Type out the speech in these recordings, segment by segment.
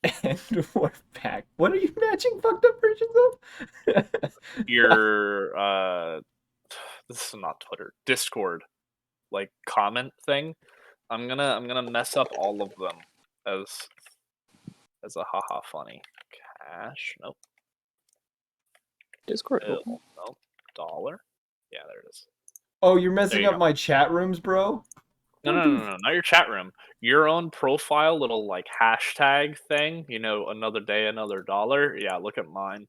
And we're back. What are you matching fucked up versions of? Your this is not Twitter, Discord, like comment thing. I'm gonna mess up all of them as a haha funny. Cash, nope. Discord. Bill, nope. Dollar, yeah, there it is. Oh, you're There messing you up go. my chat rooms, bro? No, not your chat room. Your own profile, little like hashtag thing. You know, another day, another dollar. Yeah, look at mine.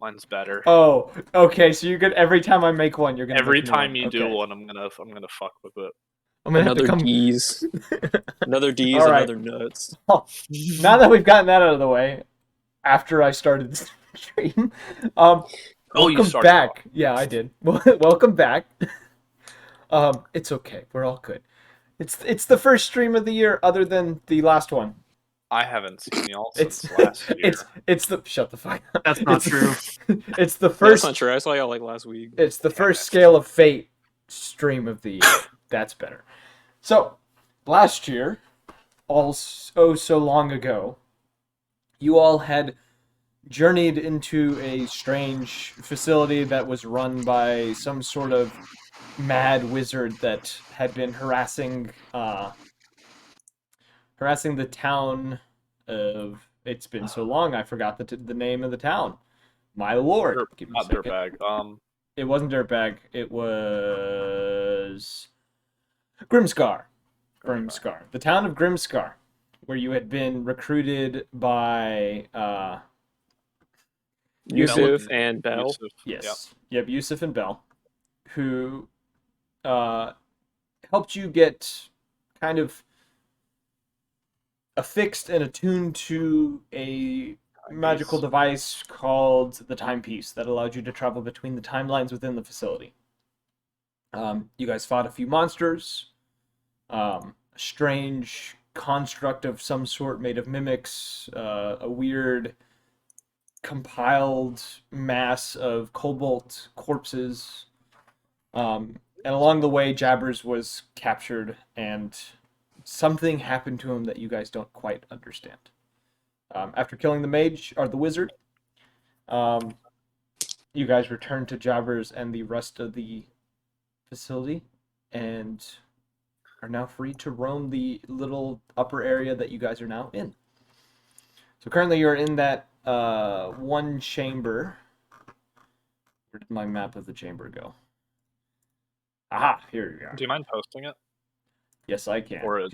Mine's better. Oh, okay. So you're good. Every time I make one, you're gonna Every make a new time one. you do Okay. one, I'm gonna fuck with it. I'm gonna have to Another come. D's. Another D's, All right. another nuts. Well, now that we've gotten that out of the way, after I started the stream, Oh, you welcome started back. Yeah, I did. Welcome back. It's okay. We're all good. It's the first stream of the year, other than the last one. I haven't seen y'all It's since last year. it's the shut the fuck up. That's not true. It's the No, that's not first. true. I saw y'all like last week. It's the Damn first it. Scale of Fate stream of the year. That's better. So, last year, so long ago, you all had journeyed into a strange facility that was run by some sort of mad wizard that had been harassing the town of. It's been so long, I forgot the name of the town. My lord. Give me a Not second. dirtbag. It wasn't Dirtbag. It was Grimscar. Grimscar. The town of Grimscar, where you had been recruited by Yusuf and Bell. Yusuf. yes. Yep, Yusuf and Bell, who helped you get kind of affixed and attuned to a magical device called the Timepiece that allowed you to travel between the timelines within the facility. You guys fought a few monsters, a strange construct of some sort made of mimics, a weird compiled mass of cobalt corpses. And along the way, Jabbers was captured, and something happened to him that you guys don't quite understand. After killing the mage, or the wizard, you guys return to Jabbers and the rest of the facility, and are now free to roam the little upper area that you guys are now in. So currently you're in that one chamber. Where did my map of the chamber go? Aha, here you go. Do you mind posting it? Yes, I can. Or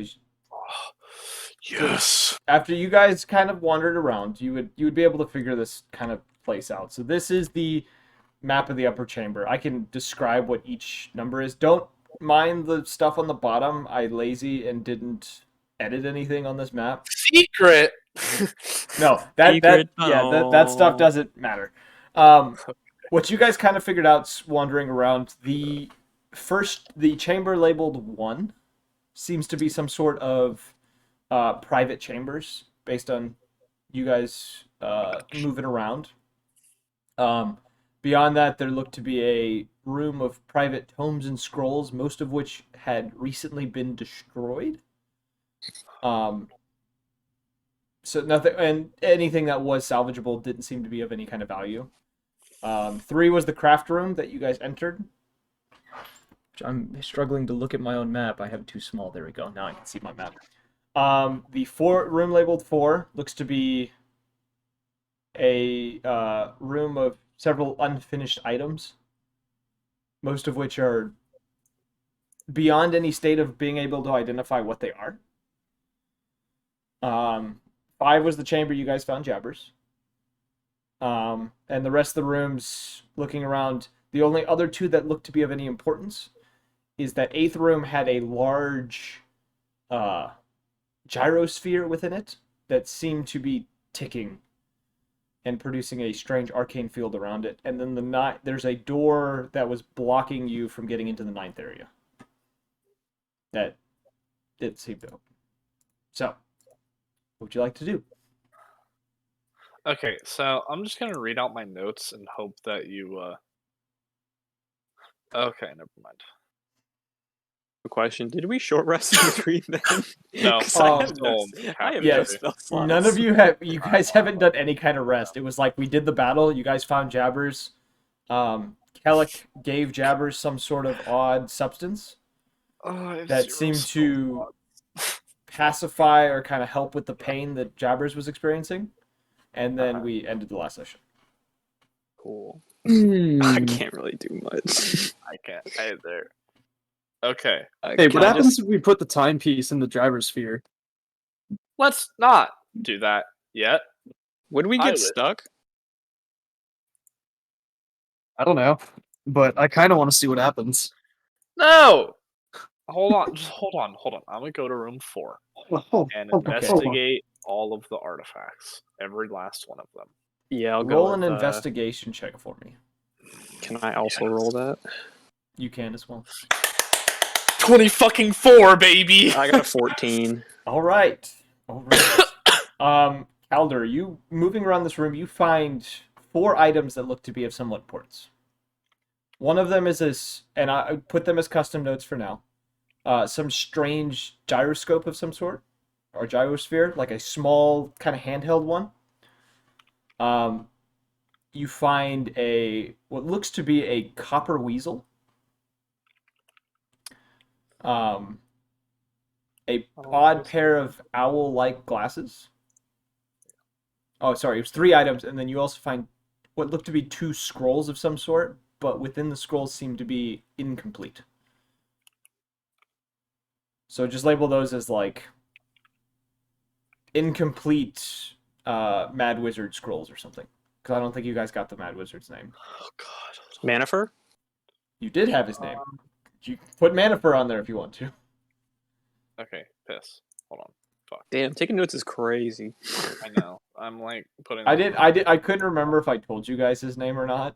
yes. After you guys kind of wandered around, you would be able to figure this kind of place out. So this is the map of the upper chamber. I can describe what each number is. Don't mind the stuff on the bottom. I lazy and didn't edit anything on this map. Secret. No, that stuff doesn't matter. What you guys kind of figured out wandering around, the chamber labeled 1 seems to be some sort of private chambers based on you guys moving around. Beyond that, there looked to be a room of private tomes and scrolls, most of which had recently been destroyed. So nothing, and anything that was salvageable didn't seem to be of any kind of value. 3 was the craft room that you guys entered. I'm struggling to look at my own map. I have it too small. There we go. Now I can see my map. The room labeled 4 looks to be a room of several unfinished items, most of which are beyond any state of being able to identify what they are. 5 was the chamber you guys found Jabbers. And the rest of the rooms, looking around, the only other 2 that look to be of any importance is that 8th room had a large gyrosphere within it that seemed to be ticking and producing a strange arcane field around it. And then there's a door that was blocking you from getting into the 9th area. That did seem to open. So, what would you like to do? Okay, so I'm just gonna read out my notes and hope that you. Okay, never mind. A question: did we short rest between then? No. 'Cause I Oh, have no, I have yes. no spell slots. None of you guys haven't done any kind of rest. It was like we did the battle. You guys found Jabbers. Kellic gave Jabbers some sort of odd substance that seemed to pacify or kind of help with the pain that Jabbers was experiencing. And then we ended the last session. Cool. I Hmm. can't really do much. I can't either. Okay. Hey, Can what I happens just- if we put the timepiece in the driver's sphere? Let's not do that yet. Would we I get would. stuck? I don't know, but I kind of want to see what happens. No! Hold on. Just hold on. I'm going to go to room 4 and Okay. investigate all of the artifacts. Every last one of them. Yeah, I'll Roll go an with, investigation check for me. Can I also roll that? You can as well. 24, baby! I got a 14. All right. Calder, you moving around this room, you find 4 items that look to be of somewhat importance. One of them is this, and I put them as custom notes for now. Some strange gyroscope of some sort, or gyrosphere, like a small kind of handheld one. You find what looks to be a copper weasel. A odd pair of owl-like glasses. Oh, sorry, it was 3 items, and then you also find what looked to be 2 scrolls of some sort, but within the scrolls seem to be incomplete. So just label those as like incomplete Mad Wizard scrolls or something. Because I don't think you guys got the Mad Wizard's name. Oh, God. Manifer? You did have his name. You put Manifer on there if you want to. Okay, piss. Hold on. Fuck. Damn, taking notes is crazy. I know. I'm like putting. I couldn't remember if I told you guys his name or not.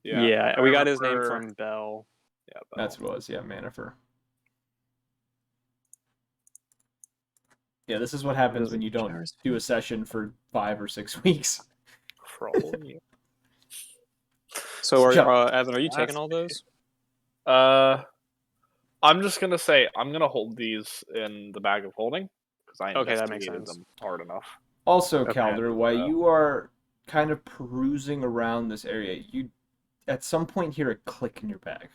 Yeah, I we got his name remember- from Bell. Yeah, That's what it was. Yeah, Manifer. Yeah, this is what happens when you don't do a session for 5 or 6 weeks. Probably. So, Chuck. Evan, are you That's taking all those? I'm just gonna say I'm gonna hold these in the bag of holding because I Okay, that makes investigated sense. them hard enough. Also, Okay. Calder, while you are kind of perusing around this area, you at some point hear a click in your bag.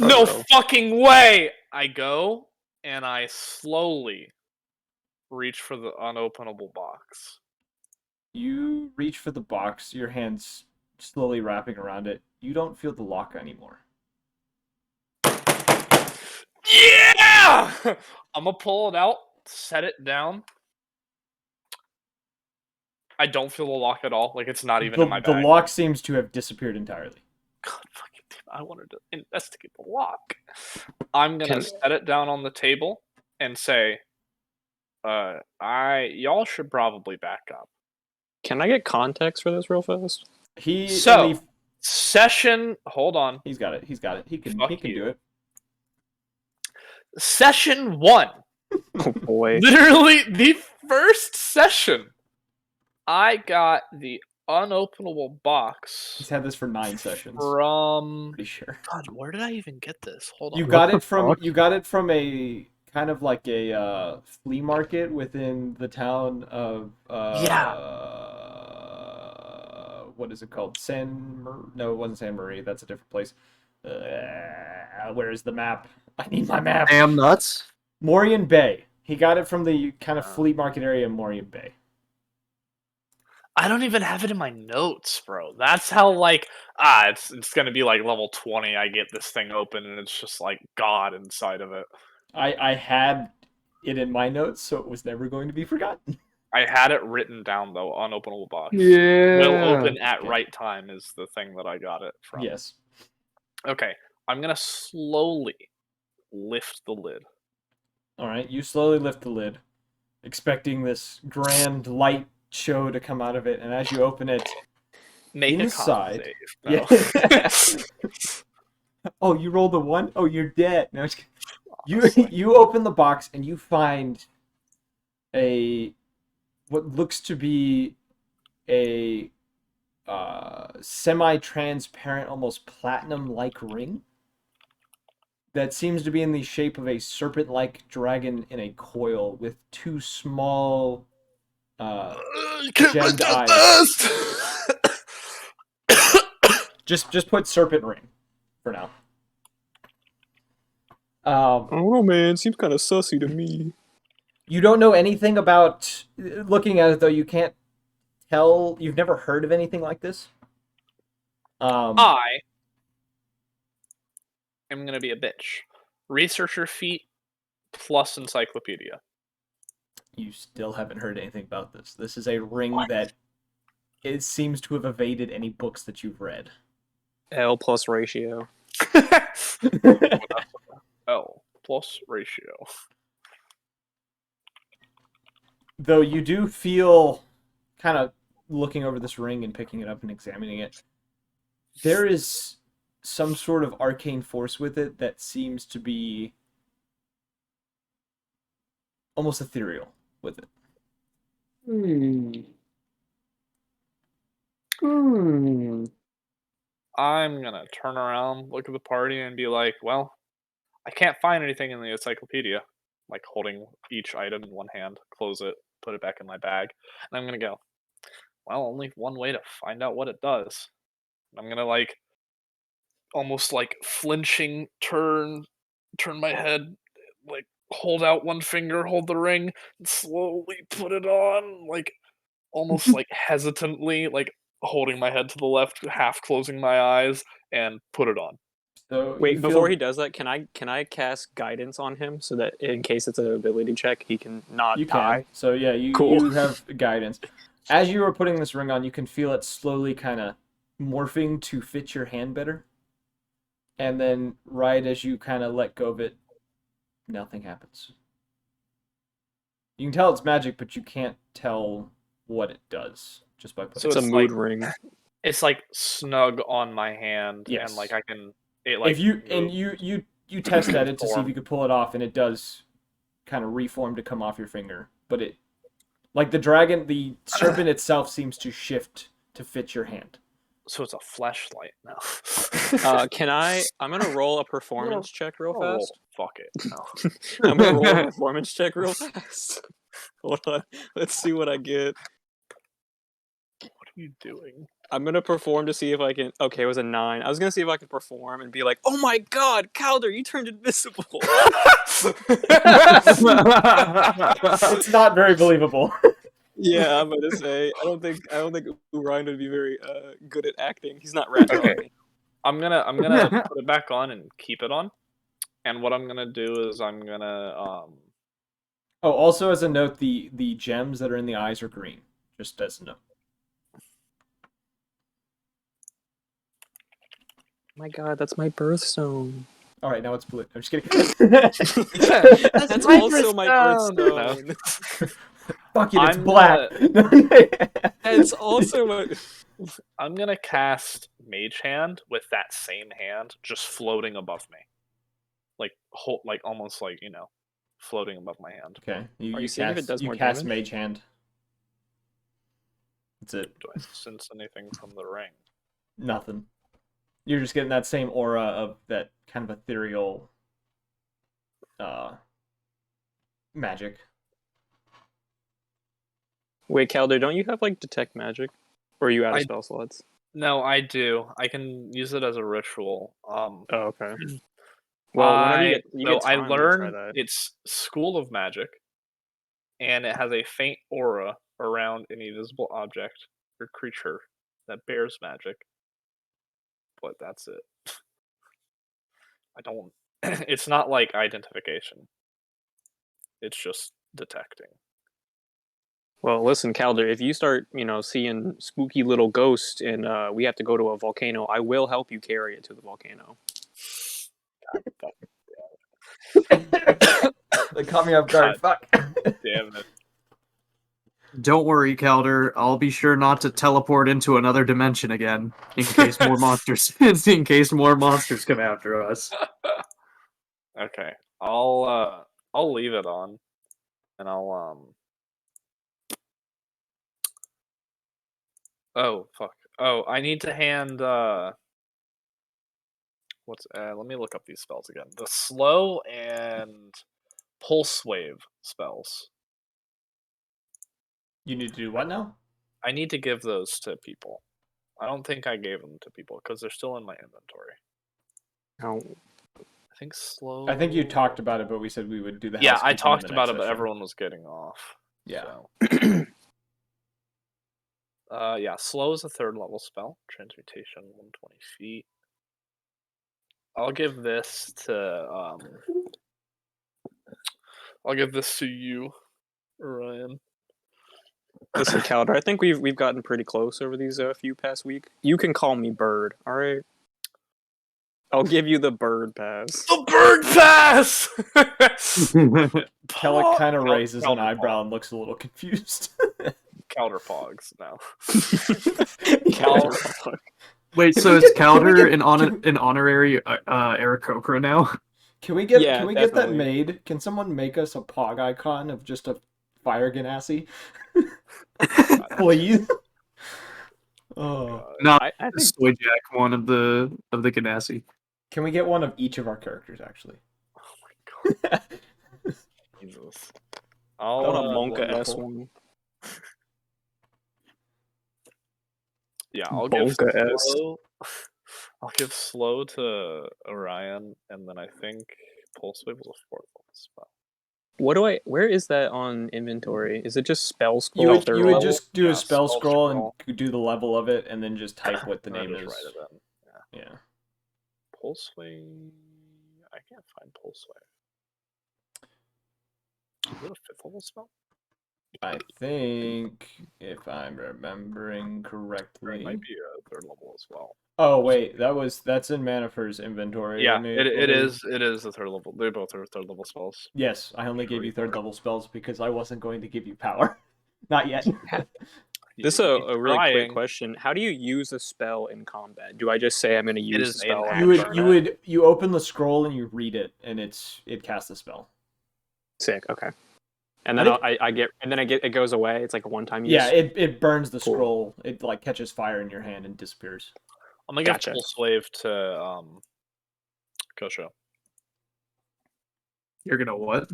No Uh-oh. fucking way! I go and I slowly reach for the unopenable box. You reach for the box, your hands slowly wrapping around it. You don't feel the lock anymore. Yeah! I'm gonna pull it out, set it down. I don't feel the lock at all. Like it's not even in my The bag. lock seems to have disappeared entirely. God fucking damn! I wanted to investigate the lock. I'm gonna set it down on the table and say, y'all should probably back up. Can I get context for this real fast? Session. Hold on. He's got it. He can Fuck do you. it. Session 1. Oh boy. Literally the first session. I got the unopenable box. He's had this for 9 sessions. From Pretty sure. God, where did I even get this? Hold on. You got it from a kind of like a flea market within the town of what is it called? No, it wasn't San Marie. That's a different place. Where is the map? I need my map. Damn nuts. Morian Bay. He got it from the kind of flea market area in Morian Bay. I don't even have it in my notes, bro. That's how it's gonna be like level 20. I get this thing open and it's just like God inside of it. I had it in my notes, so it was never going to be forgotten. I had it written down though, unopenable box. Yeah. Will open at right time is the thing that I got it from. Yes. Okay, I'm gonna slowly lift the lid. All right, you slowly lift the lid, expecting this grand light show to come out of it, and as you open it, Make inside, a con save. No. Oh, you rolled a 1? Oh, you're dead. No, you open the box and you find what looks to be a semi-transparent, almost platinum-like ring. that seems to be in the shape of a serpent-like dragon in a coil with two small You can't gemmed resist eyes. this! Just put serpent ring for now. I don't know, man. Seems kind of sussy to me. You don't know anything about, looking at it though, you can't tell, you've never heard of anything like this. I am gonna be a bitch. Researcher feat plus encyclopedia. You still haven't heard anything about this. This is a ring What? that it seems to have evaded any books that you've read. L plus ratio. L plus ratio. Though you do feel, kind of looking over this ring and picking it up and examining it, there is some sort of arcane force with it that seems to be almost ethereal with it. I'm gonna turn around, look at the party, and be like, well, I can't find anything in the encyclopedia. Like holding each item in one hand, close it, put it back in my bag, and I'm gonna go, well, only one way to find out what it does. I'm gonna like almost like flinching turn my head, like hold out one finger, hold the ring, and slowly put it on, like almost like hesitantly, like holding my head to the left, half closing my eyes, and put it on. So Wait, you before feel, he does that, can I cast guidance on him so that in case it's an ability check, he can not you die? can. So yeah, you Cool. you have guidance. As you are putting this ring on, you can feel it slowly kind of morphing to fit your hand better. And then right as you kind of let go of it, nothing happens. You can tell it's magic, but you can't tell what it does just by putting So It's it a on. mood like- ring. It's like snug on my hand, Yes. and like I can. It like If you and moves. you test at it to see if Form. you could pull it off, and it does kind of reform to come off your finger, but it, like the serpent itself seems to shift to fit your hand. So it's a flashlight now. Can I'm gonna roll a performance check real Oh, fast. fuck it. No. I'm gonna roll a performance check real fast. Hold on. Let's see what I get. What are you doing? I'm gonna perform to see if I can. Okay, it was a 9. I was gonna see if I could perform and be like, "Oh my god, Calder, you turned invisible." It's not very believable. Yeah, I'm gonna say I don't think Ryan would be very good at acting. He's not rat Okay. I'm gonna put it back on and keep it on. And what I'm gonna do is I'm gonna Oh, also as a note, the gems that are in the eyes are green. Just as a note. My god, that's my birthstone. All right, now it's blue. I'm just kidding. That's my also my birthstone. birthstone. Fuck it, it's I'm black. That's also my. I'm gonna cast Mage Hand with that same hand just floating above me. Like almost like, floating above my hand. Okay, Are you seeing if it does you more cast damage? Mage Hand. That's it. Do I sense anything from the ring? Nothing. You're just getting that same aura of that kind of ethereal magic. Wait, Calder, don't you have like detect magic? Or are you out of I- spell slots? No, I do. I can use it as a ritual. Oh, okay. Well, whenever you get I time, you can try learned that. it's School of Magic, and it has a faint aura around any visible object or creature that bears magic. But that's it. I don't. It's not like identification. It's just detecting. Well, listen, Calder, if you start, seeing spooky little ghosts and we have to go to a volcano, I will help you carry it to the volcano. They caught me off guard. Fuck. Damn it. Don't worry, Calder. I'll be sure not to teleport into another dimension again in case more monsters come after us. Okay, I'll leave it on, and I'll Oh fuck! Oh, I need to hand What's let me look up these spells again. The slow and pulse wave spells. You need to do what now? I need to give those to people. I don't think I gave them to people because they're still in my inventory. Oh, I think slow. I think you talked about it, but we said we would do the Yeah, I housekeeping in talked the about next it, but session. everyone was getting off. Yeah. So. Yeah, slow is a 3rd level spell. Transmutation, 120 feet. I'll give this to you, Ryan. listen, Calder. I think we've gotten pretty close over these few past week. You can call me Bird. All right. I'll give you the Bird pass. The bird pass. Kellic kind of Cal- raises an eyebrow and looks a little confused. Counterpogs now. Calder. Wait, so is Calder an honorary Aarakocra now? Can we get Yeah, can we get that definitely. made? Can someone make us a pog icon of just a fire ganassi? Please. Oh. No, I think Soy Jack, one of the Ganassi. Can we get one of each of our characters actually? Oh my god, Jesus! I want a Monka wonderful. S1. Yeah, I'll give Bonka S. slow. I'll give slow to Orion, and then I think pulse wave was a 4th level spell. What do I? Where is that on inventory? Is it just spell scroll? You would third you would level? just do a Yeah, spell spell scroll scroll. and do the level of it, and then just type what the And I name just is. write it in. Yeah. Yeah. Pulse wave. I can't find pulse wave. Is it a 5th level spell? I think if I'm remembering Or correctly. it might be a 3rd level as well. Oh wait, that's in Manifer's inventory. Yeah, Let me- it let me- is a 3rd level. They both are 3rd level spells. Yes, I only gave you Sure. 3rd level spells because I wasn't going to give you power. Not yet. This is a He's really quick trying. question. How do you use a spell in combat? Do I just say I'm going to use is the spell? an and you then would burn you it? would you open the scroll and you read it, and it casts the spell. Sick. Okay. And I then think- I get it goes away. It's like a one-time use. Yeah, it burns the Cool. scroll. It like catches fire in your hand and disappears. I'm gonna Gotcha. give pulse wave to Kosho. You're gonna what?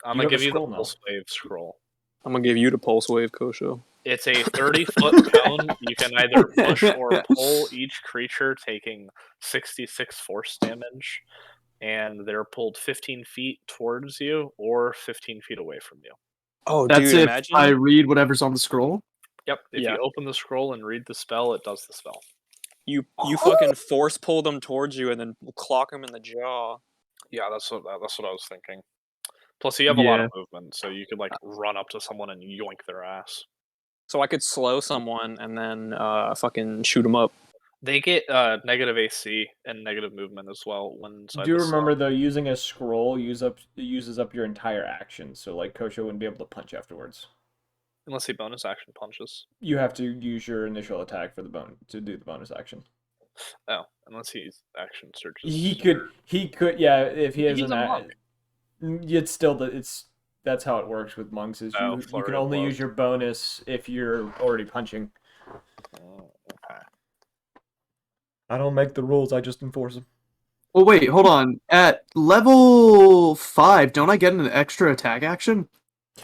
I'm You gonna have a give you the scroll now. pulse wave scroll. I'm gonna give you the pulse wave, Kosho. It's a 30-foot cone. You can either push or pull each creature, taking 66 force damage, and they're pulled 15 feet towards you or 15 feet away from you. Oh, That's dude! if Imagine. I read whatever's on the scroll. Yep. If Yeah. you open the scroll and read the spell, it does the spell. You fucking force pull them towards you and then clock them in the jaw. Yeah, that's what I was thinking. Plus, you have a lot Yeah. of movement, so you could like run up to someone and yoink their ass. So I could slow someone and then fucking shoot them up. They get negative AC and negative movement as well when inside Do the remember cell. though, using a scroll uses up your entire action, so like Kosho wouldn't be able to punch afterwards. Unless he bonus action punches. You have to use your initial attack for to do the bonus action. Oh, unless he's action searches. He could, yeah. If he has He's an, a monk. it's still that's how it works with monks. Is Oh, you flurry can of only blows. use your bonus if you're already punching. Oh, okay. I don't make the rules. I just enforce them. Well, wait, hold on. At level 5, don't I get an extra attack action?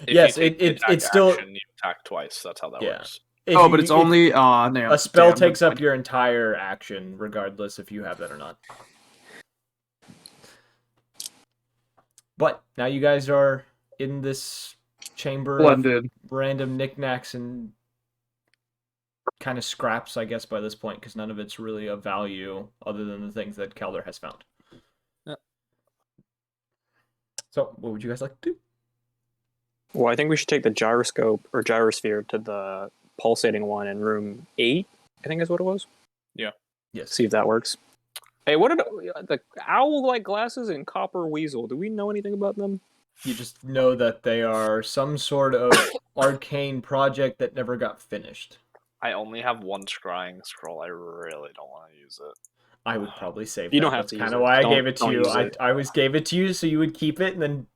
If Yes, you take the attack it's still action, you attack twice. That's how that Yeah. works. if Oh, you- but it's if only no, a spell damn, takes never up your entire action, regardless if you have that or not. But now you guys are in this chamber of Splendid. random knickknacks and kind of scraps, I guess, by this point, because none of it's really of value other than the things that Calder has found. Yep. So, what would you guys like to do? Well, I think we should take the gyroscope or gyrosphere to the pulsating one in room 8. I think is what it was. Yes. See if that works. Hey, what are the owl-like glasses and copper weasel? Do we know anything about them? You just know that they are some sort of arcane project that never got finished. I only have one scrying scroll. I really don't want to use it. I would probably save You that. don't have That's to kind use of it. why I Don't- gave it to don't you. use it. I always gave it to you so you would keep it and then,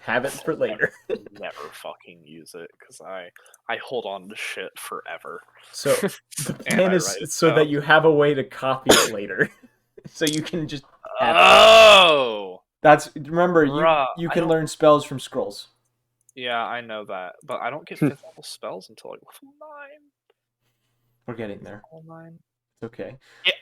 have it for later. Never fucking use it because I hold on to shit forever. So the And plan I is write it so that down. you have a way to copy it later. So you can just. Oh! That's remember Bruh, you I can don't- learn spells from scrolls. Yeah, I know that. But I don't get 5th level spells until like level 9. We're getting there. Level 9. It's okay. Yeah,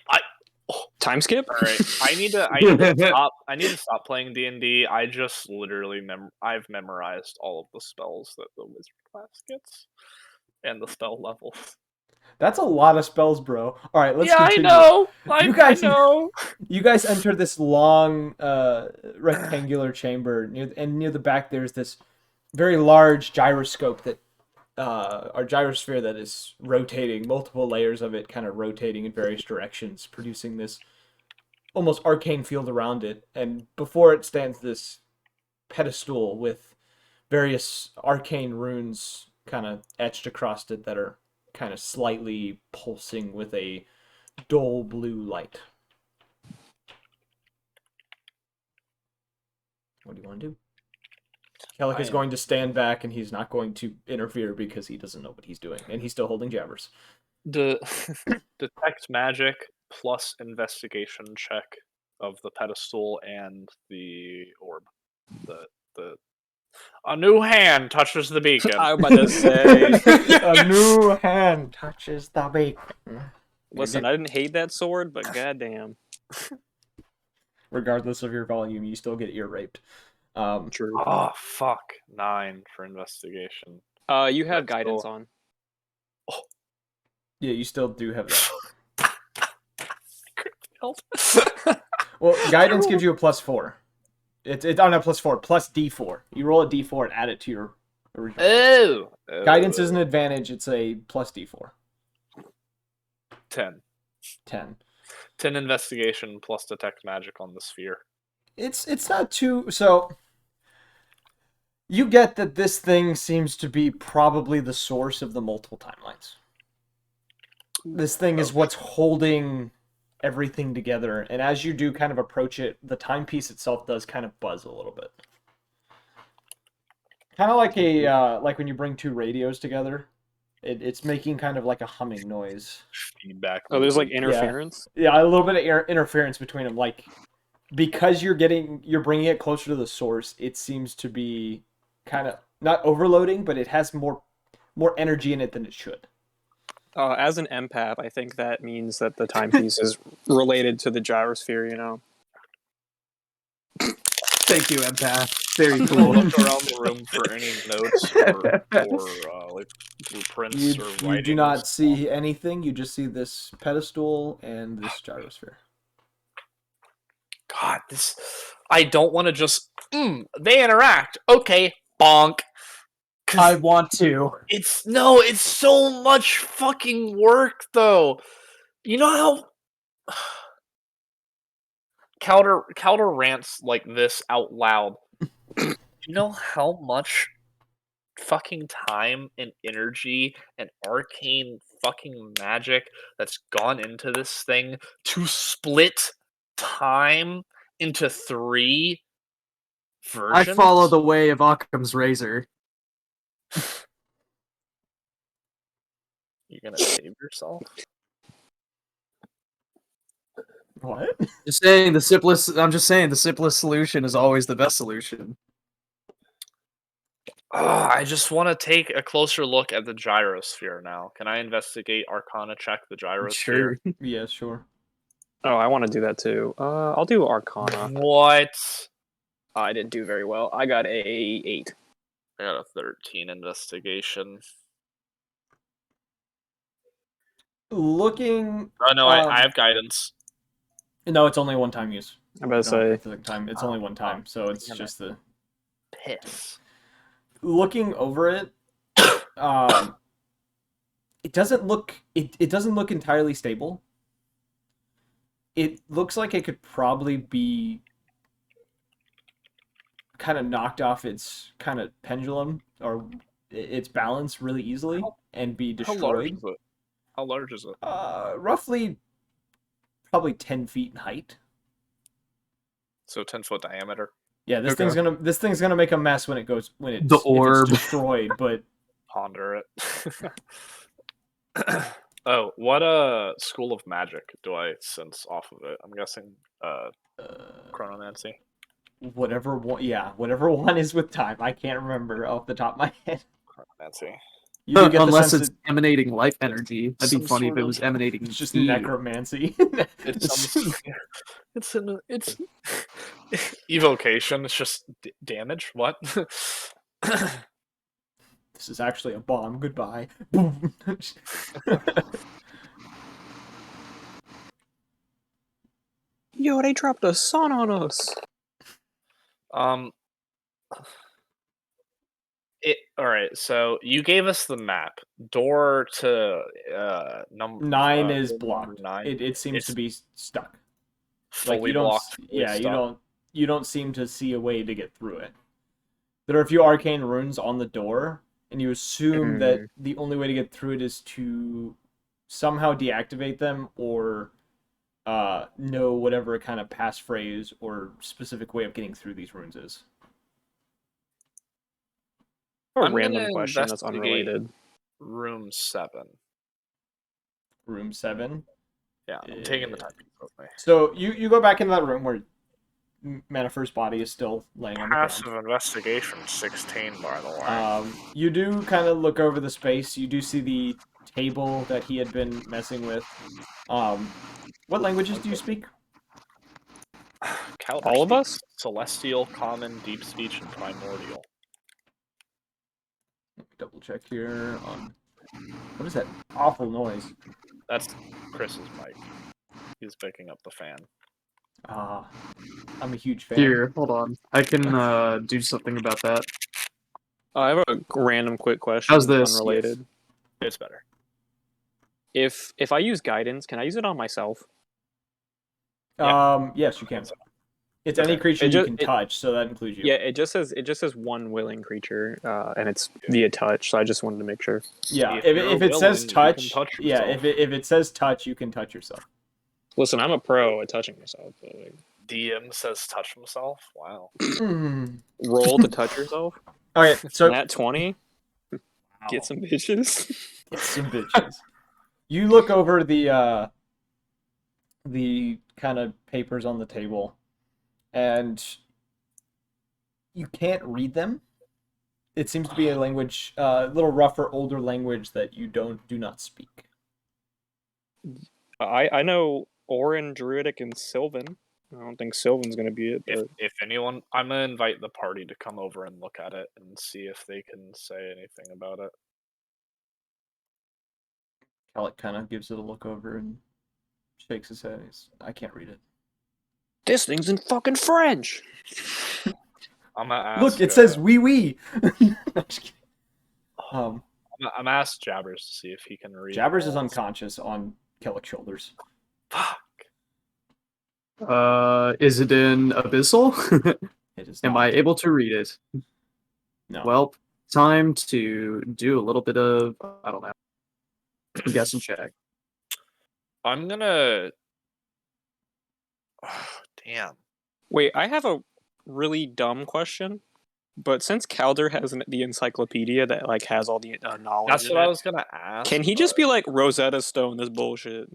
Time skip? Alright, I need to stop playing D&D. I just literally I've memorized all of the spells that the wizard class gets and the spell levels. That's a lot of spells, bro. All right, let's Yeah, continue. I know. guys- I know. You guys enter this long rectangular chamber near the back. There's this very large gyroscope that or gyrosphere that is rotating, multiple layers of it kind of rotating in various directions, producing this almost arcane field around it. And before it stands this pedestal with various arcane runes kind of etched across it that are kind of slightly pulsing with a dull blue light. What do you want to do? Kellic is going to stand back and he's not going to interfere because he doesn't know what he's doing. And he's still holding jabbers. Detect magic plus investigation check of the pedestal and the orb. A new hand touches the beacon. I was about to say. A new hand touches the beacon. Listen, I didn't hate that sword, but goddamn. Regardless of your volume, you still get ear raped. True. Oh fuck! 9 for investigation. You have That's guidance cool. on. Yeah, you still do have that. Failed. Well, guidance gives you a +4. It's not +4, plus D4. You roll a D4 and add it to your original. Oh. Guidance is an advantage. It's a plus D4. 10. 10. 10 investigation plus detect magic on the sphere. It's not too so. You get that this thing seems to be probably the source of the multiple timelines. This thing is what's holding everything together, and as you do kind of approach it, the timepiece itself does kind of buzz a little bit. Kind of like like when you bring two radios together. It's making kind of like a humming noise. Feedback. Oh, there's like interference? Yeah, a little bit of interference between them. Like, because you're bringing it closer to the source, it seems to be kind of not overloading, but it has more energy in it than it should. As an empath, I think that means that the timepiece is related to the gyrosphere, you know? Thank you, empath. Very I'm cool. gonna look around the room for any notes or like blueprints or You writings. do not see anything. You just see this pedestal and this gyrosphere. God, this. I don't want to just. They interact. Okay, bonk. I want to. It's so much fucking work though. You know how Calder rants like this out loud. You know how much fucking time and energy and arcane fucking magic that's gone into this thing to split time into 3 versions? I follow the way of Occam's razor. You're gonna save yourself? What? I'm just saying the simplest solution is always the best solution. I just want to take a closer look at the gyrosphere now. Can I investigate Arcana check the gyrosphere? Sure. Yeah, sure. Oh, I want to do that too. I'll do Arcana. What? I didn't do very well. I got a 8. I got a 13 investigation. Looking. Oh no, I have guidance. No, it's only one time use. I'm about to say. It's only one time, so it's damn it. just the. Piss. Looking over it, it doesn't look entirely stable. It looks like it could probably be kind of knocked off its kind of pendulum or its balance really easily and be How large destroyed. is it? How large is it? Roughly, probably 10 feet in height. So 10-foot diameter. Yeah, this Okay. thing's gonna make a mess when it's The orb. if it's destroyed, but Ponder it. Oh, what school of magic do I sense off of it? I'm guessing chronomancy. Whatever one, yeah, whatever one is with time. I can't remember off the top of my head. Chronomancy. You do get the Unless sense it's emanating life energy. That'd be Some funny if sort it of- was emanating it's just ki. necromancy. It's evocation. It's just damage. What? This is actually a bomb. Goodbye. Boom. Yo, they dropped a sun on us. All right. So you gave us the map. Door to number 9 is blocked. 9. It seems to It's be stuck. fully Like you don't, blocked. Fully yeah, stuck. you don't seem to see a way to get through it. There are a few arcane runes on the door, and you assume that the only way to get through it is to somehow deactivate them or know whatever kind of passphrase or specific way of getting through these runes is. A I'm random gonna question that's investigate unrelated. Room 7. Room 7. Yeah, I'm taking the time with me. So you go back into that room where Manifer's body is still laying on the ground. Passive investigation 16, by the way. You do kind of look over the space. You do see the table that he had been messing with. What languages do you speak? Caliber All of speaks us? Celestial, Common, Deep Speech, and Primordial. Let me double check here on... What is that awful noise? That's Chris's mic. He's picking up the fan. I'm a huge fan. Here, hold on. I can do something about that. I have a random quick question. How's this? Unrelated. It's better. If I use guidance, can I use it on myself? Yes, you can. It's any Okay. creature It you ju- can it- touch, so that includes you. Yeah, it just says one willing creature, and it's via touch. So I just wanted to make sure. Yeah, If if you're it says willing, you can touch, touch yeah, yourself. if it says touch, you can touch yourself. Listen, I'm a pro at touching myself. So like, DM says touch himself. Wow. roll to touch yourself. Okay, so Nat 20. Get some bitches. Get some bitches. You look over the kind of papers on the table, and you can't read them. It seems to be a language, a little rougher, older language that you do not speak. I know Orin, Druidic, and Sylvan. I don't think Sylvan's gonna be it, but If anyone, I'm gonna invite the party to come over and look at it and see if they can say anything about it. Alec kind of gives it a look over and shakes his head. I can't read it. this thing's in fucking French. I'm gonna ask. Look, it says "wee wee." I'm gonna ask Jabbers to see if he can read. Jabbers is all. unconscious on Kellick's shoulders. Fuck. Is it in Abyssal? It is. Am not. I able to read it? No. Well, time to do a little bit of, I don't know, guess and check. I'm gonna. Oh, damn. Wait, I have a really dumb question. But since Calder has the encyclopedia that like has all the knowledge, That's in what I it, was gonna ask. can he just be like Rosetta Stone this bullshit?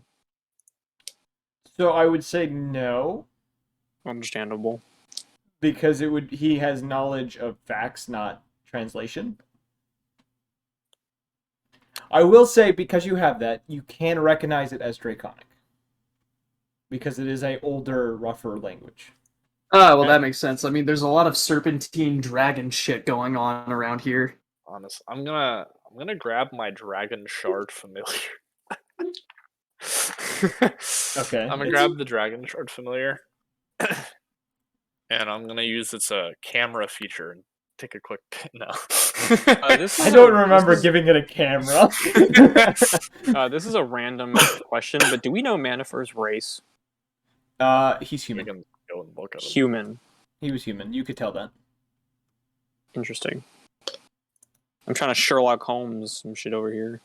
So I would say no, Understandable. because he has knowledge of facts, not translation. I will say, because you have that, you can recognize it as Draconic. Because it is a older, rougher language. Well, that makes sense. I mean, there's a lot of serpentine dragon shit going on around here. Honest, I'm gonna grab my dragon shard familiar. Okay. I'm gonna grab the dragon shard familiar, and I'm gonna use its camera feature and take a quick no. This I is don't a- remember this is- giving it a camera. This is a random question, but do we know Manifer's race? He's We human. can go and look at him. Human. He was human. You could tell that. Interesting. I'm trying to Sherlock Holmes some shit over here.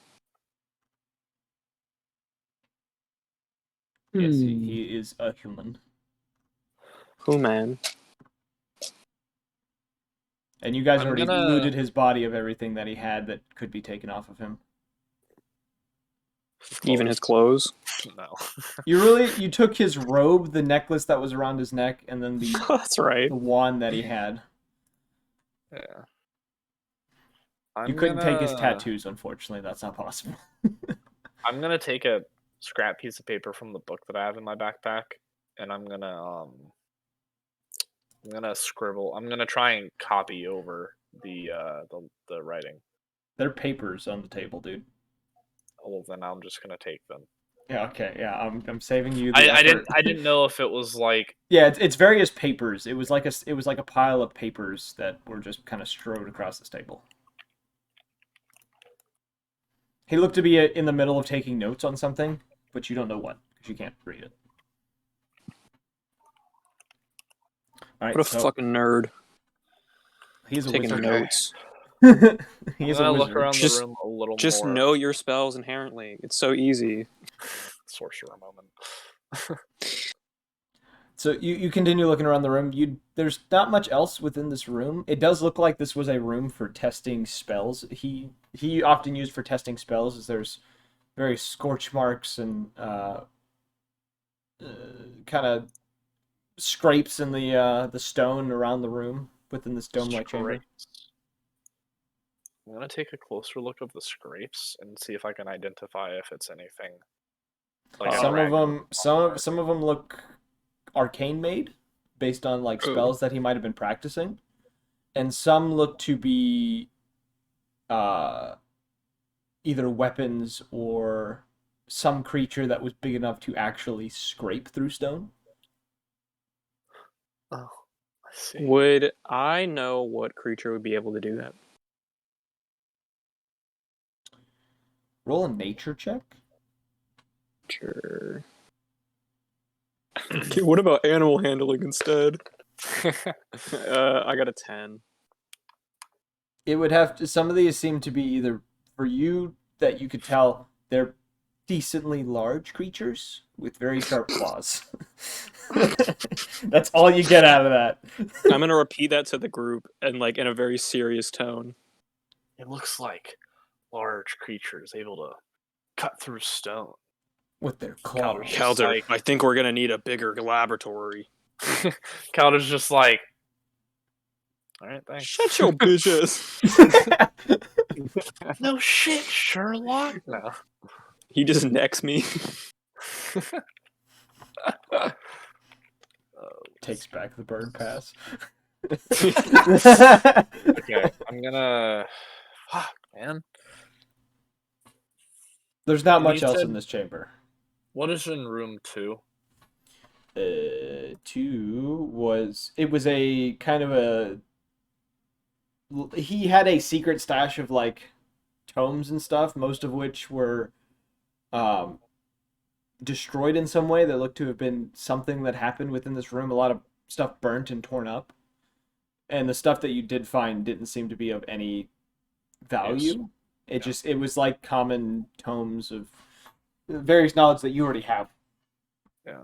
Yes, he is a human. Human. And you guys I'm already gonna- looted his body of everything that he had that could be taken off of him. Even his clothes. No. You took his robe, the necklace that was around his neck, and then the That's right. the wand that he had. Yeah. You couldn't take his tattoos, unfortunately. That's not possible. I'm gonna take a scrap piece of paper from the book that I have in my backpack, and I'm gonna scribble. I'm gonna try and copy over the writing. They're papers on the table, dude. Well, then I'm just gonna take them. Yeah, okay, yeah. I'm saving you the I effort. didn't know if it was like Yeah, it's various papers. It was like a pile of papers that were just kind of strode across this table. He looked to be in the middle of taking notes on something, but you don't know what because you can't read it. All right, What a so fucking nerd. he's a Taking wizard. notes. He's I'm a gonna look wizard. around Just- the room a little Just more. know your spells inherently. It's so easy. Sorcerer moment. So you continue looking around the room. There's not much else within this room. It does look like this was a room for testing spells. He often used for testing spells is there's various scorch marks and kind of scrapes in the stone around the room within this dome-like chamber. Scrapes. I'm gonna take a closer look of the scrapes and see if I can identify if it's anything. Like a Some of dragon them, some of them look arcane made, based on like spells that he might have been practicing, and some look to be either weapons or some creature that was big enough to actually scrape through stone. Oh, I see. Would I know what creature would be able to do that? Roll a nature check. Sure. Okay, what about animal handling instead? I got a 10. It would have to. Some of these seem to be either for you that you could tell they're decently large creatures with very sharp claws. That's all you get out of that. I'm gonna repeat that to the group and like in a very serious tone. It looks like large creatures able to cut through stone. With their claws. Just Calder, like- I think we're gonna need a bigger laboratory. Calder's just like, all right, thanks. Shut your bitches. No shit, Sherlock. No. He just necks me. Takes back the bird pass. Okay, I'm gonna. Fuck, man. There's not And much you else said- in this chamber. What is in room 2? 2 was a kind of a. He had a secret stash of like tomes and stuff, most of which were destroyed in some way. That looked to have been something that happened within this room. A lot of stuff burnt and torn up, and the stuff that you did find didn't seem to be of any value. It was like common tomes of various knowledge that you already have. Yeah.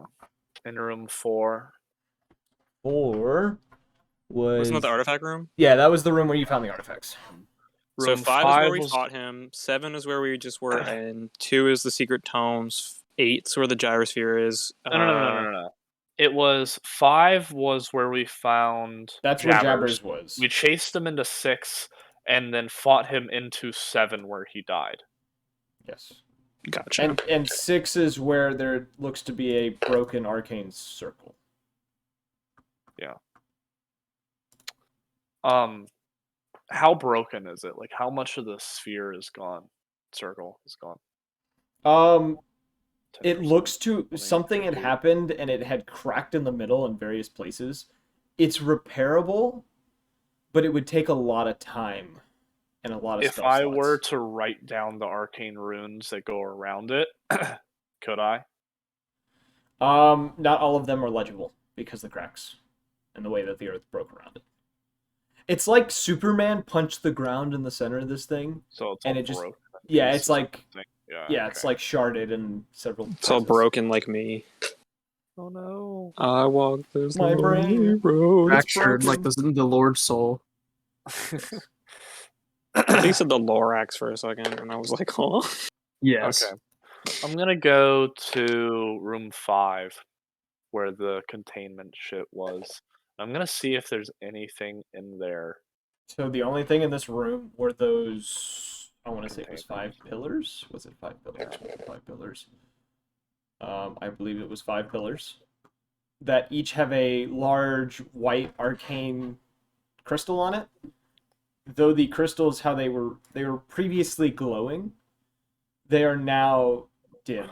In room 4. 4 was Wasn't that the artifact room? Yeah, that was the room where you found the artifacts. So Room 5 is where we was- fought him. 7 is where we just were, and 2 is the secret tomes. 8's where the gyrosphere is. No. It was 5 was where we found. That's where Jabbers was. We chased him into 6, and then fought him into 7, where he died. Yes. Gotcha. And 6 is where there looks to be a broken arcane circle. How broken is it? Like, how much of the sphere is gone? Circle is gone. 10%, It looks to 20, something had 50. happened and it had cracked in the middle in various places. It's repairable, but it would take a lot of time and a lot of If spell I slots. were to write down the arcane runes that go around it, could I? Not all of them are legible because of the cracks and the way that the earth broke around it. It's like Superman punched the ground in the center of this thing. So it's And all it just- broken. Yeah, pieces it's like or something. yeah, it's like sharded in several. It's all places. broken like me. Oh no. I walk this My lonely brain. road. Fractured like the Lord's soul. I think you said the Lorax for a second, and I was like, huh? Yes. Okay. I'm gonna go to room 5, where the containment shit was. I'm gonna see if there's anything in there. So the only thing in this room were those. I want to say it was Containment. 5 pillars. Was it 5 pillars? Yeah. 5 pillars. I believe it was 5 pillars that each have a large white arcane crystal on it. Though the crystals, how they were previously glowing, they are now dim,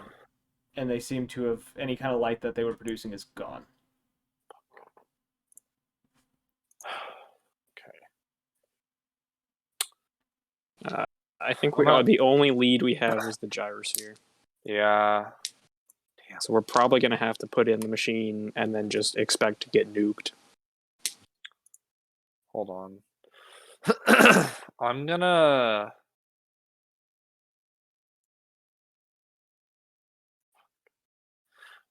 and they seem to have any kind of light that they were producing is gone. I think I'm not- the only lead we have is the gyrosphere. Yeah. So we're probably going to have to put in the machine and then just expect to get nuked. Hold on. I'm gonna.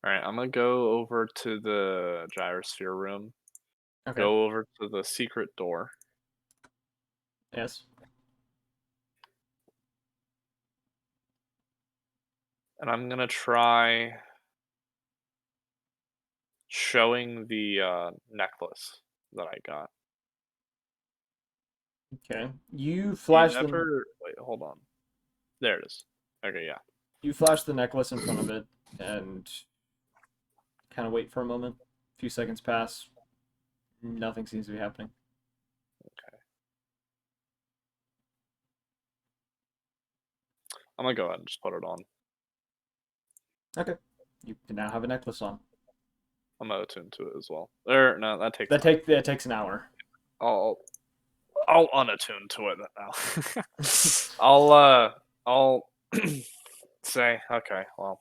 All right, I'm gonna go over to the gyrosphere room. Okay. Go over to the secret door. Yes. And I'm gonna try showing the necklace that I got. Okay. You You flash never. Wait, hold on. There it is. Okay, yeah. You flash the necklace in front of it and kind of wait for a moment. A few seconds pass. Nothing seems to be happening. Okay. I'm gonna go ahead and just put it on. Okay. You can now have a necklace on. I'm gonna attune to it as well. Or no, that takes. That takes an hour. I'll unattune to it now. I'll say, okay, well,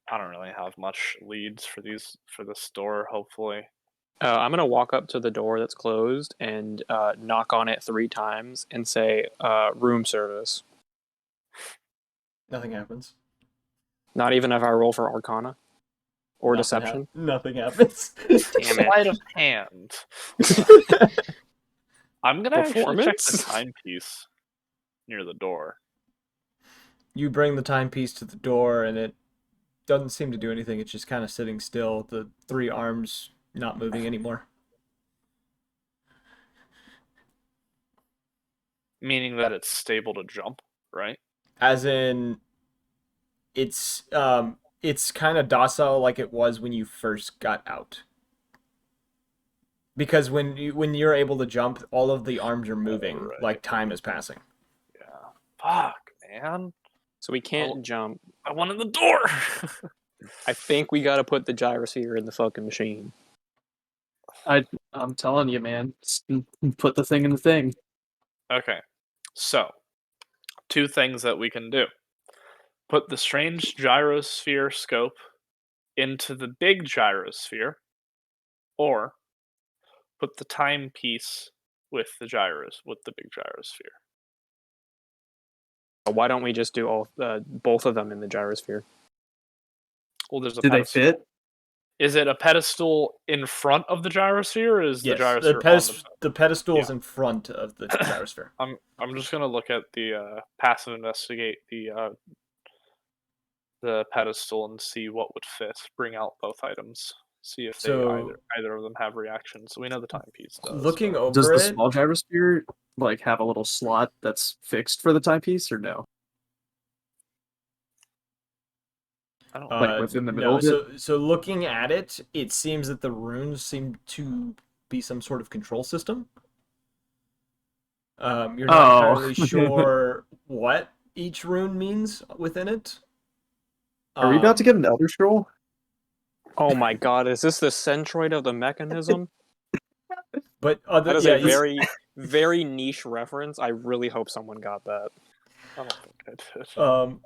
I don't really have much leads for this store. Hopefully, I'm going to walk up to the door that's closed and knock on it 3 times and say, room service. Nothing happens. Not even if I roll for Arcana or Deception. Nothing happens. Damn it. sleight of hand. I'm gonna actually check the Performance? timepiece near the door. You bring the timepiece to the door and it doesn't seem to do anything. It's just kind of sitting still. The 3 arms not moving anymore. Meaning that it's stable to jump, right? As in, it's kind of docile like it was when you first got out. Because when you're able to jump, all of the arms are moving right. like time is passing. Yeah. Fuck, man. So we can't jump. I wanted the door. I think we got to put the gyrosphere in the fucking machine. I'm telling you, man. Just put the thing in the thing. Okay. So, 2 things that we can do. Put the strange gyrosphere scope into the big gyrosphere, or put the timepiece with the big gyrosphere. Why don't we just do both of them in the gyrosphere? Well, there's a Do they pedestal. fit? Is it a pedestal in front of the gyrosphere, or is Yes, the gyrosphere the pedestal is Yeah. in front of the gyrosphere. I'm just gonna look at the passive investigate the pedestal and see what would fit. Bring out both items. See if So- either of them have reactions. We know the timepiece does. Looking but- over Does the it, small gyrosphere like have a little slot that's fixed for the timepiece, or no? I don't. Like within the middle no, of it? so looking at it, it seems that the runes seem to be some sort of control system. You're not entirely sure what each rune means within it. Are we about to get an Elder Scroll? Oh my god, is this the centroid of the mechanism? But That is a very, very niche reference. I really hope someone got that. I don't think I did.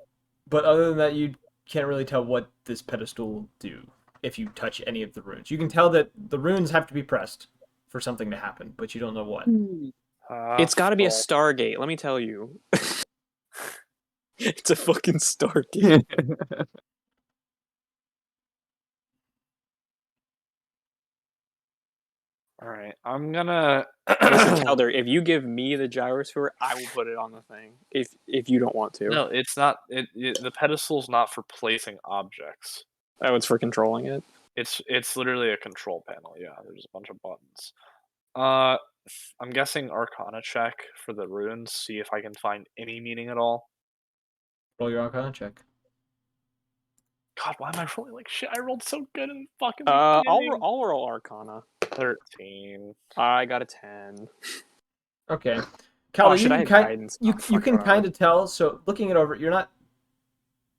But other than that, you can't really tell what this pedestal will do if you touch any of the runes. You can tell that the runes have to be pressed for something to happen, but you don't know what. It's got to be a Well, Stargate, let me tell you. It's a fucking Stargate. All right, I'm gonna. Listen, Calder, if you give me the gyrosphere, I will put it on the thing. If you don't want to. No, it's not. The pedestal's not for placing objects. Oh, it's for controlling it. It's literally a control panel. Yeah, there's a bunch of buttons. I'm guessing Arcana check for the runes. See if I can find any meaning at all. Roll your Arcana check. God, why am I rolling like shit? I rolled so good in fucking I'll beginning. roll Arcana. 13. I got a 10. Okay. Calder, should I have guidance? you Fuck, can kind of tell. So looking it over, you're not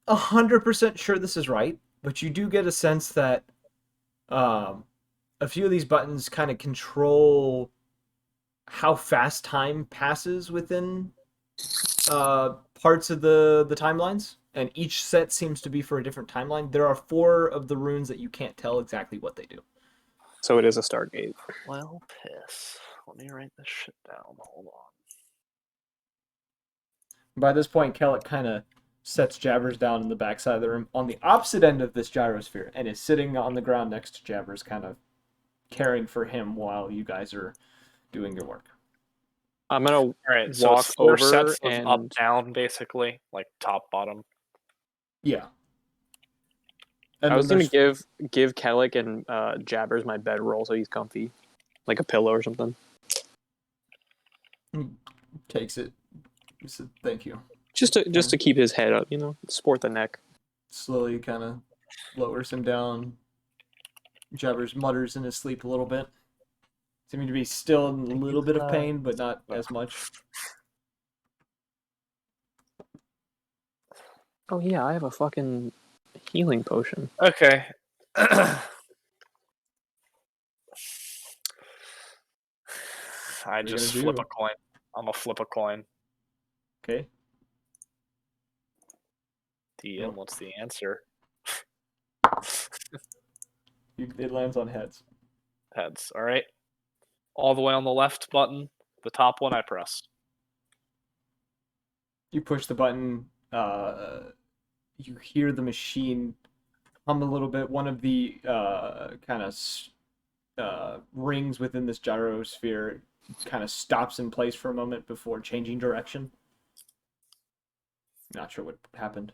100% sure this is right, but you do get a sense that a few of these buttons kind of control how fast time passes within parts of the timelines, and each set seems to be for a different timeline. There are 4 of the runes that you can't tell exactly what they do. So it is a Stargate. Well, piss. Let me write this shit down. Hold on. By this point, Kellett kind of sets Jabbers down in the backside of the room on the opposite end of this gyrosphere and is sitting on the ground next to Jabbers, kind of caring for him while you guys are doing your work. I'm gonna All right, so walk it's 4 over sets of and up down, basically, like top bottom. Yeah. And I was then gonna there's- give Kellic and Jabbers my bedroll so he's comfy, like a pillow or something. takes it. He said, "Thank you." Just to keep his head up, support the neck. Slowly kind of lowers him down. Jabbers mutters in his sleep a little bit. Seeming to be still in a little bit of pain, but not as much. Oh yeah, I have a fucking healing potion. Okay. I you just gonna flip do? a coin. I'm gonna flip a coin. Okay. DM, what's the answer? It lands on heads. Heads. All right. All the way on the left button, the top one I press. You push the button. You hear the machine hum a little bit. One of the kind of rings within this gyrosphere kind of stops in place for a moment before changing direction. Not sure what happened.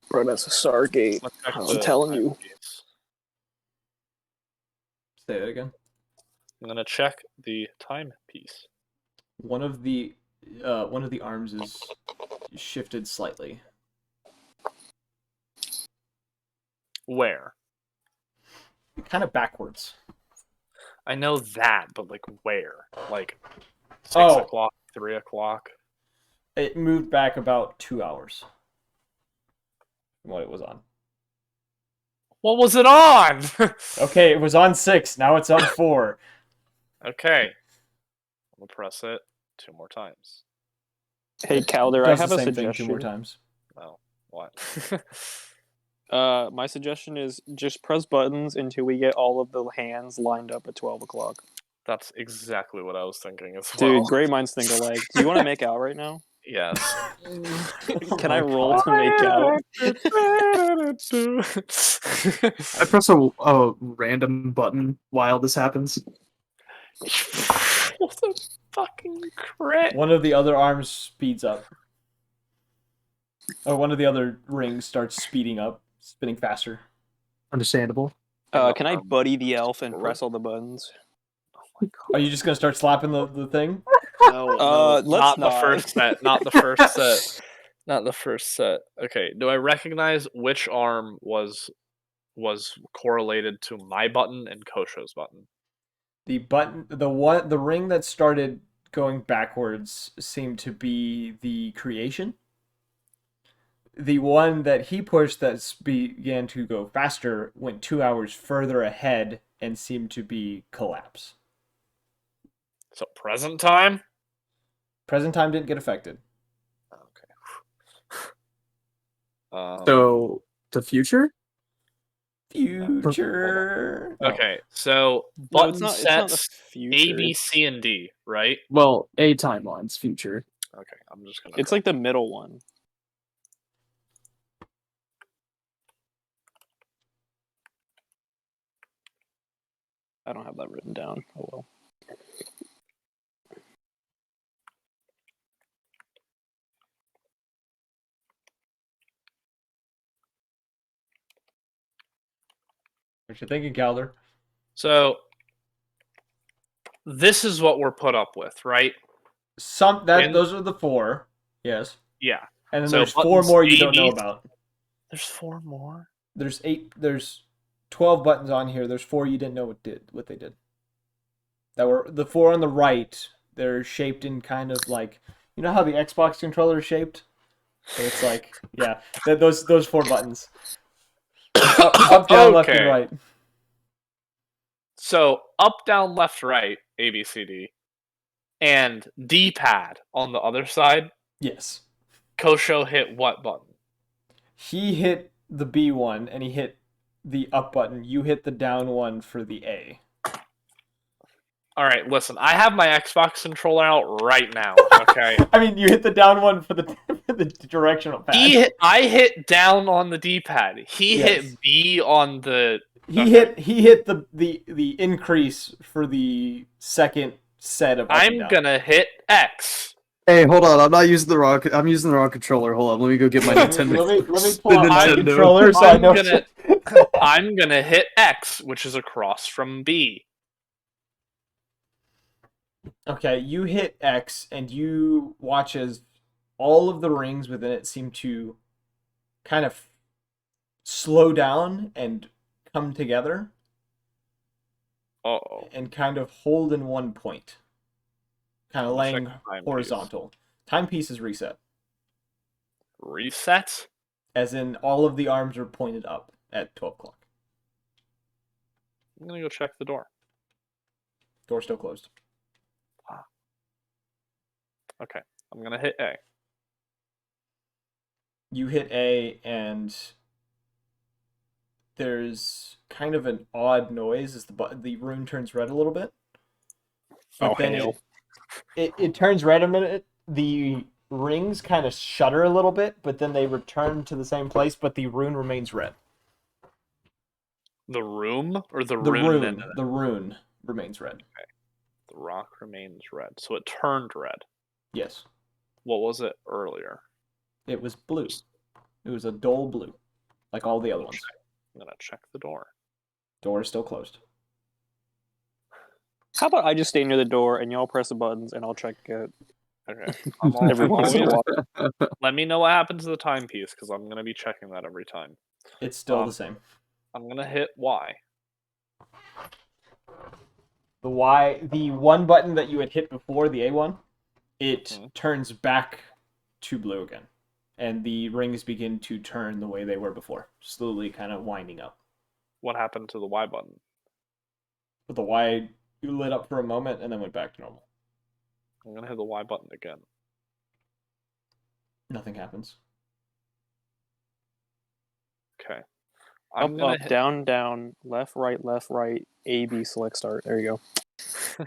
Bro, that's a Stargate. Let's check I'm the telling you. timepiece. Say that again. I'm gonna check the timepiece. One of the arms is shifted slightly. Where? Kind of backwards. I know that, but like where? Like 6 Oh. o'clock, 3 o'clock. It moved back about 2 hours from what it was on. What was it on? Okay, it was on 6. Now it's on 4. Okay. I'm gonna press it 2 more times. Hey Calder, I Does have the a same thing 2 more suggestion. times. Oh, what? My suggestion is just press buttons until we get all of the hands lined up at 12 o'clock. That's exactly what I was thinking as Dude, well. great minds think alike. Do you want to make out right now? Yes. Can I roll to make out? I press a random button while this happens. What a fucking crit. One of the other arms speeds up. Or one of the other rings starts speeding up, spinning faster. Understandable. Can I buddy the elf and press all the buttons? Are you just gonna start slapping the thing? No, let's not the first set. Not the first set. Not the first set. Okay. Do I recognize which arm was correlated to my button and Kosho's button? The ring that started going backwards seemed to be the creation. The one that he pushed that began to go faster went 2 hours further ahead and seemed to be collapse. So present time? Present time didn't get affected. Okay. So the future? Future. Okay, so No, button it's not the sets future. A, B, C, and D, right? Well, a timeline's future. Okay, I'm just gonna. It's like the middle one. I don't have that written down. Oh well. What you thinking, Calder? So this is what we're put up with, right? Those are the 4. Yes. Yeah. And then So there's 4 buttons more you A, don't know B- about. There's 4 more. There's 12 buttons on here. There's 4 you didn't know what they did. That were the 4 on the right. They're shaped in kind of like, you know how the Xbox controller is shaped? So it's like, yeah, those 4 buttons. Up, down, left, and Okay. right. So up, down, left, right, A, B, C, D, and D-pad on the other side. Yes. Kosho hit what button? He hit the B one and he hit the up button. You hit the down one for the A. All right, listen. I have my Xbox controller out right now. Okay. I mean, you hit the down one for the directional pad. I hit down on the D-pad. He Yes. hit B on the. He hit the increase for the second set of. I'm gonna hit X. Hey, hold on. I'm using the wrong controller. Hold on. Let me go get my Nintendo. Let me pull out my Nintendo. controller so I know. I'm gonna hit X, which is across from B. Okay, you hit X and you watch as all of the rings within it seem to kind of slow down and come together Uh-oh. and kind of hold in one point. Kind of laying horizontal. Timepiece is reset. Reset? As in all of the arms are pointed up at 12 o'clock. I'm gonna go check the door. Door still closed. Okay, I'm gonna hit A. You hit A and there's kind of an odd noise as the rune turns red a little bit. But then it turns red a minute. The rings kind of shudder a little bit, but then they return to the same place, but the rune remains red. The room or the The rune? rune. The rune remains red. Okay. The rock remains red. So it turned red. Yes. What was it earlier? It was blue. It was a dull blue, like all the other ones. I'm gonna check the door. Door is still closed. How about I just stay near the door and y'all press the buttons and I'll check it. Okay. Every once in a while. Let me know what happens to the timepiece because I'm gonna be checking that every time. It's still the same. I'm gonna hit Y. The one button that you had hit before, the A1, it turns back to blue again. And the rings begin to turn the way they were before, slowly kind of winding up. What happened to the Y button? But the Y lit up for a moment and then went back to normal. I'm gonna hit the Y button again. Nothing happens. Okay. Up, up, down, down, left, right, A, B, select, start. There you go.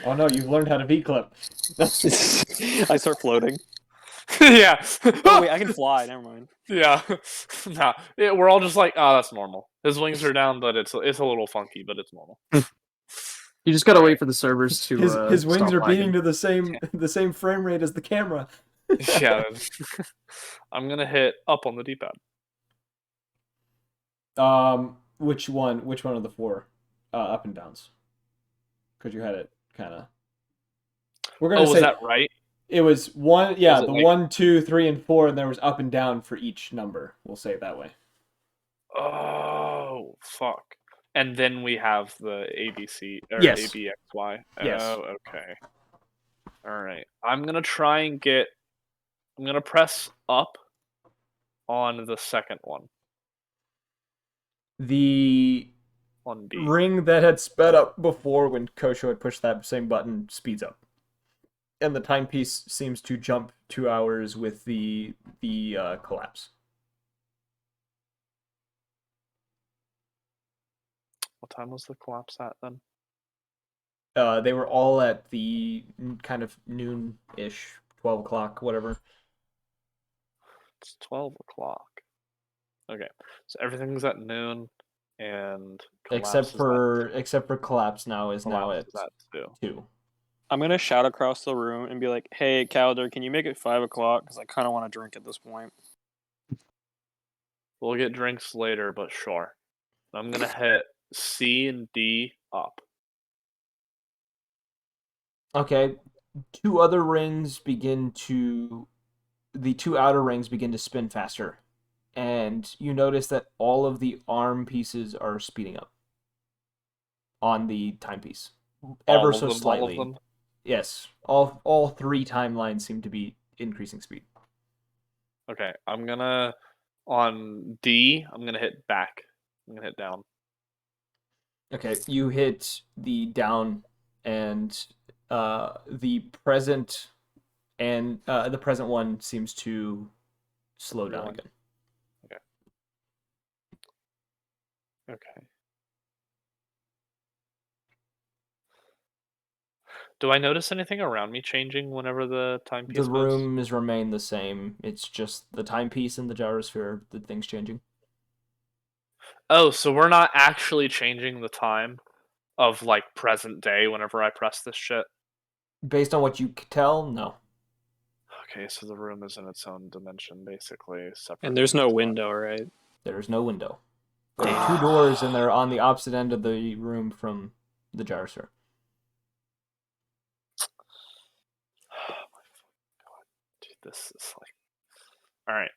Oh no, you've learned how to V-clip. I start floating. Yeah. Oh wait, I can fly. Never mind. Yeah. Nah. We're all just like, oh, that's normal. His wings are down, but it's a little funky, but it's normal. You just gotta wait for the servers to. His wings are beating lagging. to the same frame rate as the camera. Yeah. I'm gonna hit up on the D-pad. Which one of the 4 up and downs? Because you had it kind of. We're gonna say. Was that right? It was one. Yeah, Was it the 1, 2, 3, and 4, and there was up and down for each number. We'll say it that way. Oh fuck! And then we have the ABC or Yes. ABXY. Yes. Oh, okay. All right. I'm gonna try and get. I'm gonna press up on the second one. The On B. ring that had sped up before when Kosho had pushed that same button speeds up. And the timepiece seems to jump 2 hours with the collapse. What time was the collapse at then? They were all at the kind of noon-ish, 12 o'clock, whatever. It's 12 o'clock. Okay, so everything's at noon. And Except for collapse now is now collapse at is at 2. 2. I'm gonna shout across the room and be like, "Hey, Calder, can you make it 5 o'clock? Because I kind of want to drink at this point." We'll get drinks later, but sure. I'm gonna hit C and D up. Okay, the 2 outer rings begin to spin faster, and you notice that all of the arm pieces are speeding up on the timepiece, ever so slightly. All of them. Yes, all 3 timelines seem to be increasing speed. Okay, I'm gonna on D. I'm gonna hit back. I'm gonna hit down. Okay, you hit the down, and the present one seems to slow down Rewind. again. Okay. Do I notice anything around me changing whenever the timepiece The moves? room has remained the same. It's just the timepiece and the gyrosphere, the thing's changing. Oh, so we're not actually changing the time of like present day whenever I press this shit. Based on what you can tell, no. Okay, so the room is in its own dimension, basically separate. And there's from no the spot. window, right? There's no window. There are 2 doors, and they're on the opposite end of the room from the gyrosphere. Oh my fucking god, dude, this is like. All right.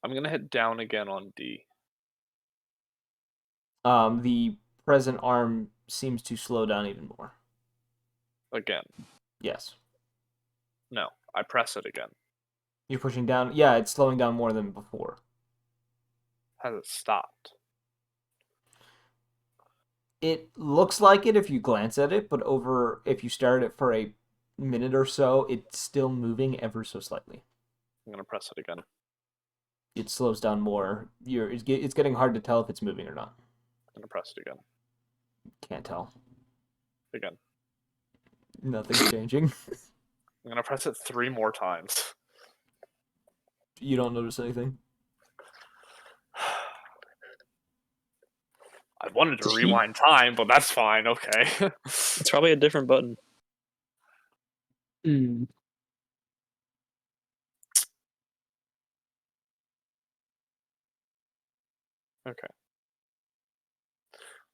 I'm gonna hit down again on D. The present arm seems to slow down even more. Again. Yes. No, I press it again. You're pushing down. Yeah, it's slowing down more than before. Has it stopped? It looks like it if you glance at it, but if you stare at it for a minute or so, it's still moving ever so slightly. I'm gonna press it again. It slows down more. It's getting hard to tell if it's moving or not. I'm gonna press it again. Can't tell. Again. Nothing's changing. I'm gonna press it 3 more times. You don't notice anything. I wanted to rewind time, but that's fine. Okay. It's probably a different button. Okay.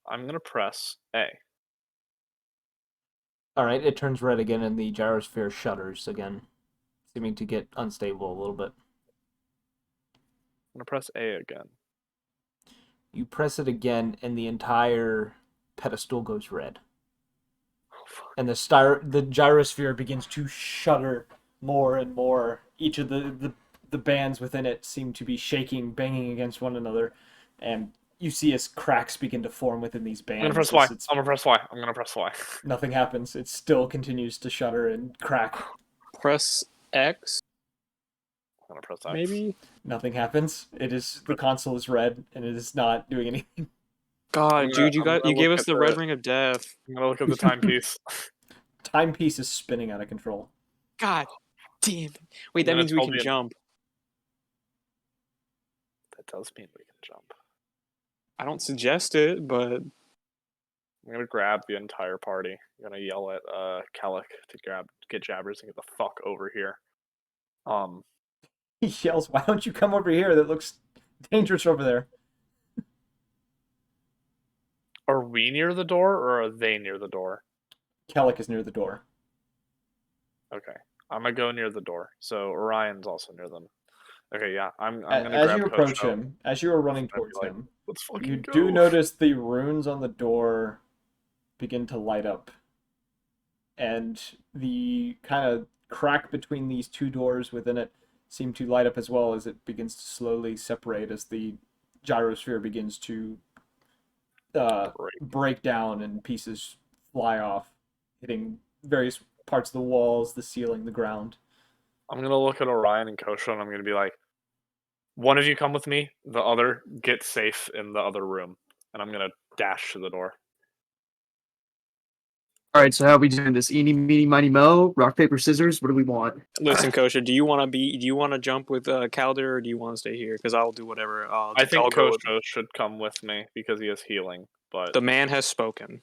I'm gonna press A. All right, it turns red again, and the gyrosphere shudders again, seeming to get unstable a little bit. I'm gonna press A again. You press it again, and the entire pedestal goes red. Oh, fuck. And the gyrosphere begins to shudder more and more. Each of the bands within it seem to be shaking, banging against one another, and you see as cracks begin to form within these bands. I'm gonna press Y. I'm gonna press Y. I'm gonna press Y. Nothing happens. It still continues to shudder and crack. Press X, I'm gonna press X. maybe? Nothing happens. The console is red, and it is not doing anything. God, dude, you gave look us at the red ring of death. I'm gonna look at the timepiece. Timepiece is spinning out of control. God damn it. Wait, that gonna means we tell can the- jump. That does mean we can jump. I don't suggest it, but I'm gonna grab the entire party. I'm gonna yell at Kellic to get Jabbers and get the fuck over here. He yells, "Why don't you come over here? That looks dangerous over there." Are we near the door or are they near the door? Kellic is near the door. Okay, I'm gonna go near the door. So Orion's also near them. Okay, yeah, I'm gonna As grab you approach Kosho. him, as you are running I'm gonna be towards like, him, Let's fucking you go. do notice the runes on the door begin to light up, and the kind of crack between these 2 doors within it seem to light up as well as it begins to slowly separate as the gyrosphere begins to break down and pieces fly off, hitting various parts of the walls, the ceiling, the ground. I'm gonna look at Orion and Kosho and I'm gonna be like, one of you come with me, the other get safe in the other room. And I'm gonna dash to the door. All right, so how are we doing this? Eeny, meeny, miny, mo. Rock, paper, scissors. What do we want? Listen, Kosha, do you want to jump with Calder, or do you want to stay here? Because I'll do whatever. I think I'll go with Kosho should come with me because he has healing. But the man has spoken.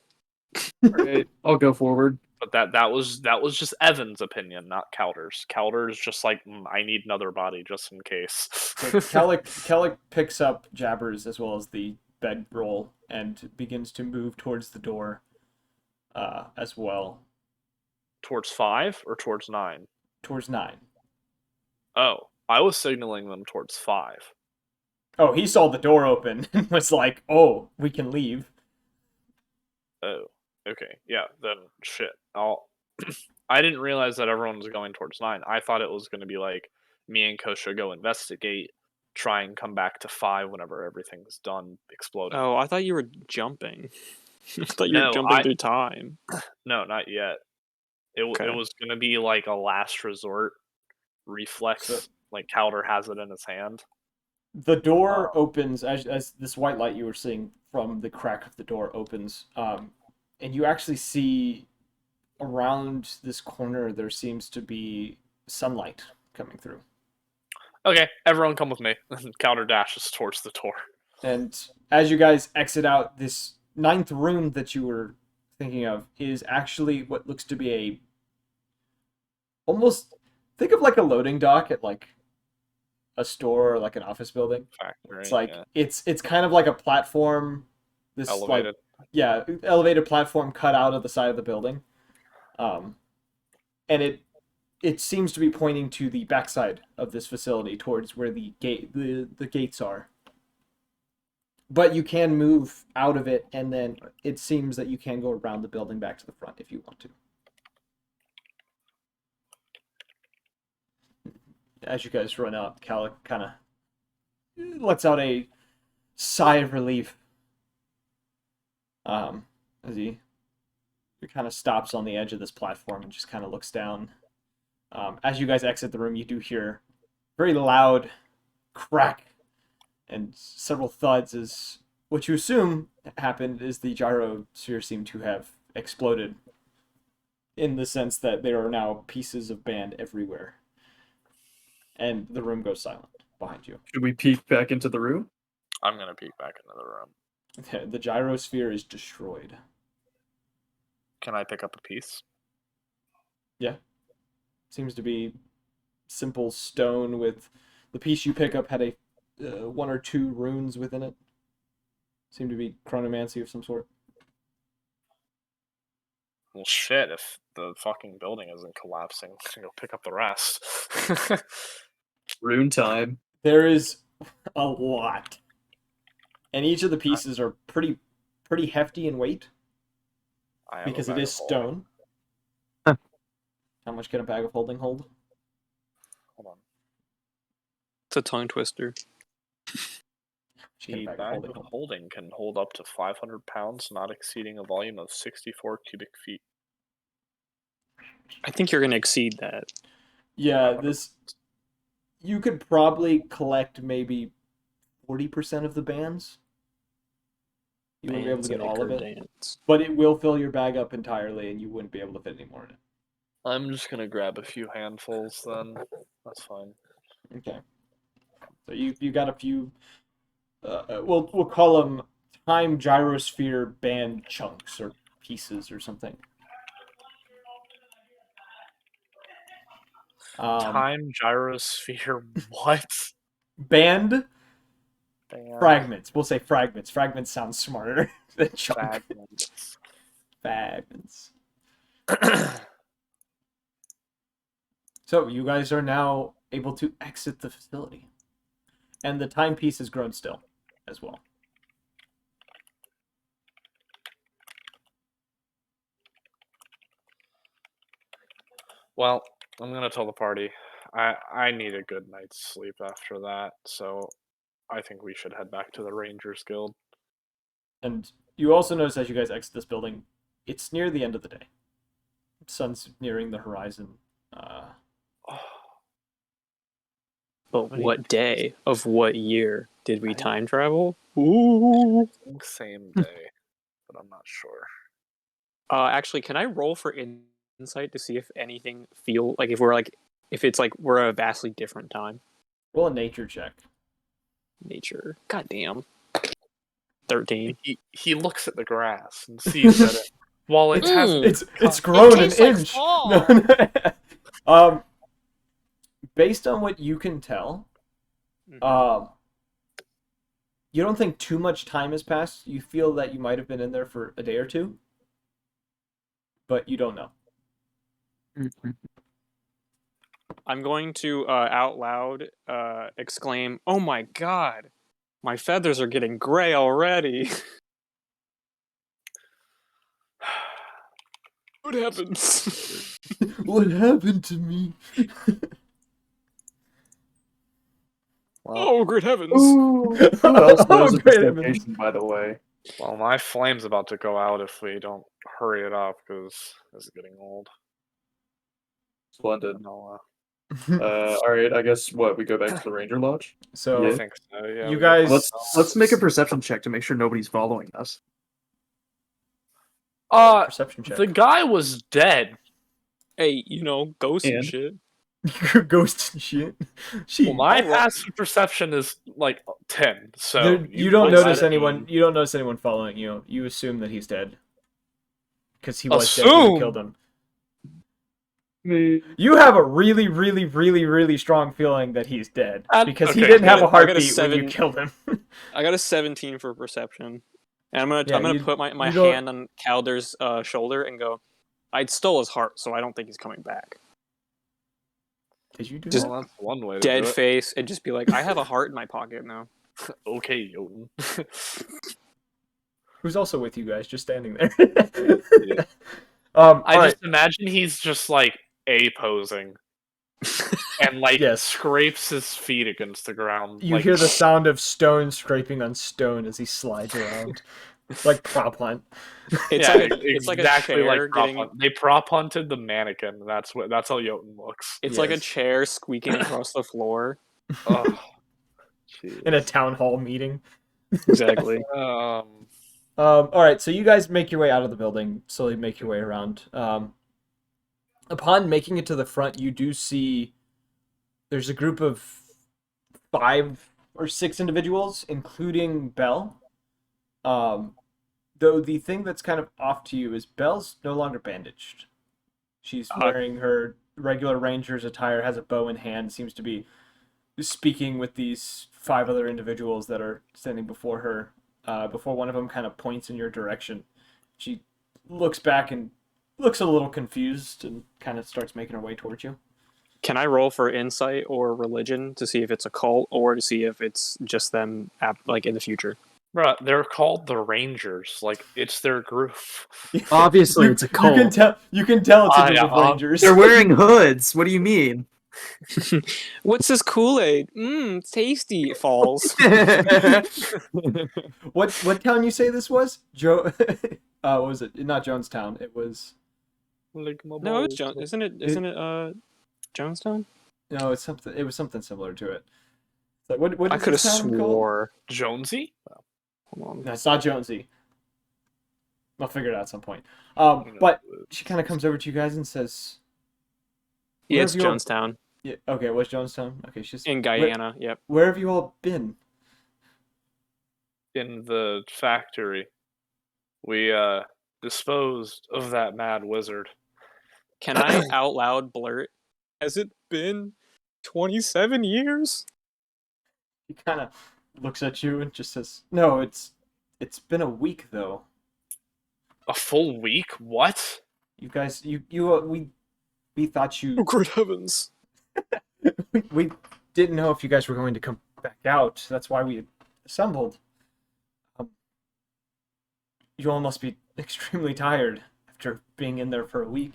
All right, I'll go forward. that was just Evan's opinion, not Calder's. Calder's just like I need another body just in case. So Kellic picks up Jabbers as well as the bedroll and begins to move towards the door as well. Towards 5 or towards 9? Towards 9. Oh, I was signaling them towards 5. Oh, he saw the door open and was like, oh, we can leave. Oh, okay. Yeah, then shit. I didn't realize that everyone was going towards 9. I thought it was going to be like me and Kosha go investigate, try and come back to 5 whenever everything's done exploding. Oh, I thought you were jumping. I thought you were No, jumping through time. No, not yet. It Okay. was going to be like a last resort reflex, like Calder has it in his hand. The door opens as this white light you were seeing from the crack of the door opens, and you actually see around this corner there seems to be sunlight coming through. Okay, everyone come with me. Calder dashes towards the door. And as you guys exit out, this 9th room that you were thinking of is actually what looks to be a almost think of like a loading dock at like a store or like an office building. Factory, It's like yeah. it's kind of like a platform. This Elevated. elevated platform cut out of the side of the building, and it seems to be pointing to the backside of this facility towards where the gates are. But you can move out of it, and then it seems that you can go around the building back to the front if you want to. As you guys run out, Cal kind of lets out a sigh of relief. As he kind of stops on the edge of this platform and just kind of looks down. As you guys exit the room, you do hear very loud crack and several thuds as what you assume happened is the gyrosphere seemed to have exploded in the sense that there are now pieces of band everywhere. And the room goes silent behind you. Should we peek back into the room? I'm going to peek back into the room. The gyrosphere is destroyed. Can I pick up a piece? Yeah. Seems to be simple stone with the piece you pick up had a 1 or 2 runes within it. Seemed to be chronomancy of some sort. Well, shit, if the fucking building isn't collapsing, I'm going to go pick up the rest. Rune time. There is a lot. And each of the pieces are pretty hefty in weight I have because a it bag is of holding. stone. How much can a bag of holding hold? Hold on. It's a tongue twister. The bag of holding can hold up to 500 pounds, not exceeding a volume of 64 cubic feet. I think you're going to exceed that. Yeah, you could probably collect maybe 40% of the bands. You wouldn't be able to get all of it. Dance. But it will fill your bag up entirely and you wouldn't be able to fit any more in it. I'm just going to grab a few handfuls then. That's fine. Okay. So you got a few we'll call them time gyrosphere band chunks or pieces or something. Time gyrosphere what? Band fragments. We'll say fragments. Fragments sounds smarter than chunk. Fragments. So you guys are now able to exit the facility. And the timepiece has grown still as well. Well, I'm going to tell the party. I need a good night's sleep after that, so I think we should head back to the Rangers Guild. And you also notice as you guys exit this building, it's near the end of the day. Sun's nearing the horizon. But what day of what year did we time travel? Ooh. I think same day, but I'm not sure. Actually, can I roll for insight to see if anything if it's like we're a vastly different time? Roll a nature check. Nature. God damn. 13. He looks at the grass and sees that while it has It's grown an tastes like inch. fall. No. Based on what you can tell, you don't think too much time has passed. You feel that you might have been in there for a day or two, but you don't know. I'm going to out loud exclaim, "Oh my god! My feathers are getting gray already." What happens? What happened to me? Oh, great heavens! Who else knows Oh, of great this heavens. location, by the way? Well, my flame's about to go out if we don't hurry it up because this is getting old. Splendid. No, Alright, I guess we go back to the Ranger Lodge? So I Yeah. think so. Yeah, you we go guys- Let's make a perception check to make sure nobody's following us. perception check. the guy was dead. Hey, ghosts and And? shit. Ghost and shit. Well, my passive perception is like 10. So You don't both notice said- anyone. You don't notice anyone following you. You assume that he's dead because he was dead when you Assume? killed him. You have a really, really, really, really strong feeling that he's dead because he okay, didn't have a I got a heartbeat when you 7. killed him. I got a 17 for perception, and I'm Yeah, gonna you- put my you don't- hand on Calder's shoulder and go, "I'd stole his heart, so I don't think he's coming back." Did you do Just that? Well, that's one way to Dead do it. face, and just be like, "I have a heart in my pocket now." Okay, Jotun. Who's also with you guys, just standing there. Yeah. I I just imagine he's just like posing and like Yes. scrapes his feet against the ground. You like, hear the sound of stone scraping on stone as he slides around, like prop hunt. It's yeah, like it's like a exactly chair like prop getting. hunt. They prop hunted the mannequin. That's how Jotun looks. It's like a Yes. chair squeaking across the floor. Oh, In a town hall meeting. Exactly. All right, so you guys make your way out of the building, slowly make your way around. Upon making it to the front, you do see there's a group of 5 or 6 individuals, including Belle. Though the thing that's kind of off to you is Belle's no longer bandaged. She's wearing her regular ranger's attire, has a bow in hand, seems to be speaking with these 5 other individuals that are standing before her. Before one of them kind of points in your direction. She looks back and looks a little confused and kind of starts making her way towards you. Can I roll for insight or religion to see if it's a cult or to see if it's just them like in the future? bruh, they're called the Rangers. Like it's their group. Obviously, it's a cult. You can tell it's a group of yeah, rangers. They're wearing hoods. What do you mean? What's this Kool-Aid? Tasty. Falls. What town you say this was? What was it? Not Jonestown. It was. No, it's Jones. Isn't it Jonestown? No, it's something. It was something similar to it. Like, what I is could have this town called? swore. Jonesy. Hold on. No, it's not Jonesy. I'll figure it out at some point. But she kind of comes over to you guys and says, Yeah, it's have you all- Jonestown "Yeah, okay, it was Jonestown. Okay, she's in Guyana. Yep. Where have you all been?" In the factory, we disposed of that mad wizard. Can I out loud blurt? Has it been 27 years? He kind of looks at you and just says, "No, it's been a week though. A full week? What? You guys, we thought you Oh, great heavens! we didn't know if you guys were going to come back out. That's why we assembled. You all must be extremely tired after being in there for a week."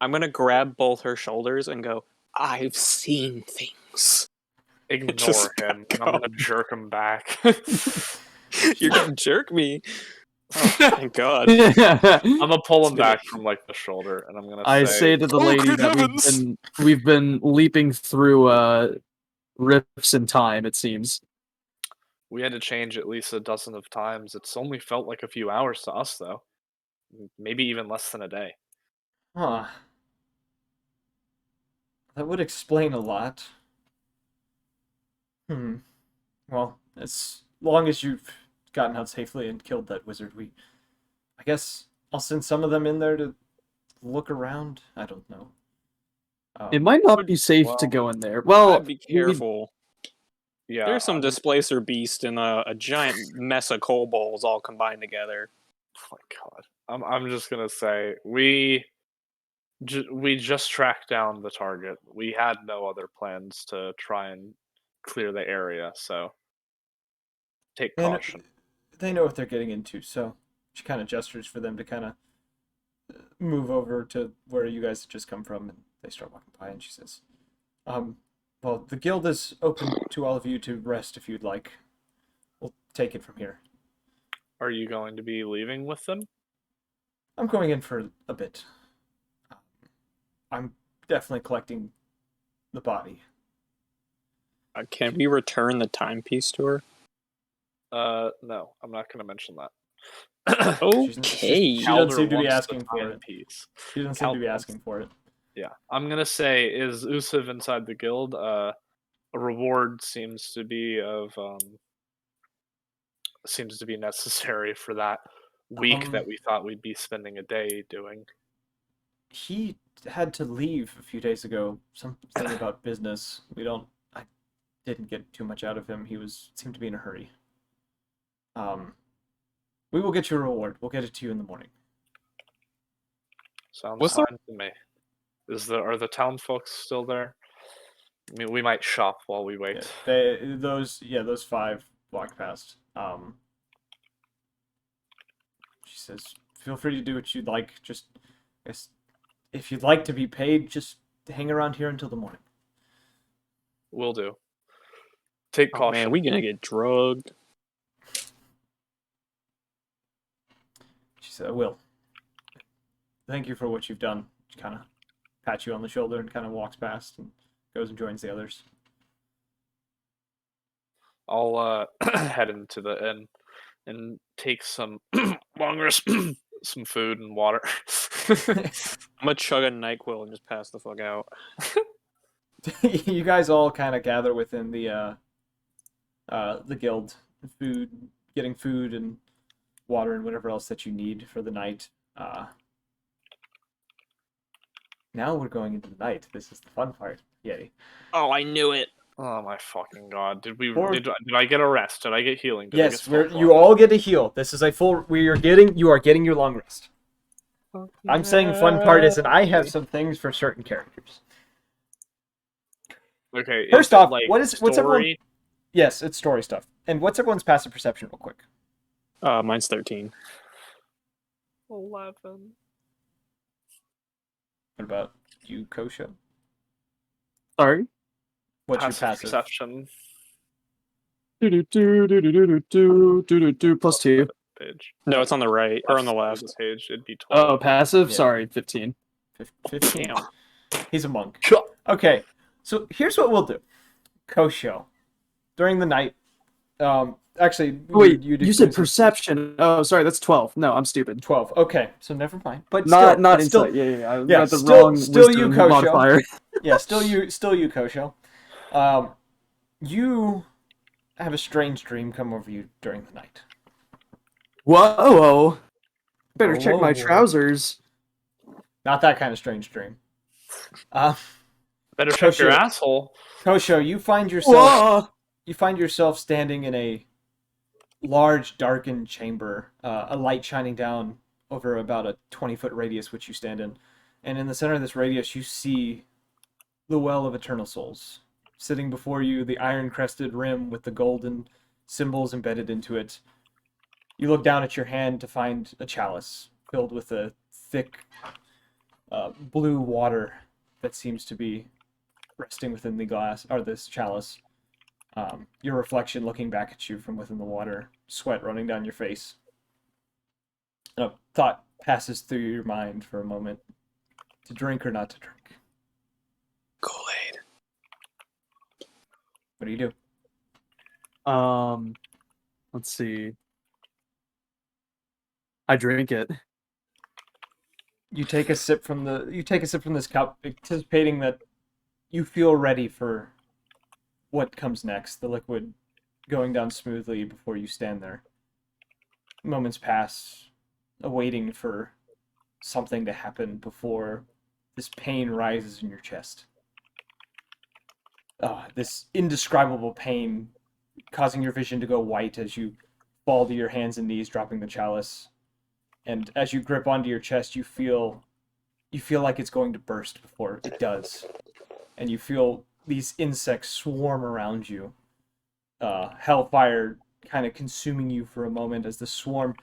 I'm gonna grab both her shoulders and go, "I've seen things." Ignore Just him. back And I'm up. gonna jerk him back. You're gonna jerk me. Oh, thank God. I'm gonna pull him back from like the shoulder, and I'm gonna I say to the "Oh, lady good that heavens!" we've been leaping through rifts in time. It seems. we had to change at least a dozen of times. It's only felt like a few hours to us, though. maybe even less than a day. Huh. That would explain a lot. Well, as long as you've gotten out safely and killed that wizard, I guess I'll send some of them in there to look around. I don't know. It might not be safe to well, go in there. Well, I'd be careful. Yeah, There's some displacer beast and a giant mess of kobolds all combined together. Oh my god. I'm just gonna say we just tracked down the target. We had no other plans to try and clear the area, so take And caution. they know what they're getting into, so she kind of gestures for them to kind of move over to where you guys just come from, and they start walking by, and she says, well, the guild is open to all of you to rest if you'd like. We'll take it from here. Are you going to be leaving with them? I'm going in for a bit. I'm definitely collecting the body. Can we return the timepiece to her? No, I'm not gonna mention that. Okay. She Calder doesn't seem to be wants the asking for it. timepiece. She doesn't seem to be Calder asking for it. Yeah, I'm gonna say is Usav inside the guild. A reward seems to be necessary for that week that we thought we'd be spending a day doing. He had to leave a few days ago. Something about business. I didn't get too much out of him. Seemed to be in a hurry. We will get you a reward. We'll get it to you in the morning. Sounds What's fine to me. Are the town folks still there? I mean, we might shop while we wait. Yeah, those 5 walk past. She says, "Feel free to do what you'd like. Just, I guess, if you'd like to be paid, just hang around here until the morning." Will do. Take Oh caution. man, we gonna get drugged. She said, "I will. Thank you for what you've done." She kind of pats you on the shoulder and kind of walks past and goes and joins the others. I'll head into the inn and take some long rest, some food and water. I'm gonna chug a NyQuil and just pass the fuck out. You guys all kind of gather within the guild, getting food and water and whatever else that you need for the night. Now we're going into the night. This is the fun part. Yay! Oh, I knew it. Oh my fucking god! Did Or- I get a rest? Did I get healing? Did I Yes, get you all get a heal. This is a full. You are getting your long rest. I'm saying fun part is, and I have some things for certain characters. Okay. First is it, off, like, what's everyone? story? Yes, it's story stuff. And what's everyone's passive perception, real quick? Mine's 13. 11. What about you, Kosho? sorry. What's your passive? Perception Plus 2. page? No, it's on the right or on the Left side of left. the page. It'd be 12. Oh, passive? Yeah. Sorry, 15. 15. Damn. He's a monk. Okay, so here's what we'll do. Kosho, during the night, actually, Wait, you you said perception. Oh, sorry, that's 12. No, I'm stupid. 12. Okay, so never mind. But Not still, it's insight. still, Yeah. I yeah, got the still- wrong still you, wisdom Kosho. modifier. yeah, still you, Kosho. You have a strange dream come over you during the night. Whoa! Better check my Whoa. trousers. Not that kind of strange dream. Better check your Kosho. asshole. Kosho, you find yourself standing in a large, darkened chamber, a light shining down over about a 20-foot radius which you stand in. And in the center of this radius, you see the Well of Eternal Souls. Sitting before you, the iron-crested rim with the golden symbols embedded into it. You look down at your hand to find a chalice filled with a thick blue water that seems to be resting within the glass, or this chalice. Your reflection looking back at you from within the water, sweat running down your face. And a thought passes through your mind for a moment. To drink or not to drink? Kool-Aid. What do you do? Let's see. I drink it. You take a sip from this cup, anticipating that you feel ready for what comes next. The liquid going down smoothly before you stand there. Moments pass, awaiting for something to happen before this pain rises in your chest. This indescribable pain causing your vision to go white as you fall to your hands and knees, dropping the chalice. And as you grip onto your chest, you feel like it's going to burst before it does. And you feel these insects swarm around you. Hellfire kind of consuming you for a moment as the swarm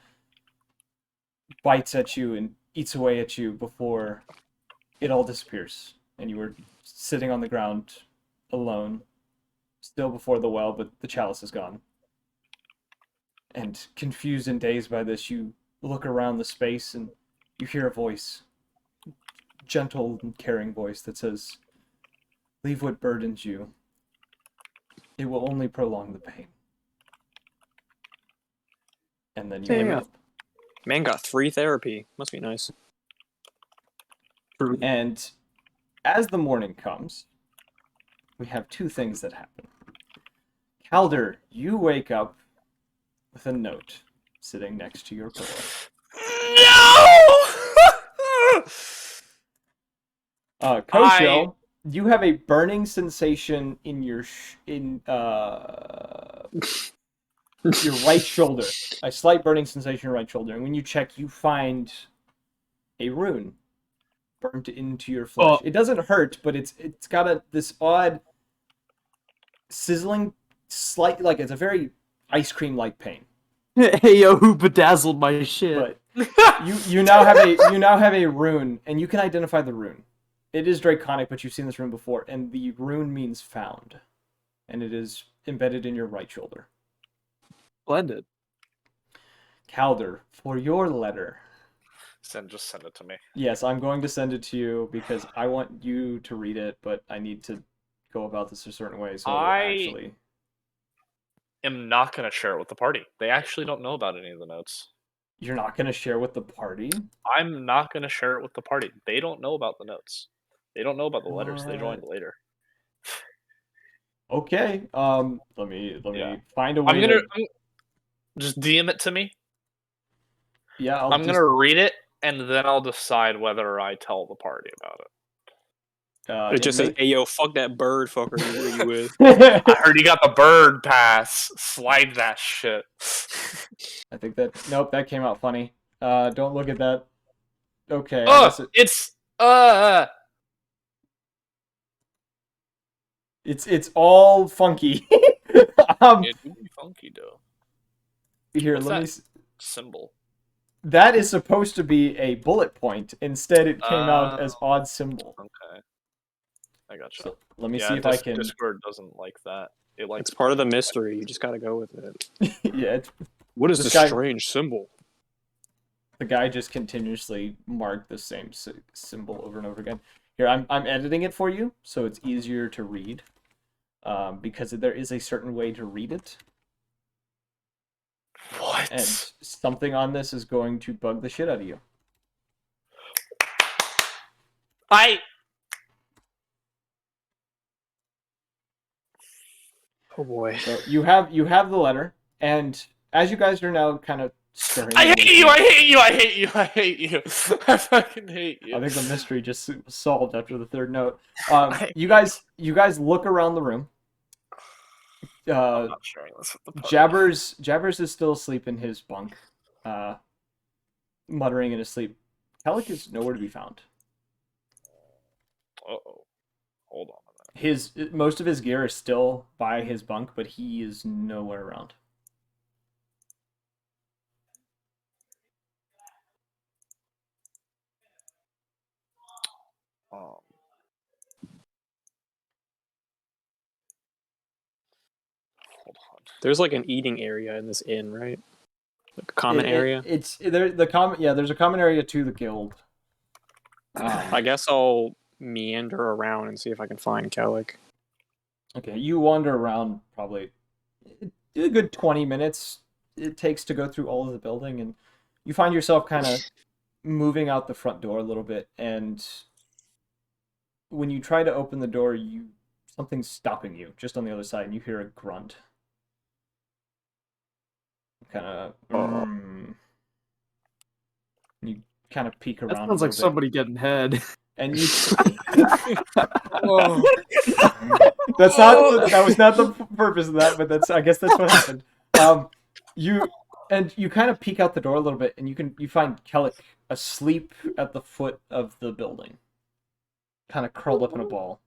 bites at you and eats away at you before it all disappears. And you are sitting on the ground alone, still before the well, but the chalice is gone. And confused and dazed by this, you look around the space and you hear a voice, gentle and caring voice that says, "Leave what burdens you. It will only prolong the pain." And then you wake Damn. up. Man got 3 therapy. Must be nice. And as the morning comes, we have 2 things that happen. Calder, you wake up with a note sitting next to your pillow. No! Kosho, you have a burning sensation in your your right shoulder. A slight burning sensation in your right shoulder. And when you check, you find a rune burnt into your flesh. Oh. It doesn't hurt, but it's got this odd sizzling, slight, like it's a very ice cream like pain. Hey yo, who bedazzled my shit? But you now have a rune, and you can identify the rune. It is draconic, but you've seen this rune before, and the rune means found, and it is embedded in your right shoulder. Splendid. Calder, for your letter. Just send it to me. Yes, I'm going to send it to you because I want you to read it, but I need to go about this a certain way. So actually, I'm not going to share it with the party. They actually don't know about any of the notes. you're not going to share with the party? I'm not going to share it with the party. They don't know about the notes. They don't know about the letters. They joined later. Okay. Let me Yeah. find a way. I'm just DM it to me. Yeah, I'm gonna read it, and then I'll decide whether I tell the party about it. It just says, "Hey yo, fuck that bird fucker you with." I heard you got the bird pass. Slide that shit. I think nope, that came out funny. Don't look at that. Okay. It's all funky. It would be funky though. Here, What's let me. that symbol? That is supposed to be a bullet point. Instead, it came out as odd symbol. Okay, I gotcha. So, let me see if I can. Discord doesn't like that. It likes It's part of the mystery. You just gotta go with it. Yeah. What is This this guy- strange symbol? The guy just continuously marked the same symbol over and over again. Here, I'm editing it for you, so it's easier to read. Because there is a certain way to read it. What? And something on this is going to bug the shit out of you. Oh boy. So you have the letter, and as you guys are now kind of stirring. I hate you! I hate you! I hate you! I hate you! I fucking hate you! I think the mystery just solved after the third note. You guys look around the room. I'm not sharing this with the party. Jabbers is still asleep in his bunk, muttering in his sleep. Kellic is nowhere to be found. Uh-oh. Hold on a minute. Most of his gear is still by his bunk, but he is nowhere around. Hold on. There's like an eating area in this inn, right? Like a common area. It's there. There's a common area to the guild. I guess I'll meander around and see if I can find Kellic. Okay, you wander around probably a good 20 minutes it takes to go through all of the building, and you find yourself kind of moving out the front door a little bit, and when you try to open the door, something's stopping you just on the other side, and you hear a grunt. Kind of. You kind of peek That around a sounds like little bit, somebody getting head. and you. Oh. That was not the purpose of that, but I guess that's what happened. You kind of peek out the door a little bit, and you find Kellic asleep at the foot of the building, kind of curled up in a ball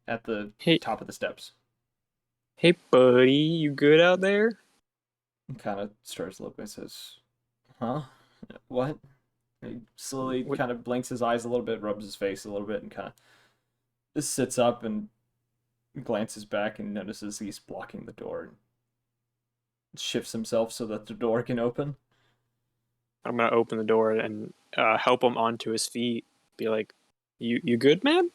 at the Hey, top of the steps. hey, buddy, you good out there? And kind of stirs a little bit and says, "Huh? What?" And he slowly What- kind of blinks his eyes a little bit, rubs his face a little bit, and kind of just sits up and glances back and notices he's blocking the door and shifts himself so that the door can open. I'm gonna open the door and help him onto his feet. Be like, you good, man?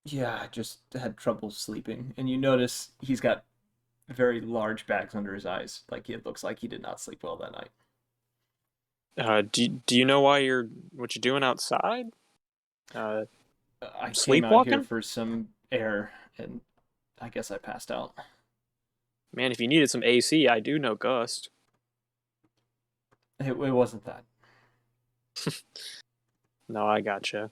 Yeah, I just had trouble sleeping. And you notice he's got very large bags under his eyes. Like, it looks like he did not sleep well that night. Do you know what you're doing outside? I came out here Sleepwalking? for some air, and I guess I passed out. Man, if you needed some AC, I do know Gust. It wasn't that. No, I gotcha.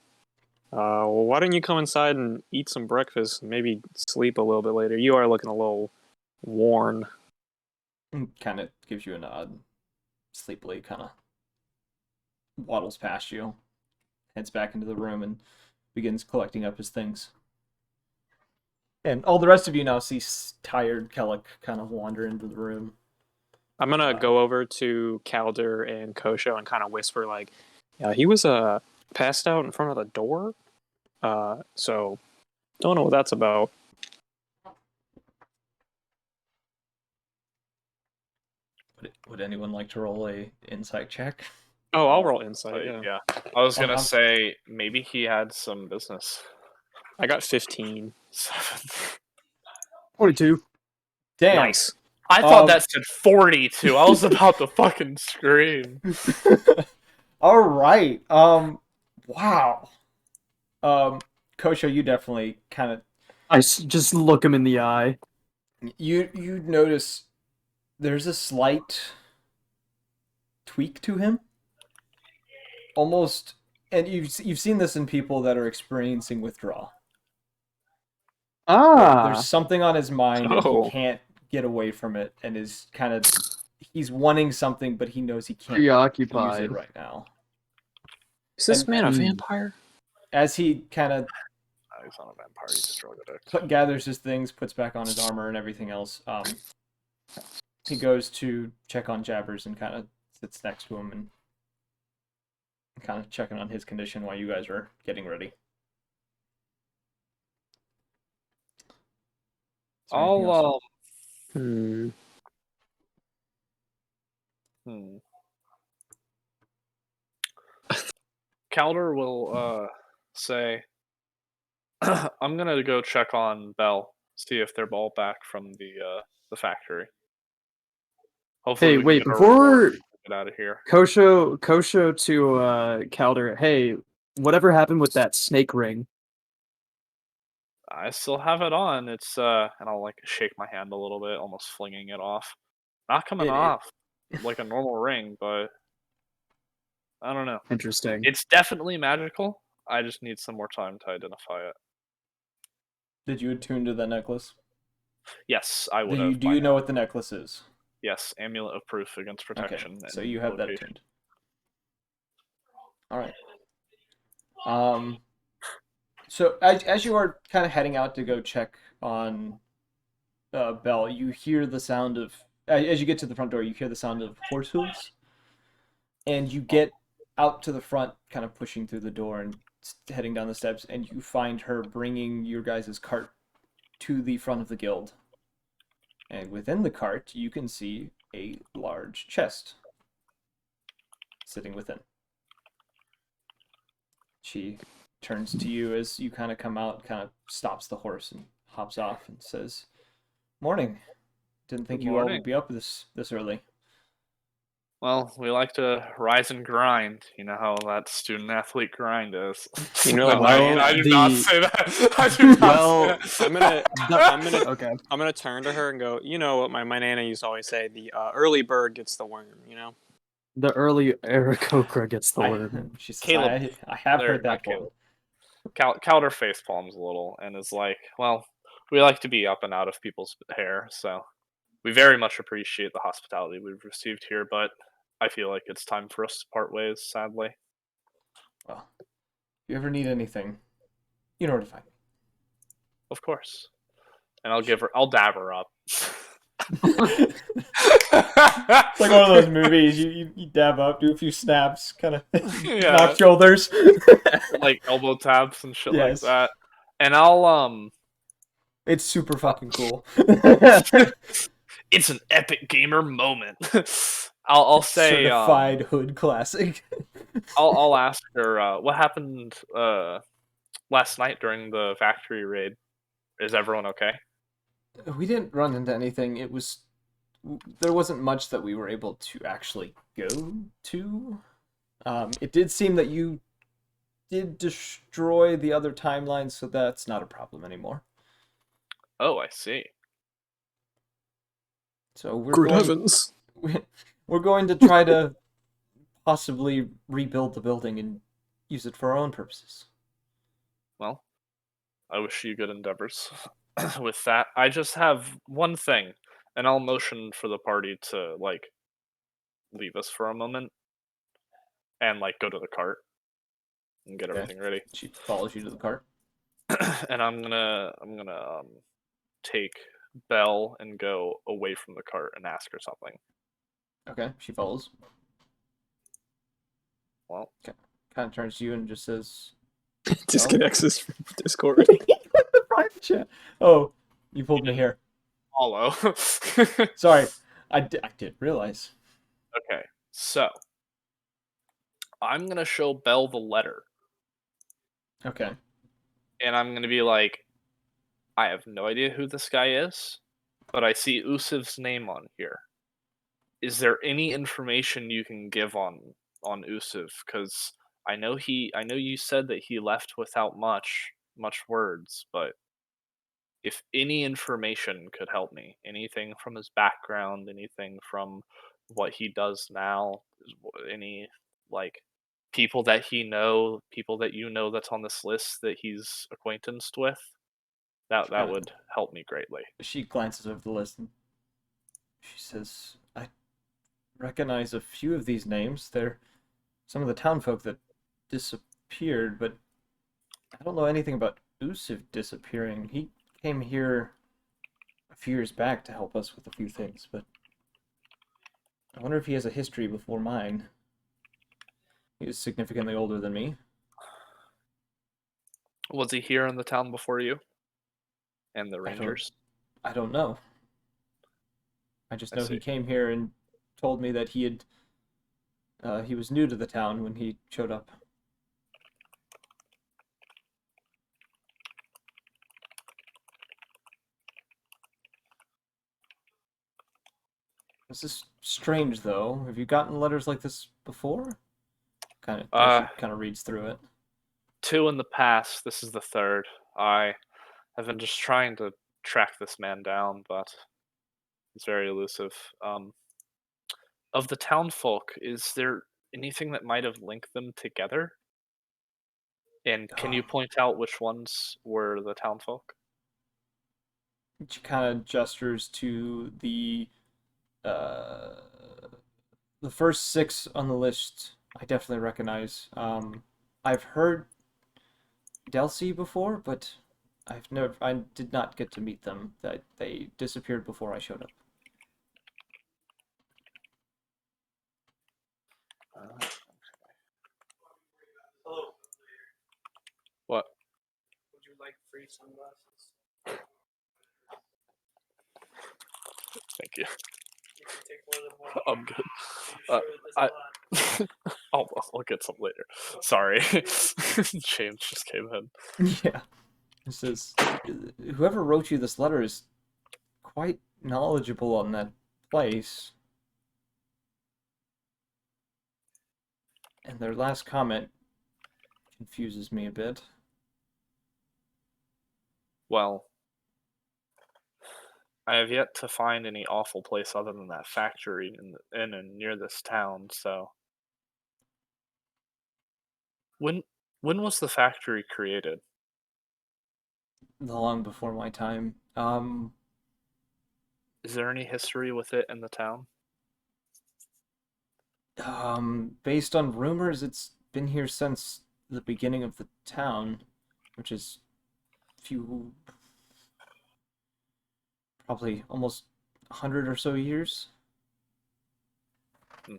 Well, why don't you come inside and eat some breakfast and maybe sleep a little bit later? You are looking a little worn. Kind of gives you a nod. Sleepily kind of waddles past you, heads back into the room, and begins collecting up his things. And all the rest of you now see tired Kellic kind of wander into the room. I'm gonna go over to Calder and Kosho and kind of whisper like, "Yeah, he was passed out in front of the door. So don't know what that's about." Would anyone like to roll a insight check? Oh, I'll roll insight. Yeah, Yeah. I was gonna I'm- say maybe he had some business. I got 15. 22. Damn. Nice. I thought Um, that said 42. I was about to fucking scream. All right. Wow. Kosho, you definitely kind of Just look him in the eye. you notice there's a slight tweak to him. Almost, and you've seen this in people that are experiencing withdrawal. There's something on his mind and Oh. he can't get away from it, and is kind of he's wanting something, but he knows he can't use Preoccupied. it right now. Is this And- man a and- vampire? As he kind of He's not a vampire. He's a drug addict. gathers his things, puts back on his armor and everything else, he goes to check on Jabbers and kind of sits next to him and kind of checking on his condition while you guys are getting ready. Is there anything else? Hmm. Calder will say, "I'm gonna go check on Bell, see if they're all back from the factory. Hopefully, Hey, we can wait, get our before reward and get out of here." Kosho to Calder, hey, whatever happened with that snake ring? I still have it on. It's and I'll like shake my hand a little bit, almost flinging it off. Not coming It- off like a normal ring, but I don't know. Interesting. It's definitely magical. I just need some more time to identify it. Did you attune to the necklace? Yes, I would Do you, have. do by you know now. what the necklace is? Yes, amulet of proof against protection. Okay, so and you have that location. attuned. All right. So as you are kind of heading out to go check on Bell, you hear the sound of as you get to the front door, you hear the sound of horse hooves, and you get out to the front, kind of pushing through the door and heading down the steps, and you find her bringing your guys' cart to the front of the guild. And within the cart, you can see a large chest sitting within. She turns to you as you kind of come out, kind of stops the horse and hops off and says, "Morning. Didn't think Good you all morning. would be up this early." Well, we like to rise and grind. You know how that student athlete grind is. You know, No, well, I do not say that. I do not Well, say I'm that. gonna Okay. I'm gonna turn to her and go. You know what my nana used to always say: the early bird gets the worm. You know. The early Aarakocra gets the word. She says, Caleb, I have there, heard not that one. Caleb. Calder face palms a little and is like, well, we like to be up and out of people's hair, so we very much appreciate the hospitality we've received here, but I feel like it's time for us to part ways, sadly. Well, if you ever need anything, you know where to find me. Of course. And I'll dab her up. It's like one of those movies. You dab up, do a few snaps, kind of Yeah. knock shoulders. Like elbow taps and shit Yes. like that. And I'll It's super fucking cool. it's an epic gamer moment. I'll say certified hood classic. I'll ask her what happened last night during the factory raid. Is everyone okay? We didn't run into anything. There wasn't much that we were able to actually go to. It did seem that you did destroy the other timeline, so that's not a problem anymore. Oh, I see. So Good heavens! we're going to try to possibly rebuild the building and use it for our own purposes. Well, I wish you good endeavors with that. I just have one thing, and I'll motion for the party to like leave us for a moment and like go to the cart and get Okay. everything ready. She follows you to the cart. And I'm gonna take Belle and go away from the cart and ask her something. Okay, she follows. Well, Kind of turns to you and just says, Disconnects us from Discord. the private chat. Oh, you pulled me here. follow. Sorry, I didn't realize. Okay, so I'm gonna show Belle the letter, Okay. and I'm gonna be like, I have no idea who this guy is, but I see Usiv's name on here. Is there any information you can give on Usiv? Because I know you said that he left without much words, but if any information could help me, anything from his background, anything from what he does now, any like people that people that you know that's on this list that he's acquaintanced with, that Kinda- would help me greatly. She glances over the list and she says, I recognize a few of these names. They're some of the townfolk that disappeared, but I don't know anything about Usiv disappearing. He came here a few years back to help us with a few things, but I wonder if he has a history before mine. He was significantly older than me. Was he here in the town before you? And the Rangers? I don't know. I just I know he see. came here and told me that he was new to the town when he showed up. This is strange, though. Have you gotten letters like this before? She kind of reads through it. 2 in the past. This is the 3rd. I have been just trying to track this man down, but he's very elusive. Of the townfolk, is there anything that might have linked them together? And can you point out which ones were the townfolk? She kind of gestures to uh, the first 6 on the list. I definitely recognize. I've heard Delcy before, but I did not get to meet them. That they disappeared before I showed up. What? Would you like free sunglasses? Thank you. You can take more than one. I'm good. Sure, there's a lot. I'll get some later. Sorry. James just came in. Yeah. It says, whoever wrote you this letter is quite knowledgeable on that place. And their last comment confuses me a bit. Well, I have yet to find any awful place other than that factory in and near this town. So, when when was the factory created? Long before my time. Is there any history with it in the town? Based on rumors, it's been here since the beginning of the town, which is probably almost 100 or so years. Hmm.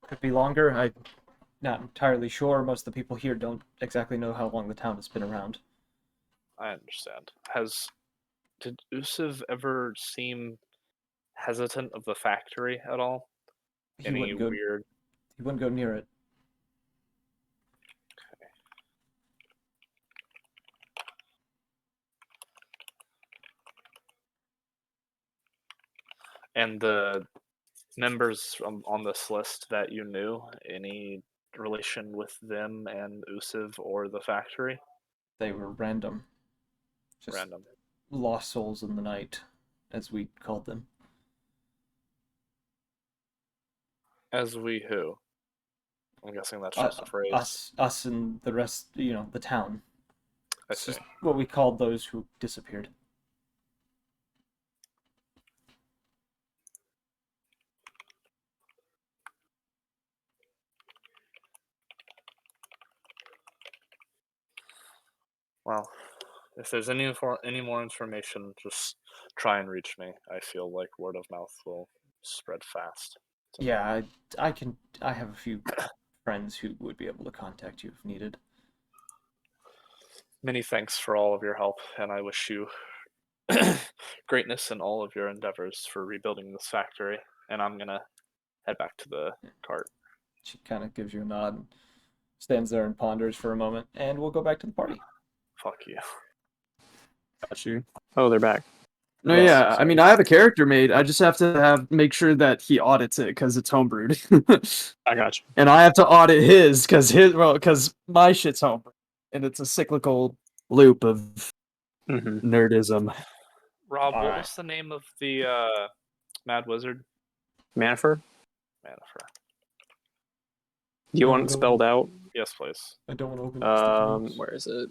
Could be longer. I'm not entirely sure. Most of the people here don't exactly know how long the town has been around. I understand. Did Usiv ever seem hesitant of the factory at all? He Any wouldn't go. weird? He wouldn't go near it. And the members on this list that you knew, any relation with them and Usiv or the factory? They were random, just Random. lost souls in the night, as we called them. As we who? I'm guessing that's just a phrase. Us, and the rest. The town. I It's see. just what we called those who disappeared. Well, if there's any more information, just try and reach me. I feel like word of mouth will spread fast. Yeah, I have a few friends who would be able to contact you if needed. Many thanks for all of your help, and I wish you greatness in all of your endeavors for rebuilding this factory. And I'm gonna head back to the cart. She kind of gives you a nod, and stands there and ponders for a moment, and we'll go back to the party. Fuck you. Got you. Oh, they're back. No, Yes, yeah. I sorry. mean, I have a character made. I just have to make sure that he audits it because it's homebrewed, I got you. and I have to audit his because my shit's homebrewed, and it's a cyclical loop of Mm-hmm. nerdism. Rob, what Alright. was the name of the Mad Wizard? Manifer? Manifer. Do you want it spelled out? Yes, please. I don't want to open sticky notes. Where is it?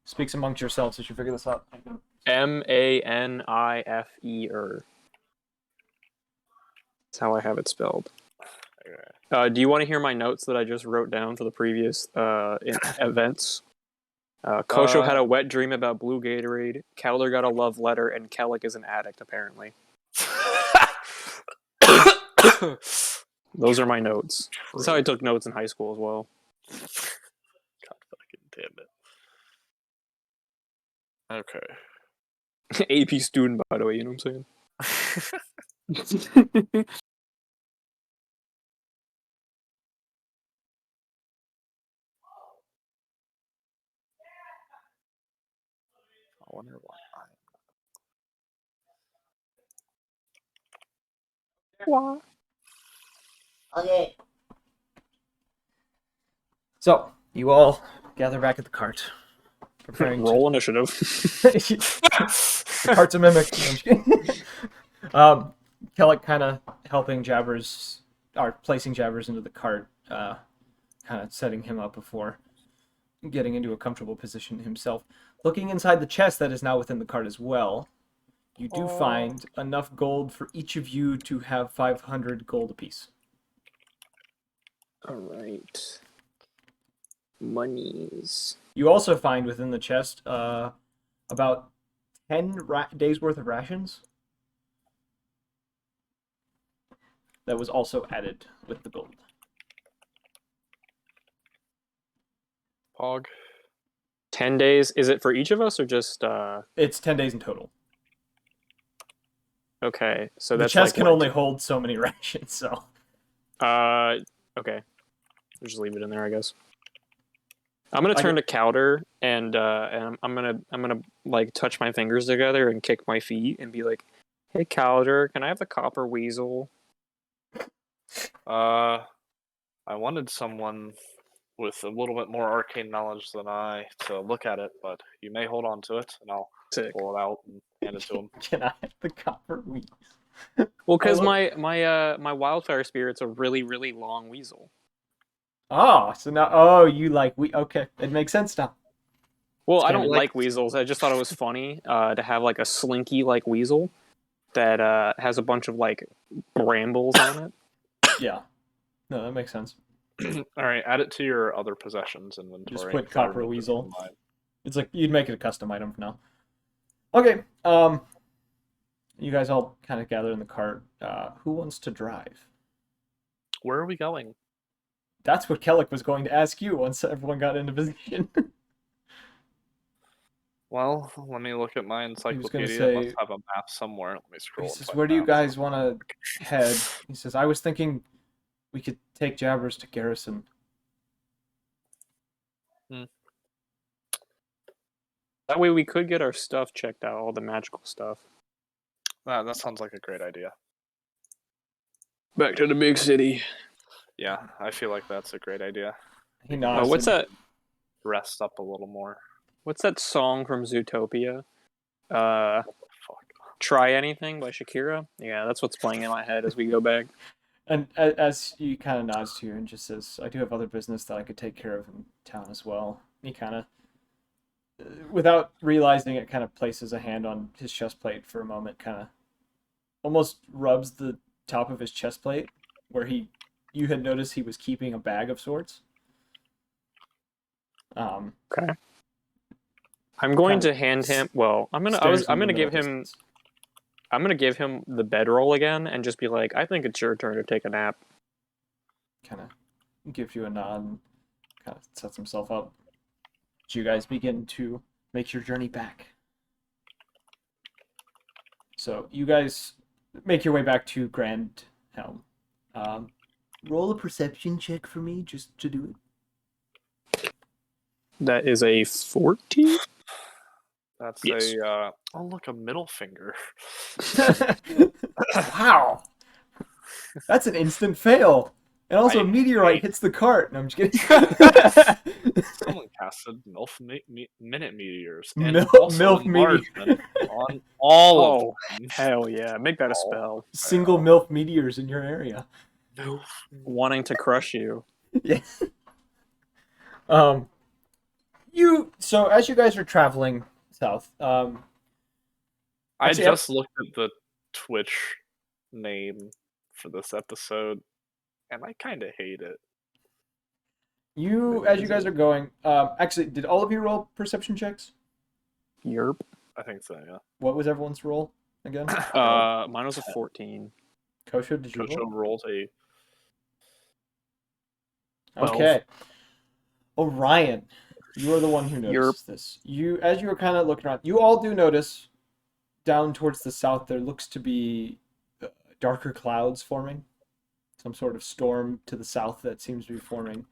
Speaks amongst yourselves as you figure this out. Manifer. That's how I have it spelled. Okay. Do you want to hear my notes that I just wrote down for the previous events? Kosho had a wet dream about blue Gatorade. Calder got a love letter, and Kellic is an addict, apparently. Those are my notes. That's how I took notes in high school as well. God fucking damn it. Okay. AP student, by the way, you know what I'm saying? I wonder why. Okay. So, you all gather back at the cart. Preparing Roll initiative. The cart's a mimic. No, I'm just kidding. Kellic kind of helping Jabbers, or placing Jabbers into the cart, kind of setting him up before getting into a comfortable position himself. Looking inside the chest that is now within the cart as well, you do find enough gold for each of you to have 500 gold apiece. Alright. Monies. You also find within the chest about 10 days worth of rations. That was also added with the gold. Pog. 10 days. Is it for each of us or just It's 10 days in total. okay, so The that's chest like can what? only hold so many rations, so Okay. We'll just leave it in there, I guess. I'm gonna turn to Calder and I'm gonna like touch my fingers together and kick my feet and be like, "Hey Calder, can I have the copper weasel?" I wanted someone with a little bit more arcane knowledge than I to look at it, but you may hold on to it, and I'll Sick. pull it out and hand it to him. Can I have the copper wheat? Well, because Oh, look. my wildfire spirit's a really really long weasel. Oh, so now you like we okay. It makes sense now. Well, It's I canon. don't Like- like weasels. I just thought it was funny to have like a slinky like weasel that has a bunch of like brambles on it. Yeah. No, that makes sense. All right, add it to your other possessions inventory. Just put 'cause I copper removed it weasel. from mine. It's like you'd make it a custom item for now. Okay. You guys all kind of gather in the cart. Who wants to drive? Where are we going? That's what Kellic was going to ask you once everyone got into position. Well, let me look at my was gonna encyclopedia. say- It must have a map somewhere. Let me He scroll. says, into my "Where do you maps. guys want to head?" He says, "I was thinking we could take Jabbers to Garrison." That way we could get our stuff checked out, all the magical stuff. That sounds like a great idea. Back to the big city. Yeah, I feel like that's a great idea. He Oh, nods. what's and- that? Rest up a little more. What's that song from Zootopia? Fuck. Try Anything by Shakira? Yeah, that's what's playing in my head as we go back. And as he kind of nods to you and just says, "I do have other business that I could take care of in town as well." He kind of, without realizing it, kind of places a hand on his chest plate for a moment, kind of almost rubs the top of his chest plate where you had noticed he was keeping a bag of sorts. Okay. I'm going Kinda to hand him. Well, I'm gonna. stares I'm in the gonna give middle him. distance. I'm gonna give him the bedroll again and just be like, I think it's your turn to take a nap. Kind of gives you a nod and kind of sets himself up. So you guys begin to make your journey back. So you guys make your way back to Grand Helm. Roll a perception check for me just to do That is a 14. That's Yes. oh look, a middle finger. it. Wow. That's an instant fail. And also, I a meteorite hate- hits the cart. No, I'm just kidding. Someone casted minute meteors Mil- and also milf enlargement on all Oh, of them. hell yeah. Make that a Oh. spell. Single MILF meteors in your area. No. Wanting to crush you. Yeah. So as you guys are traveling south, I Actually, just looked at the Twitch name for this episode, and I kind of hate it. as you guys are going, actually, did all of you roll perception checks? Yerp. I think so, yeah. What was everyone's roll again? Mine was a 14. Kosho, did you Coach roll? rolled a 12. Okay. Orion, you are the one who notices this. As you were kind of looking around, you all do notice down towards the south there looks to be darker clouds forming. Some sort of storm to the south that seems to be forming.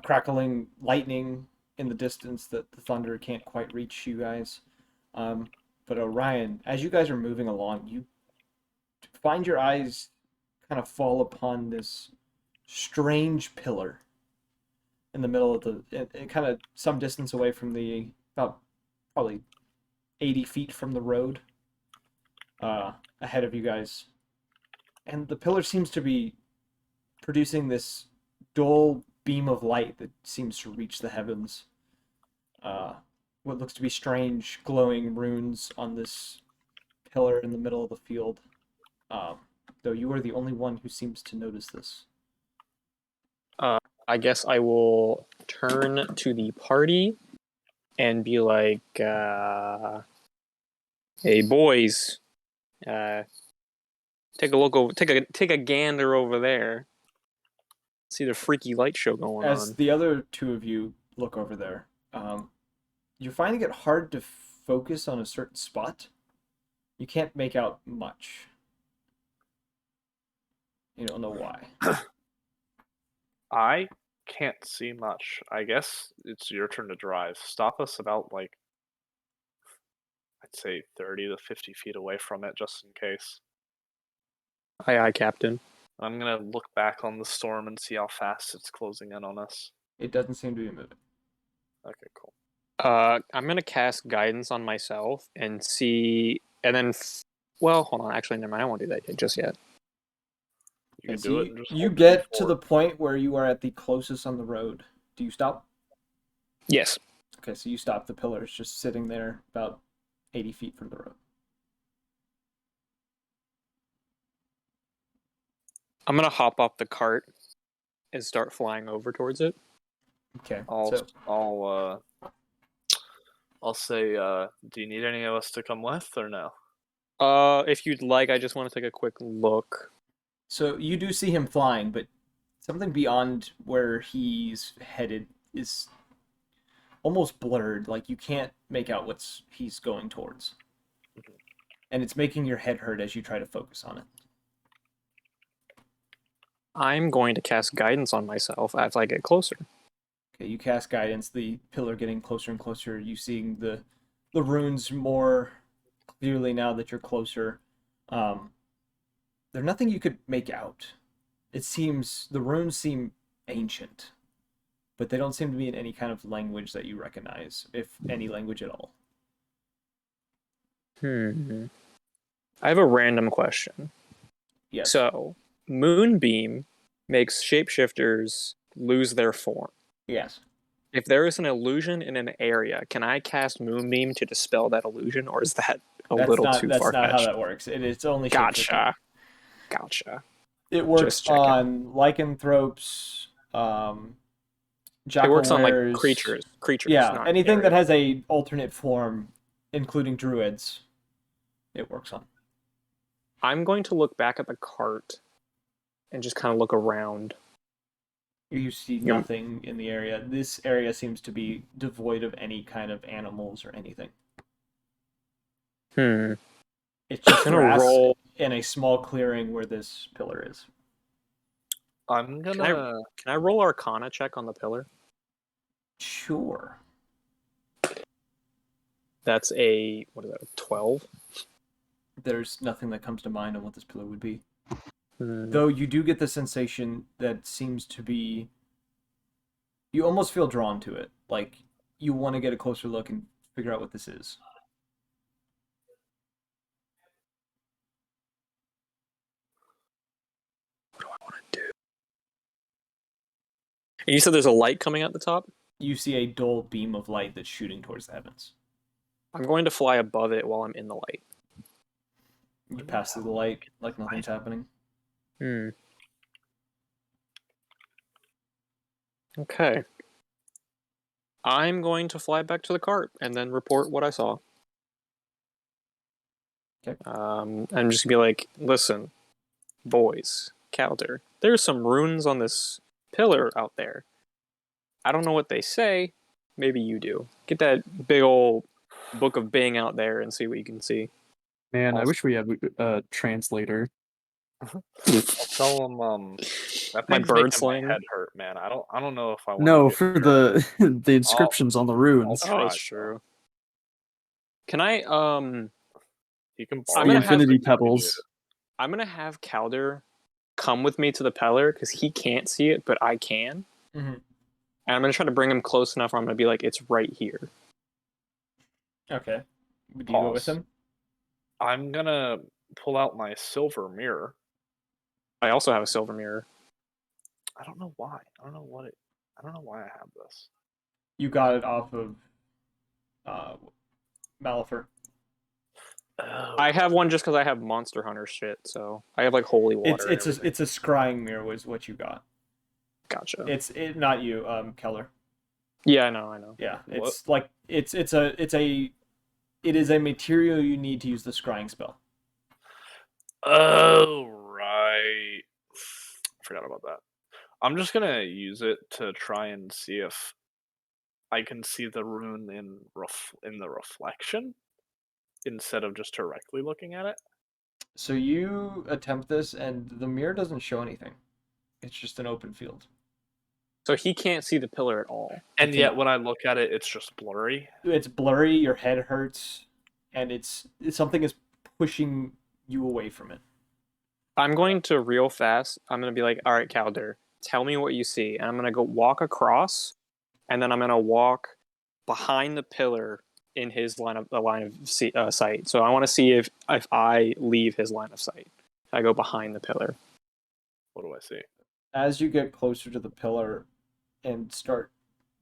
Crackling lightning in the distance that the thunder can't quite reach you guys. But Orion, as you guys are moving along, you find your eyes kind of fall upon this strange pillar in the middle of it kind of some distance away from about probably 80 feet from the road ahead of you guys. And the pillar seems to be producing this dull beam of light that seems to reach the heavens. What looks to be strange glowing runes on this pillar in the middle of the field. Though you are the only one who seems to notice this. I guess I will turn to the party and be like, "Hey boys, take a look over, take a gander over there. See the freaky light show going As on." the other two of you look over there, you're finding it hard to focus on a certain spot. You can't make out much. You don't know why. I can't see much. I guess it's your turn to drive. Stop us about, like, I'd say 30 to 50 feet away from it, just in case. Aye, aye, Captain. I'm gonna look back on the storm and see how fast it's closing in on us. It doesn't seem to be moving. Okay, cool. I'm gonna cast guidance on myself and see, and then, well, hold on. Actually, never mind. I won't do that just yet. You Okay, can so do it and just you hold get the to the point where you are at the closest on the road. Do you stop? Yes. Okay, so you stop. The pillar is just sitting there about 80 feet from the road. I'm gonna hop off the cart and start flying over towards it. Okay, I'll so I'll say, do you need any of us to come with or no? If you'd like, I just want to take a quick look. so you do see him flying, but something beyond where he's headed is almost blurred. Like you can't make out what's he's going towards, and it's making your head hurt as you try to focus on it. I'm going to cast guidance on myself as I get closer. Okay, you cast guidance. The pillar getting closer and closer. You seeing the runes more clearly now that you're closer. There's nothing you could make out. It seems the runes seem ancient, but they don't seem to be in any kind of language that you recognize, if any language at all. I have a random question. Yes. So, Moonbeam makes shapeshifters lose their form. Yes. If there is an illusion in an area, can I cast Moonbeam to dispel that illusion, or is that a little too That's not how far-fetched? that works. It's only shapeshifting. Gotcha. It works Just checking. on lycanthropes, It works on like jackalwares, creatures. Yeah, not anything that areas. has a alternate form, including druids, it works on. I'm going to look back at the cart and just kind of look around. You see nothing in the area. This area seems to be devoid of any kind of animals or anything. It's just gonna grass roll. in a small clearing where this pillar is. I'm gonna. Can I roll Arcana check on the pillar? Sure. That's a 12? There's nothing that comes to mind on what this pillar would be. Hmm. Though you do get the sensation that seems to be... You almost feel drawn to it. Like, you want to get a closer look and figure out what this is. What do I want to do? And you said there's a light coming out the top? You see a dull beam of light that's shooting towards the heavens. I'm going to fly above it while I'm in the light. You pass through the light like nothing's happening. Okay. I'm going to fly back to the cart and then report what I saw. Okay. I'm just gonna be like, listen, boys, Calder, there's some runes on this pillar out there. I don't know what they say. Maybe you do. Get that big old book of Bing out there and see what you can see. Man, I wish we had a translator. Tell them that My thing's bird making sling. my head hurt, man. I don't know if I want. No, for the the inscriptions on the runes. I'll Oh, try, that's true. Can I You can I'm borrow The gonna it. have- infinity pebbles. I'm gonna have Calder come with me to the pillar because he can't see it, but I can. Mhm. And I'm gonna try to bring him close enough where I'm gonna be like, it's right here. Okay. Would you go with Pause. him? I'm gonna pull out my silver mirror. I also have a silver mirror. I don't know why. I don't know why I have this. You got it off of Malifer. Oh, I have one just because I have Monster Hunter shit, so I have like holy water. It's a scrying mirror was what you got. Gotcha. It's not you, Keller. Yeah, I know. Yeah, What? it's like it is a material you need to use the scrying spell. Oh, right. Forgot about that. I'm just gonna use it to try and see if I can see the rune in the reflection instead of just directly looking at it. So you attempt this, and the mirror doesn't show anything. It's just an open field. So he can't see the pillar at all. And Okay. yet, when I look at it, it's just blurry. It's blurry. Your head hurts, and it's something is pushing you away from it. I'm going to real fast. I'm going to be like, all right, Calder, tell me what you see. And I'm going to go walk across, and then I'm going to walk behind the pillar in his line of sight. So I want to see if I leave his line of sight. I go behind the pillar. What do I see? As you get closer to the pillar and start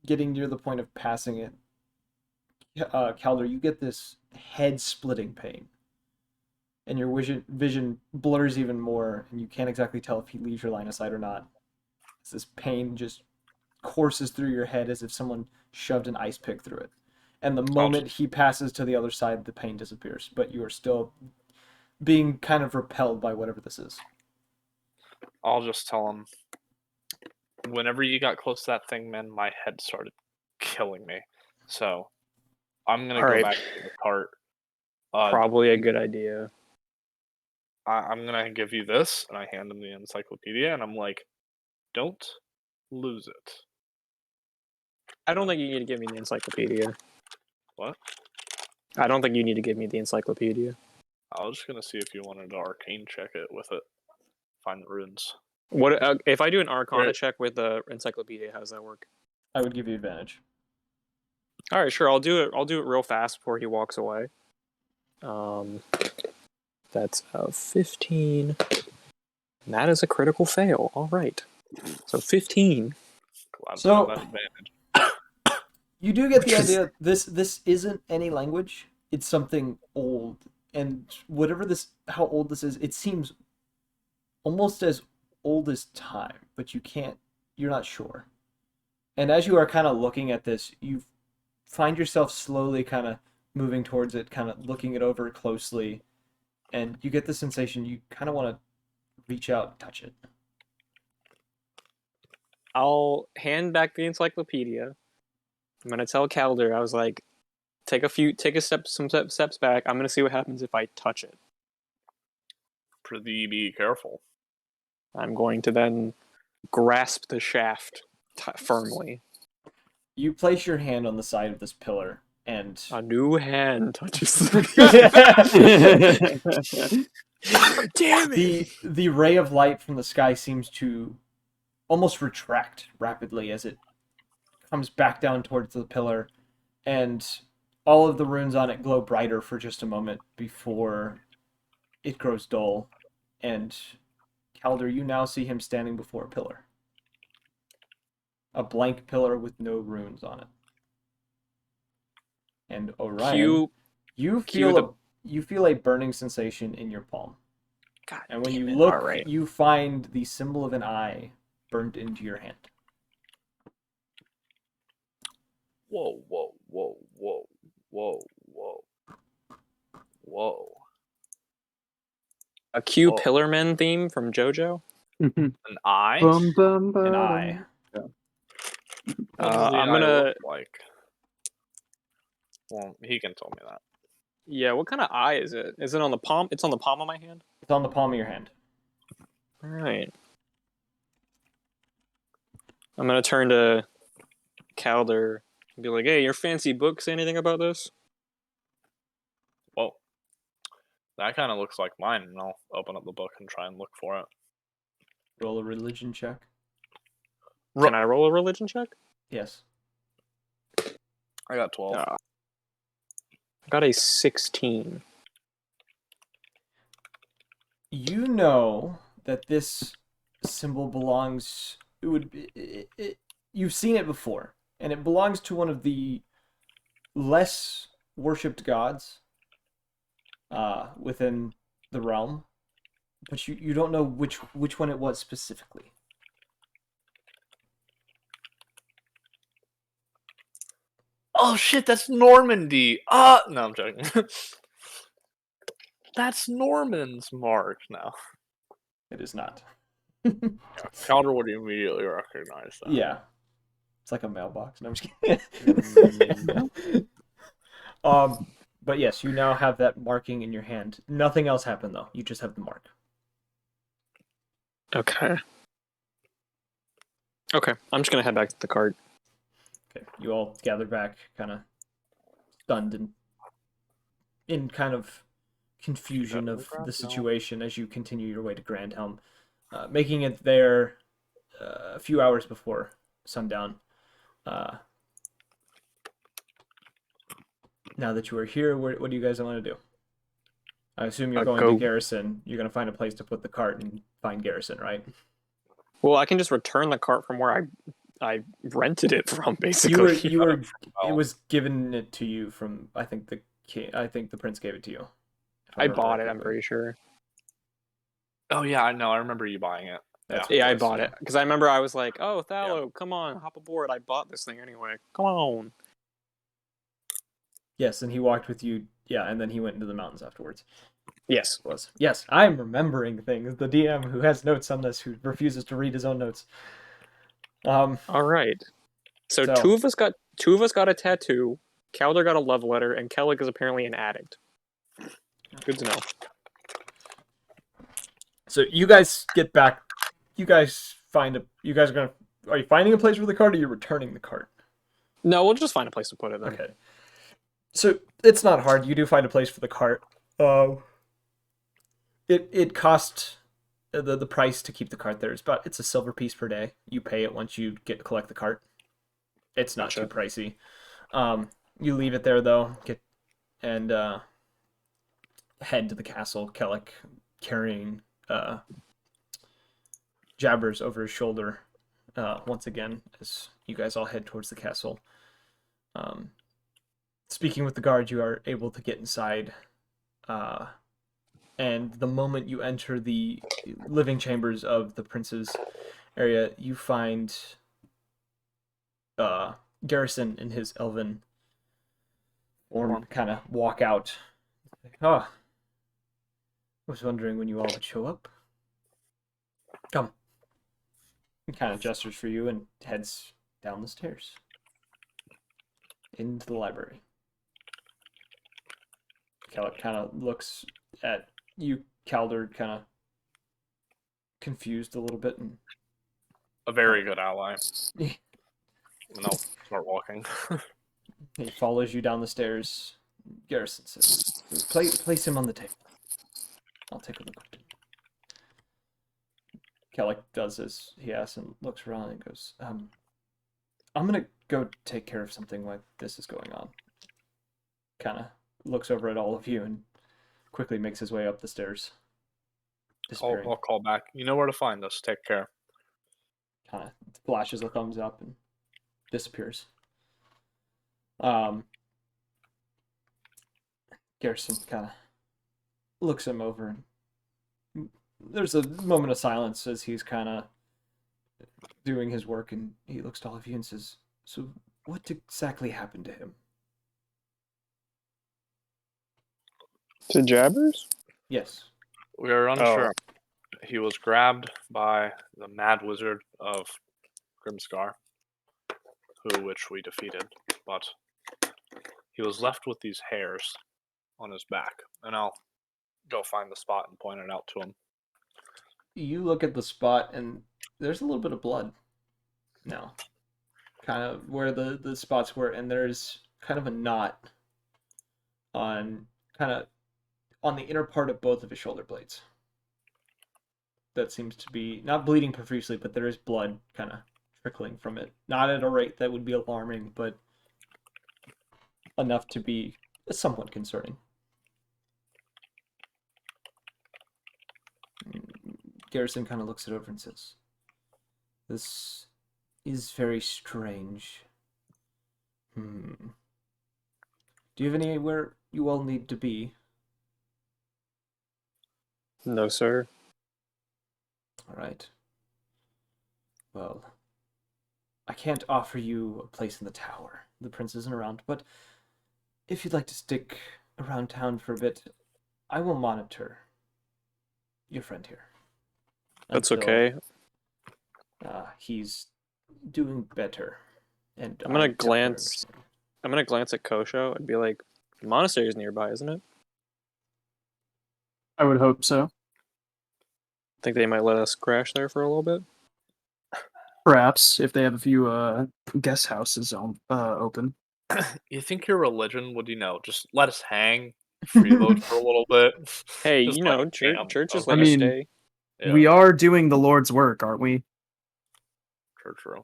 getting near the point of passing it, Calder, you get this head-splitting pain. And your vision blurs even more, and you can't exactly tell if he leaves your line of sight or not. As this pain just courses through your head as if someone shoved an ice pick through it. And the moment he passes to the other side, the pain disappears. But you are still being kind of repelled by whatever this is. I'll just tell him. Whenever you got close to that thing, man, my head started killing me. So I'm gonna go back to the cart. Probably a good idea. I'm gonna give you this, and I hand him the encyclopedia, and I'm like, don't lose it. I don't think you need to give me the encyclopedia. What? I don't think you need to give me the encyclopedia. I was just gonna see if you wanted to arcane check it with it. Find the runes. What if I do an Arcana check with the encyclopedia? How does that work? I would give you advantage. All right, sure. I'll do it. I'll do it real fast before he walks away. That's a 15. And that is a critical fail. All right. So 15. Glad So- that advantage. You do get the idea. This isn't any language. It's something old, and how old this is, it seems almost as old as time, but you're not sure. And as you are kind of looking at this, you find yourself slowly kind of moving towards it, kind of looking it over closely, and you get the sensation you kind of want to reach out and touch it. I'll hand back the encyclopedia. I'm gonna tell Calder. I was like, some steps back. I'm gonna see what happens if I touch it. Pretty be careful. I'm going to then grasp the shaft firmly. You place your hand on the side of this pillar, and A new hand touches the. Damn it! the ray of light from the sky seems to almost retract rapidly as it comes back down towards the pillar, and all of the runes on it glow brighter for just a moment before it grows dull. And Calder, you now see him standing before a pillar. A blank pillar with no runes on it. And Orion, you feel a burning sensation in your palm. God And when damn you it. look, All right. you find the symbol of an eye burned into your hand. Whoa, whoa, whoa, whoa, whoa, whoa, whoa. A Q Whoa. Pillarmen theme from JoJo. An eye? An eye. What does the I'm eye gonna. look like? Well, he can tell me that. Yeah, what kind of eye is it? Is it on the palm? It's on the palm of my hand. It's on the palm of your hand. All right. I'm gonna turn to Calder and be like, "Hey, your fancy book say anything about this?" Whoa. That kind of looks like mine, and I'll open up the book and try and look for it. Roll a religion check. Can I roll a religion check? Yes. I got 12. I got a 16. You know that this symbol belongs. You've seen it before, and it belongs to one of the less worshipped gods within the realm, but you don't know which one it was specifically. Oh shit, that's Normandy! No, I'm joking. That's Norman's mark now. It is not. Calder would immediately recognize that. Yeah. It's like a mailbox. No, I'm just kidding. But yes, you now have that marking in your hand. Nothing else happened though. You just have the mark. Okay. Okay, I'm just gonna head back to the cart. Okay. You all gather back, kind of stunned and in kind of confusion Definitely of Grand the Helm. situation as you continue your way to Grand Helm, making it there a few hours before sundown. Now that you are here, what do you guys want to do? I assume you're going to Go. Garrison. You're going to find a place to put the cart and find Garrison, right? Well, I can just return the cart from where I rented it from, basically. You were. It Well, was given it to you from. I think the prince gave it to you. If I remember bought it. I'm correctly. pretty sure. oh yeah, I know. I remember you buying it. That's Yeah. Yeah, I was, bought yeah. it because I remember I was like, "Oh, Thallo, come on, hop aboard." I bought this thing anyway. Come on. Yes, and he walked with you. Yeah, and then he went into the mountains afterwards. Yes. Was yes, I'm remembering things. The DM who has notes on this, who refuses to read his own notes. All right. So, So- two of us got a tattoo. Calder got a love letter, and Kellic is apparently an addict. Good to know. So you guys get back. You guys find a. You guys are gonna. Are you finding a place for the cart, or are you returning the cart? No, we'll just find a place to put it then. Okay. So it's not hard. You do find a place for the cart. It cost the price to keep the cart there is it's a silver piece per day. You pay it once you collect the cart. It's not too Gotcha. pricey. You leave it there though. And head to the castle. Kellic carrying jabbers over his shoulder. Once again, as you guys all head towards the castle. Speaking with the guard, you are able to get inside. And the moment you enter the living chambers of the prince's area, you find Garrison in his elven form kind of walk out. I was wondering when you all would show up. Come. He kind of gestures for you and heads down the stairs into the library. Kellic kind of looks at you, Calder, kind of confused a little bit, and A very good ally. Yeah. No, start walking. he follows you down the stairs. Garrison says, place him on the table. I'll take a look at him. Kellic does as he asks and looks around and goes, I'm gonna go take care of something like this is going on. Kind of looks over at all of you and quickly makes his way up the stairs. Disappearing. I'll call back. You know where to find us. Take care. Kind of flashes a thumbs up and disappears. Garrison kind of looks him over, and there's a moment of silence as he's kind of doing his work, and he looks to all of you and says, "So, what exactly happened to him?" To Jabbers? Yes. We are unsure. He was grabbed by the Mad Wizard of Grimscar, which we defeated, but he was left with these hairs on his back, and I'll go find the spot and point it out to him. You look at the spot, and there's a little bit of blood now. Kind of where the spots were, and there's kind of a knot on the inner part of both of his shoulder blades. That seems to be not bleeding profusely, but there is blood kind of trickling from it. Not at a rate that would be alarming, but enough to be somewhat concerning. Garrison kind of looks it over and says, "This is very strange. Do you have anywhere you all need to be?" No, sir. All right. Well, I can't offer you a place in the tower. The prince isn't around, but if you'd like to stick around town for a bit, I will monitor your friend here. That's until, okay. He's doing better. And I'm gonna I glance- temporarily I'm gonna glance at Kosho and be like, the monastery is nearby, isn't it? I would hope so. Think they might let us crash there for a little bit? Perhaps if they have a few guest houses open. You think your religion would, just let us hang freeload for a little bit. Hey, Just you know, like, damn, churches okay. let I you mean, stay. Yeah, We are doing the Lord's work, aren't we? true.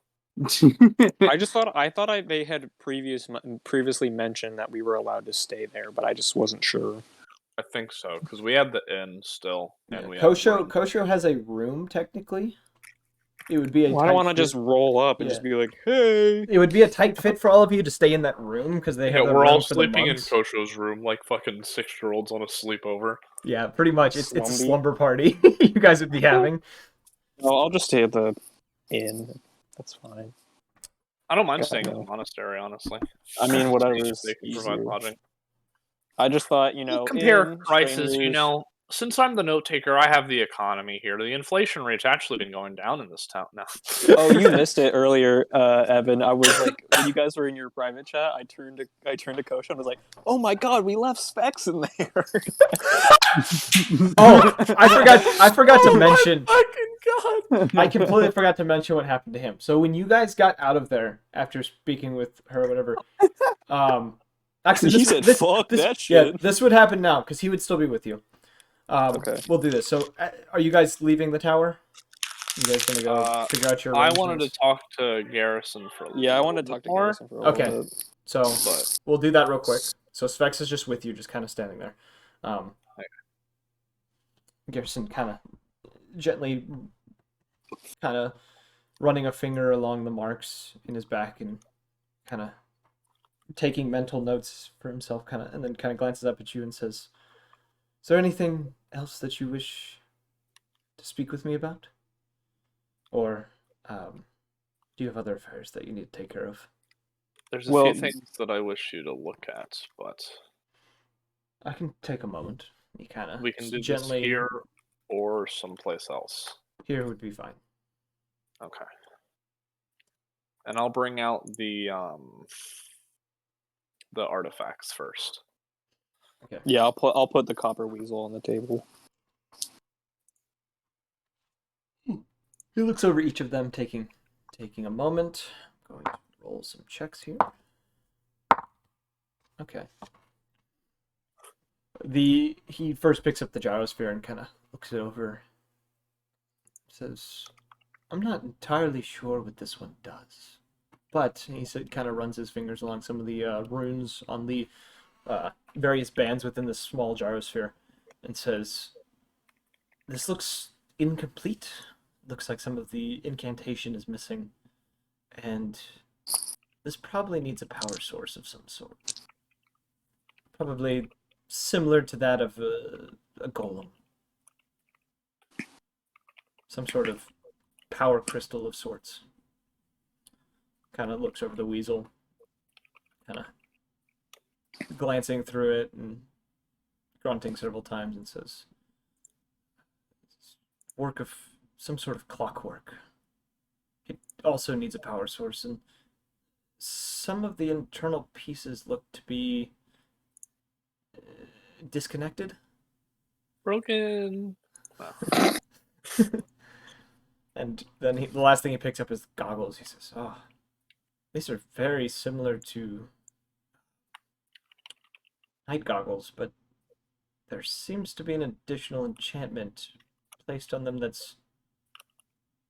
I thought they had previously mentioned that we were allowed to stay there, but I just wasn't sure. I think so because we had the inn still, and Yeah, we have room. Kosho has a room technically. It would be a Well, I tight don't want to fit. just roll up and Yeah. just be like, "Hey." It would be a tight fit for all of you to stay in that room because they have Yeah, the we're room all for the sleeping in monks. Kosho's room like fucking 6-year-olds on a sleepover. Yeah, pretty much. It's a Slumby. slumber party you guys would be having. No, I'll just stay at the inn. That's fine. I don't mind God, staying in no. the monastery, honestly. I mean, whatever They is can provide easier. lodging. I just thought, We'll compare inn, prices. strangers. Since I'm the note taker, I have the economy here. The inflation rate's actually been going down in this town now. Oh, you missed it earlier, Evan. I was like, when you guys were in your private chat, I turned to Kosha and was like, "Oh my God, we left Specs in there." Oh, I forgot to mention. Fucking god! I completely forgot to mention what happened to him. So when you guys got out of there after speaking with her or whatever, actually He said, "Fuck that shit." Yeah, this would happen now because he would still be with you. Okay. We'll do this. So, are you guys leaving the tower? You guys gonna go figure out your I arrangements? wanted to talk to Garrison for a little Yeah, I wanted to bit talk to more. Garrison for a little Okay. bit. So But we'll do that real quick. So Specs is just with you, just kind of standing there. Garrison kind of gently, kind of running a finger along the marks in his back and kind of taking mental notes for himself, and then kind of glances up at you and says, "Is there anything else that you wish to speak with me about, or do you have other affairs that you need to take care of?" there's a Well- few things that I wish you to look at, but I can take a moment. He kind of we can do gently this here or someplace else. Here would be fine. Okay. And I'll bring out the artifacts first. Yeah, I'll put the copper weasel on the table. He looks over each of them, taking a moment. I'm going to roll some checks here. Okay. He first picks up the gyrosphere and kind of looks it over. Says, "I'm not entirely sure what this one does," but he said, kind of runs his fingers along some of the runes on the various bands within this small gyrosphere, and says, "This looks incomplete. Looks like some of the incantation is missing, and this probably needs a power source of some sort. Probably similar to that of a golem. Some sort of power crystal of sorts." Kind of looks over the weasel, kind of glancing through it and grunting several times, and says, "Work of some sort of clockwork. It also needs a power source, and some of the internal pieces look to be disconnected." Broken. And then the last thing he picks up is goggles. He says, "Oh, these are very similar to night goggles, but there seems to be an additional enchantment placed on them that's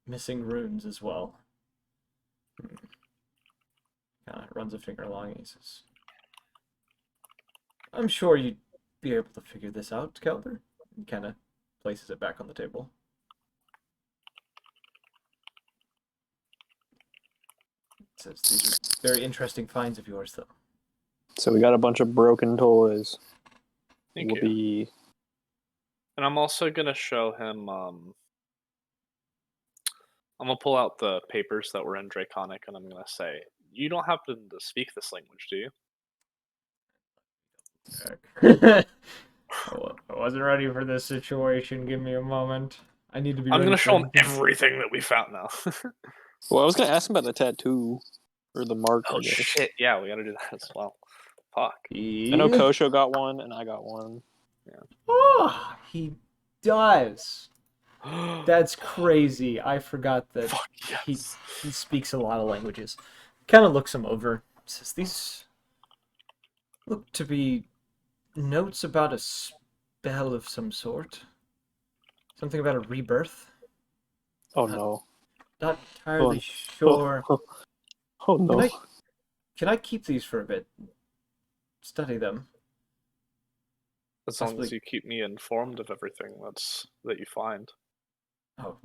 missing runes as well." Kind of runs a finger along and he says, "I'm sure you'd be able to figure this out, Calder." He kind of places it back on the table. Says, "These are very interesting finds of yours, though." So we got a bunch of broken toys. Thank We'll you. be And I'm also gonna show him. I'm gonna pull out the papers that were in Draconic, and I'm gonna say, "You don't happen to speak this language, do you?" I wasn't ready for this situation. Give me a moment. I need to be I'm ready gonna for show him anything. everything that we found now. Well, I was gonna ask him about the tattoo or the mark. Oh I guess. shit! Yeah, we gotta do that as well. Fuck. I know Kosho got one and I got one. Oh, he does. That's crazy. I forgot that Fuck yes. he speaks a lot of languages. Kind of looks them over. Says, "These look to be notes about a spell of some sort. Something about a rebirth. Oh Uh, no. Not Oh, entirely sure. oh no. Can I keep these for a bit? Study them. As long as Possibly. you keep me informed of everything that you find. Oh,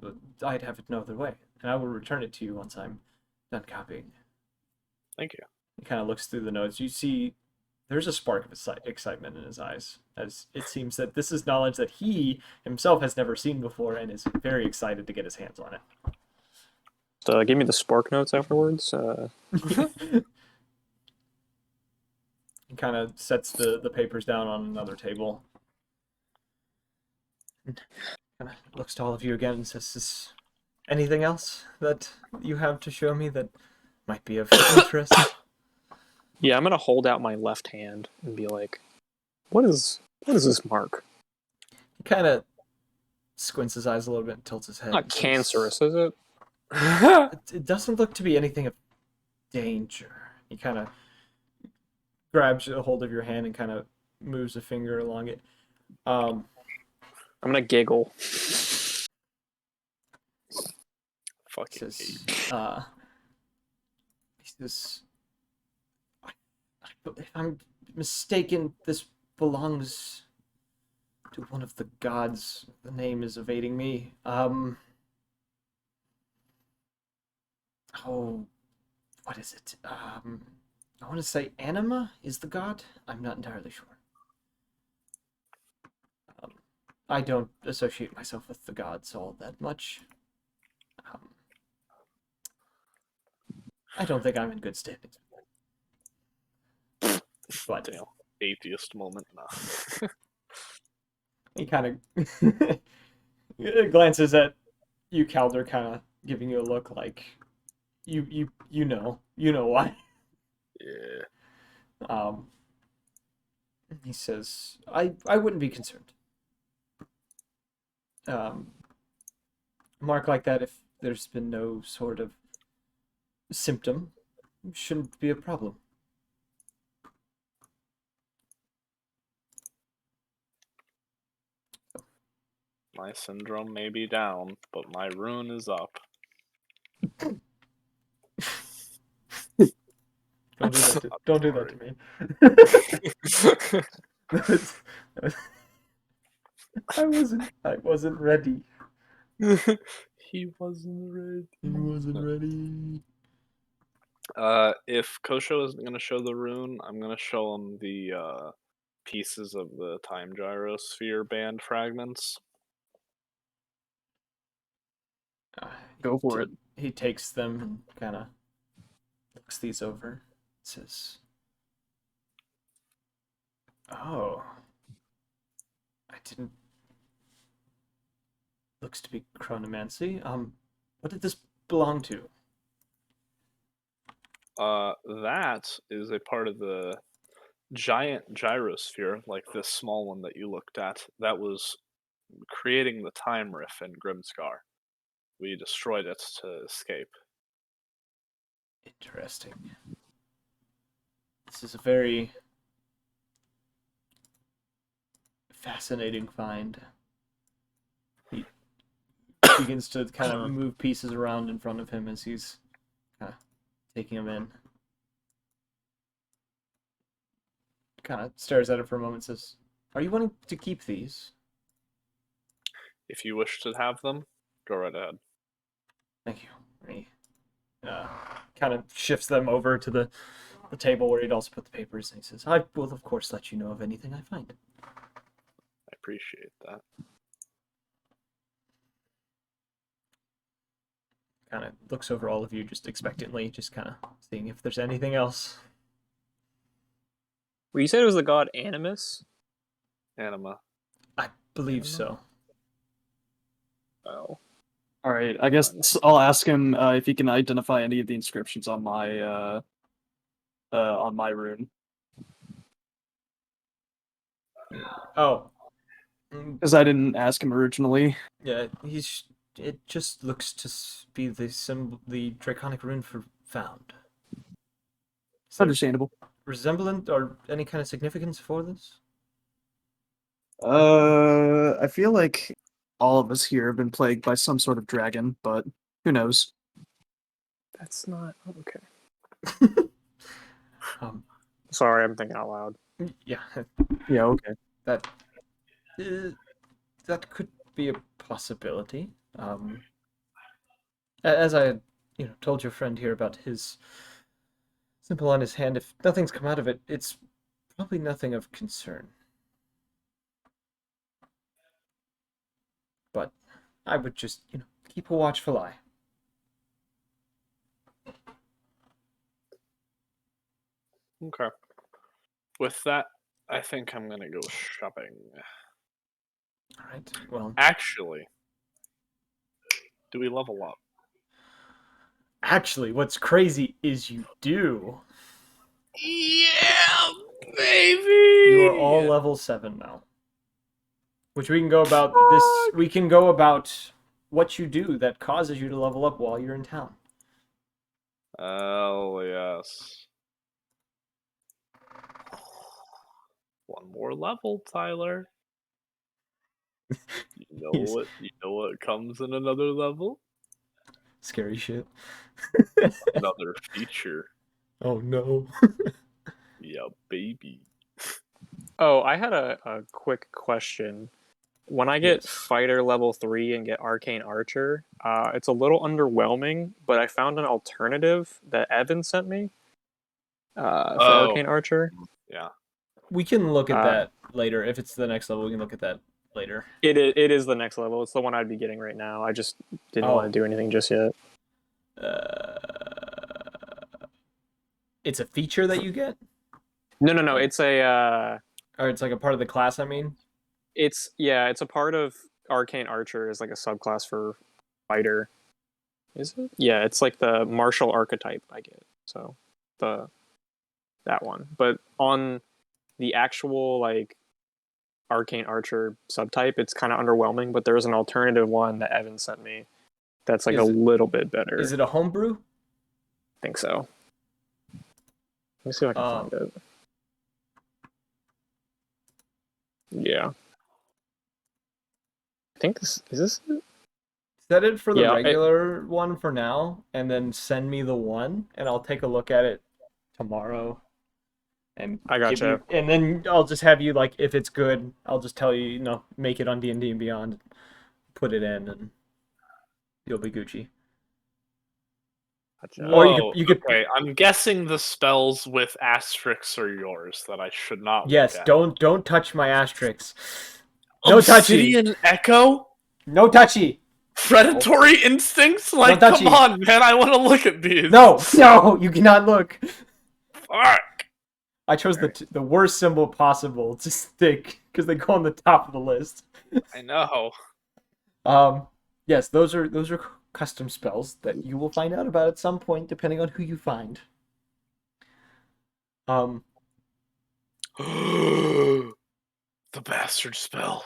I'd have it no other way, and I will return it to you once I'm done copying. Thank you. He kind of looks through the notes. You see, there's a spark of excitement in his eyes, as it seems that this is knowledge that he himself has never seen before, and is very excited to get his hands on So, give me the spark notes afterwards. it. He kind of sets the papers down on another table. Kind of looks to all of you again and says, "Is anything else that you have to show me that might be of interest?" Yeah, I'm gonna hold out my left hand and be like, what is this mark? He kind of squints his eyes a little bit and tilts his head. Not and says, cancerous, is it? It doesn't look to be anything of danger. He kind of grabs a hold of your hand and kind of moves a finger along it. I'm gonna giggle. Fucking Says, hate. he says, if I'm mistaken, this belongs to one of the gods. The name is evading me. Oh, what is it? I want to say Anima is the god. I'm not entirely sure. I don't associate myself with the gods all that much. Um, I don't think I'm in good standings. But Damn. Atheist moment. No. he kind of glances at you, Calder, kind of giving you a look like you know why. Yeah. He says, I wouldn't be concerned. Mark like that, if there's been no sort of symptom, shouldn't be a problem. My syndrome may be down, but my rune is up. Don't do that to me. I wasn't ready. He wasn't ready. He wasn't ready. If Kosho isn't gonna show the rune, I'm gonna show him the pieces of the time gyrosphere band fragments. Go for it. He takes them and kind of looks these over. Says, "Oh, I didn't. Looks to be chronomancy. What did this belong to?" That is a part of the giant gyrosphere, like this small one that you looked at, that was creating the time rift in Grimscar. We destroyed it to escape. Interesting. This is a very fascinating find. He begins to kind of move pieces around in front of him as he's kind of taking them in. Kind of stares at it for a moment and says, "Are you wanting to keep these?" If you wish to have them, go right ahead. Thank you. He kind of shifts them over to the table where he'd also put the papers, and he says, "I will, of course, let you know of anything I find." I appreciate that. Kind of looks over all of you just expectantly, just kind of seeing if there's anything else. Well, you said it was the god Animus? Anima. I believe so. Oh. All right, I guess I'll ask him if he can identify any of the inscriptions on my rune, Oh. because I didn't ask him originally. Yeah, it just looks to be the symbol, the draconic rune for found. Is there Understandable. resemblance or any kind of significance for this? I feel like all of us here have been plagued by some sort of dragon, but who knows? That's not okay. Um, Sorry, I'm thinking out loud. yeah, Yeah, okay. that that could be a possibility. As I, told your friend here about his symbol on his hand, if nothing's come out of it, it's probably nothing of concern. But I would just, keep a watchful eye. Okay. With that, I think I'm gonna go shopping. All right. Well, Actually, do we level up? actually, what's crazy is you do. Yeah, baby. You are all level 7 now. Which we can go about this. We can go about what you do that causes you to level up while you're in town. Oh yes. One more level, Tyler. You know Yes. what? You know what comes in another level? Scary shit. Another feature. Oh no. Yeah, baby. Oh, I had a quick question. When I get Yes. fighter level 3 and get arcane archer, it's a little underwhelming, but I found an alternative that Evan sent me for Oh, arcane archer. yeah. We can look at Uh, that later. If it's the next level, we can look at that later. it is the next level. It's the one I'd be getting right now. I just didn't Oh. want to do anything just yet. It's a feature that you get? No. It's a Or it's like a part of the class, I mean? it's a part of arcane archer is like a subclass for fighter. Is it? Yeah, it's like the martial archetype I get. So that one. But on the actual like arcane archer subtype, it's kind of underwhelming, but there's an alternative one that Evan sent me that's like a little bit better. Is it a homebrew? I think so. Let me see if I can find it. Yeah. I think this is it? Set it for the Yeah, regular one for now, and then send me the one, and I'll take a look at it tomorrow. And I give gotcha. you, and then I'll just have you, like, if it's good, I'll just tell you, make it on D&D and Beyond, put it in, and you'll be Gucci. Gotcha. Or Whoa, you could okay, I'm guessing the spells with asterisks are yours that I should not yes, look at. don't touch my asterisks. No touchy. Obsidian Echo? No touchy. Predatory instincts? Like, touchy. come on, man, I want to look at these. No, you cannot look. Fuck. I chose the worst symbol possible to stick because they go on the top of the list. I know. Yes, those are custom spells that you will find out about at some point, depending on who you find. The bastard spell.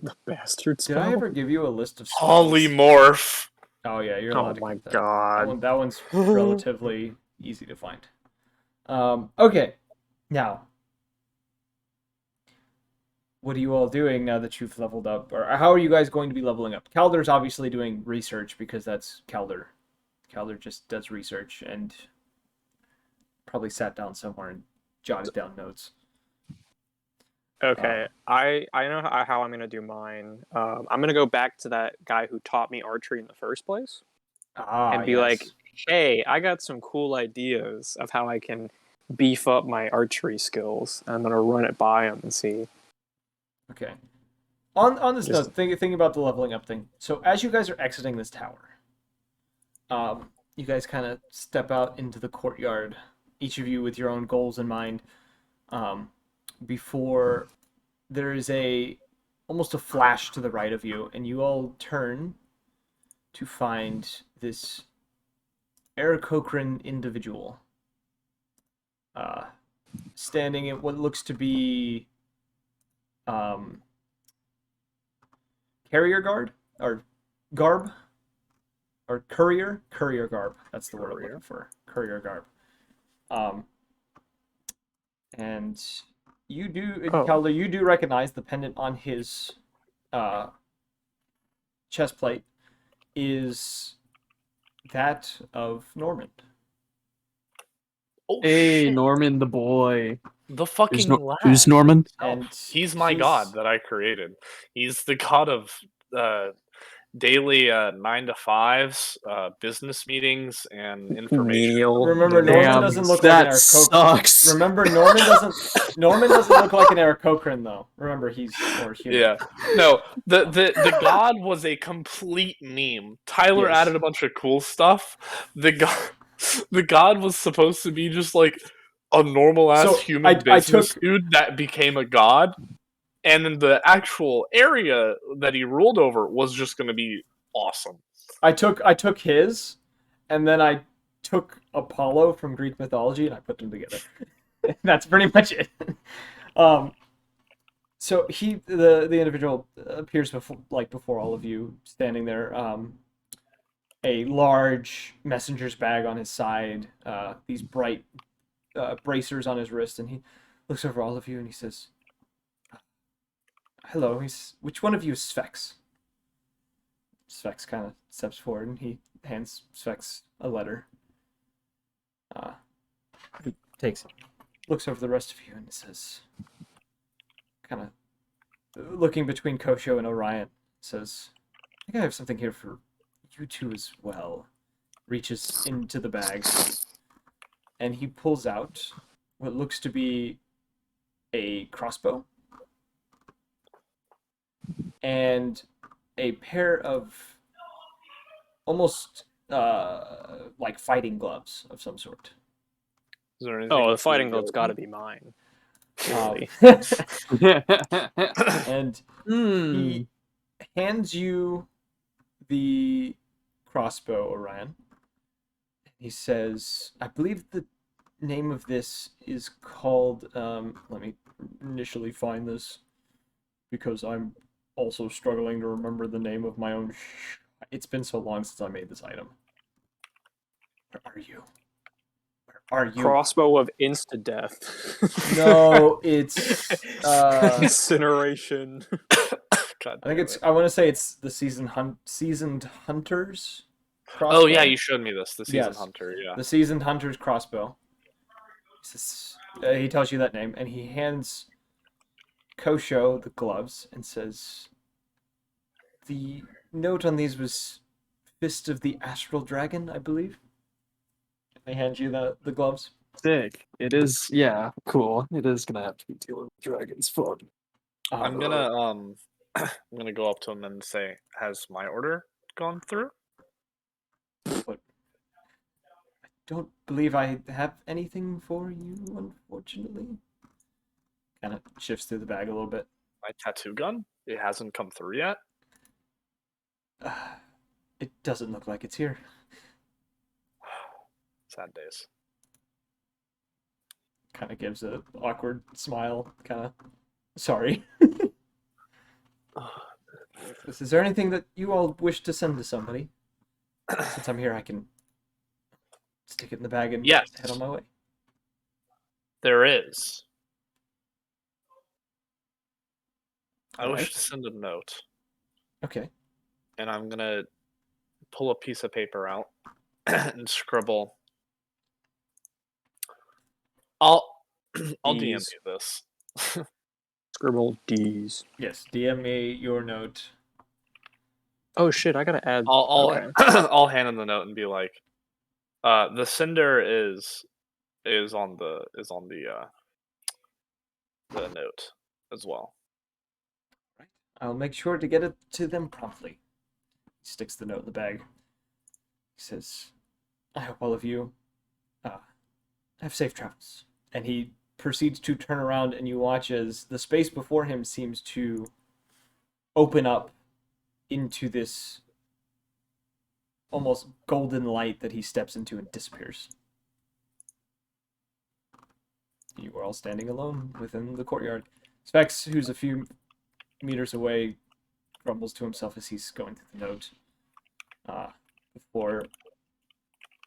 The bastard spell. Did I ever give you a list of spells? Polymorph. Oh yeah, you're Oh allowed to my keep that. god. That one's relatively easy to find. Okay, now, what are you all doing now that you've leveled up? Or how are you guys going to be leveling up? Calder's obviously doing research because that's Calder. Calder just does research and probably sat down somewhere and jotted down notes. Okay, I know how I'm gonna do mine. I'm gonna go back to that guy who taught me archery in the first place, and be like, "Hey, I got some cool ideas of how I can beef up my archery skills." And I'm gonna run it by him and see. Okay. On this note, thinking about the leveling up thing. So as you guys are exiting this tower, you guys kind of step out into the courtyard, each of you with your own goals in mind. Before there is almost a flash to the right of you, and you all turn to find this Aarakocran individual standing in what looks to be carrier guard or garb or courier garb. That's the word I'm looking for. Courier garb. And You do, Oh. Calder, you do recognize the pendant on his chest plate is that of Normand. Oh Hey, shit! Norman the boy. The fucking Who's lad. Norman? And He's my god that I created. He's the god of daily 9 to 5s, business meetings, and information. Menial. remember, Norman Damn, doesn't look like an that Aarakocra. sucks. Remember, Norman doesn't look like an Aarakocran though. Remember, he's more human. Yeah. No, the god was a complete meme. Tyler Yes. added a bunch of cool stuff. The god was supposed to be just like a normal ass So, human I business took- dude that became a god. And then the actual area that he ruled over was just going to be awesome. I took his, and then I took Apollo from Greek mythology, and I put them together. That's pretty much it. So the individual appears before all of you, standing there. A large messenger's bag on his side, these bright bracers on his wrist, and he looks over all of you and he says, "Hello." Which one of you is Sphex? Sphex kind of steps forward and he hands Sphex a letter. He takes it, looks over the rest of you, and says, kind of looking between Kosho and Orion, says, "I think I have something here for you two as well." Reaches into the bag, and he pulls out what looks to be a crossbow and a pair of almost like fighting gloves of some sort. Is there anything Oh, the with fighting the glove's got to be mine. Clearly. And Hmm. he hands you the crossbow, Orion. He says, "I believe the name of this is called, let me initially find this, because I'm also struggling to remember the name of my own It's been so long since I made this item. Where are you? Where are you?" Crossbow of insta death. No, it's Incineration. God I think damn it's it. I want to say it's the seasoned hunters crossbow. Oh yeah, you showed me this. The season Yes. hunter. Yeah. The seasoned hunter's crossbow. He tells you that name, and he hands Kosho the gloves and says, "The note on these was Fist of the Astral Dragon, I believe." They hand you the gloves. Sick. It is, yeah, cool. It is gonna have to be dealing with dragons. Fun. I'm gonna I'm gonna go up to him and say, "Has my order gone through?" But I don't believe I have anything for you, unfortunately. Kind of shifts through the bag a little bit. My tattoo gun? It hasn't come through yet. It doesn't look like it's here. Sad days. Kind of gives a awkward smile. Kind of sorry. Is there anything that you all wish to send to somebody? Since I'm here, I can stick it in the bag and Yes. head on my way. There is. I Alright. wish to send a note, Okay. and I'm gonna pull a piece of paper out and scribble. I'll DM you D's. this. Scribble D's. Yes. DM me your note. Oh shit! I gotta add. I'll Okay. I'll hand him the note and be like, the sender is on the note as well. I'll make sure to get it to them promptly. He sticks the note in the bag. He says, "I hope all of you have safe travels." And he proceeds to turn around, and you watch as the space before him seems to open up into this almost golden light that he steps into and disappears. You are all standing alone within the courtyard. Specs, who's a few meters away, grumbles to himself as he's going through the note before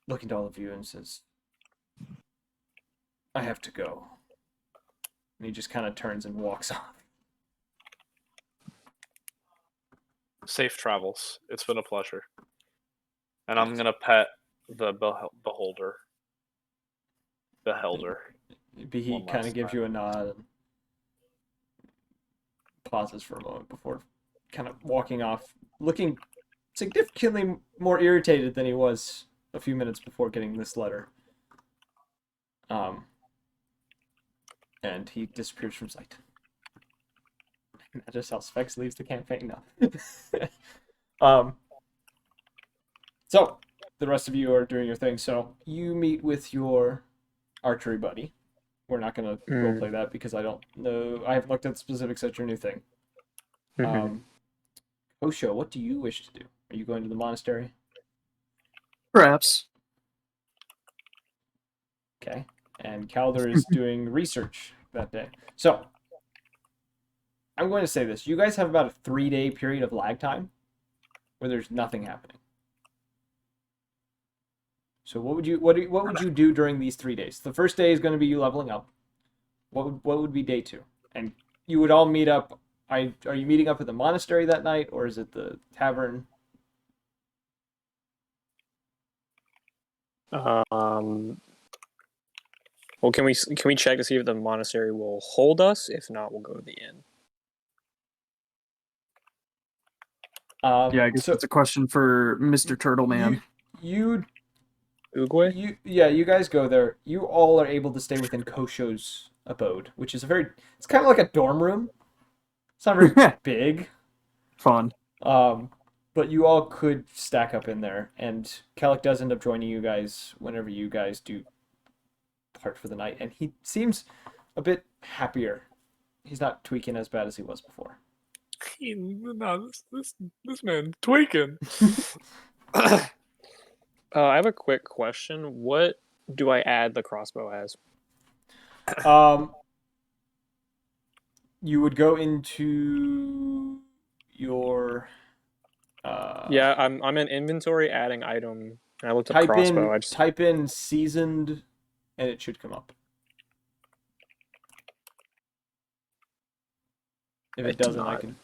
looking to all of you and says, "I have to go. And he just kind of turns and walks off. Safe travels. It's been a pleasure. And I'm gonna pet the beholder. Beholder. He One kind of last gives time. you a nod and pauses for a moment before kind of walking off, looking significantly more irritated than he was a few minutes before getting this letter. And he disappears from sight. And that just how Specs leaves the campaign now. So the rest of you are doing your thing. So you meet with your archery buddy. We're not going to roleplay that because I don't know. I haven't looked at the specifics at your new thing. Osho, what do you wish to do? Are you going to the monastery? Perhaps. Okay. And Calder is doing research that day. So I'm going to say this. You guys have about a 3-day period of lag time where there's nothing happening. So what would you do during these 3 days? The first day is going to be you leveling up. What would be day 2? And you would all meet up. Are you meeting up at the monastery that night, or is it the tavern? Well, can we check to see if the monastery will hold us? If not, we'll go to the inn. Yeah, I guess that's a question for Mr. Turtle Man. You Uruguay? you guys go there. You all are able to stay within Kosho's abode, which is it's kind of like a dorm room. It's not very big. Fun. But you all could stack up in there, and Kellic does end up joining you guys whenever you guys do part for the night, and he seems a bit happier. He's not tweaking as bad as he was before. No, this man tweaking. I have a quick question. What do I add the crossbow as? You would go into your Yeah, I'm in inventory adding item. And I looked up type crossbow. in type in seasoned, and it should come up. If it doesn't, I can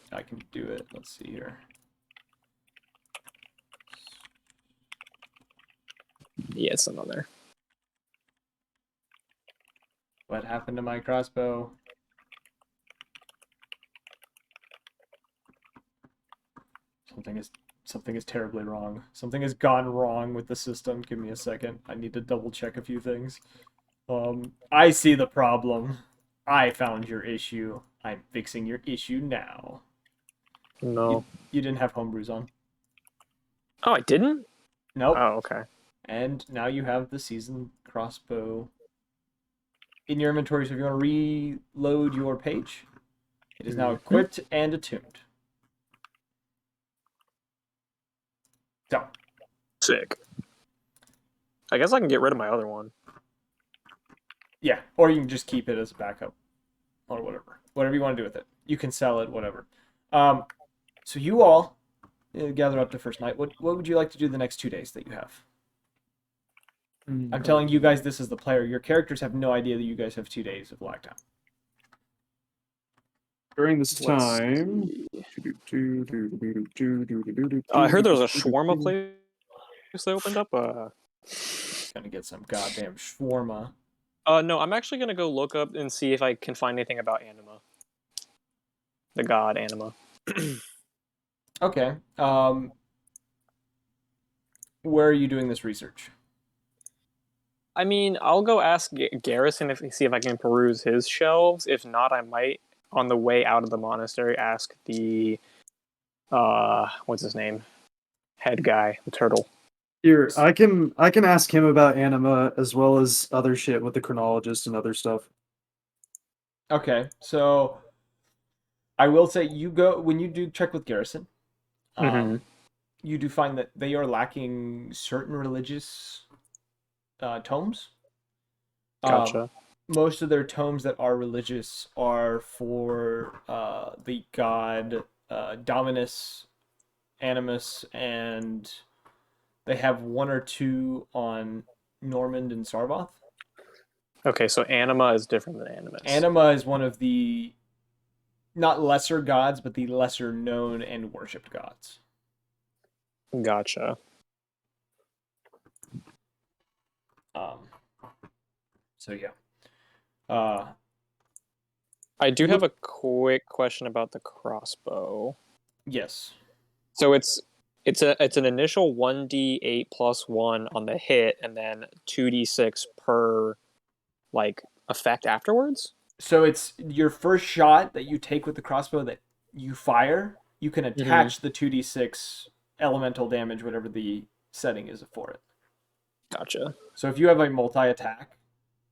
do it. Let's see here. Yeah, it's not on there. What happened to my crossbow? Something is terribly wrong. Something has gone wrong with the system. Give me a second. I need to double check a few things. I see the problem. I found your issue. I'm fixing your issue now. No. You didn't have homebrews on. Oh, I didn't? Nope. Oh, okay. And now you have the seasoned crossbow in your inventory. So if you want to reload your page, it is now equipped and attuned. So. Sick. I guess I can get rid of my other one. Yeah, or you can just keep it as a backup, or whatever. Whatever you want to do with it. You can sell it, whatever. So you all gather up the first night. What would you like to do the next 2 days that you have? I'm telling you guys this is the player. Your characters have no idea that you guys have 2 days of lag time. During this time... I heard there was a shawarma place they opened up. Gonna get some goddamn shawarma. No, I'm actually gonna go look up and see if I can find anything about Anima. The god Anima. Okay. Where are you doing this research? I mean, I'll go ask Garrison see if I can peruse his shelves. If not, I might, on the way out of the monastery, ask the what's his name? Head guy, the turtle. Here, I can ask him about Anima as well as other shit with the chronologist and other stuff. Okay, so I will say when you do check with Garrison, you do find that they are lacking certain religious tomes. Gotcha. Most of their tomes that are religious are for the god Dominus, Animus, and they have 1 or 2 on Normand and Sarvoth. Okay, so anima is different than animus. Anima is one of the not lesser gods, but the lesser known and worshipped gods. Gotcha. Um, so yeah. Uh, I do have a quick question about the crossbow. yes. So it's an initial 1d8 plus 1 on the hit, and then 2d6 per like effect afterwards. So it's your first shot that you take with the crossbow that you fire. You can attach the 2d6 elemental damage, whatever the setting is for it. Gotcha. So if you have a multi-attack,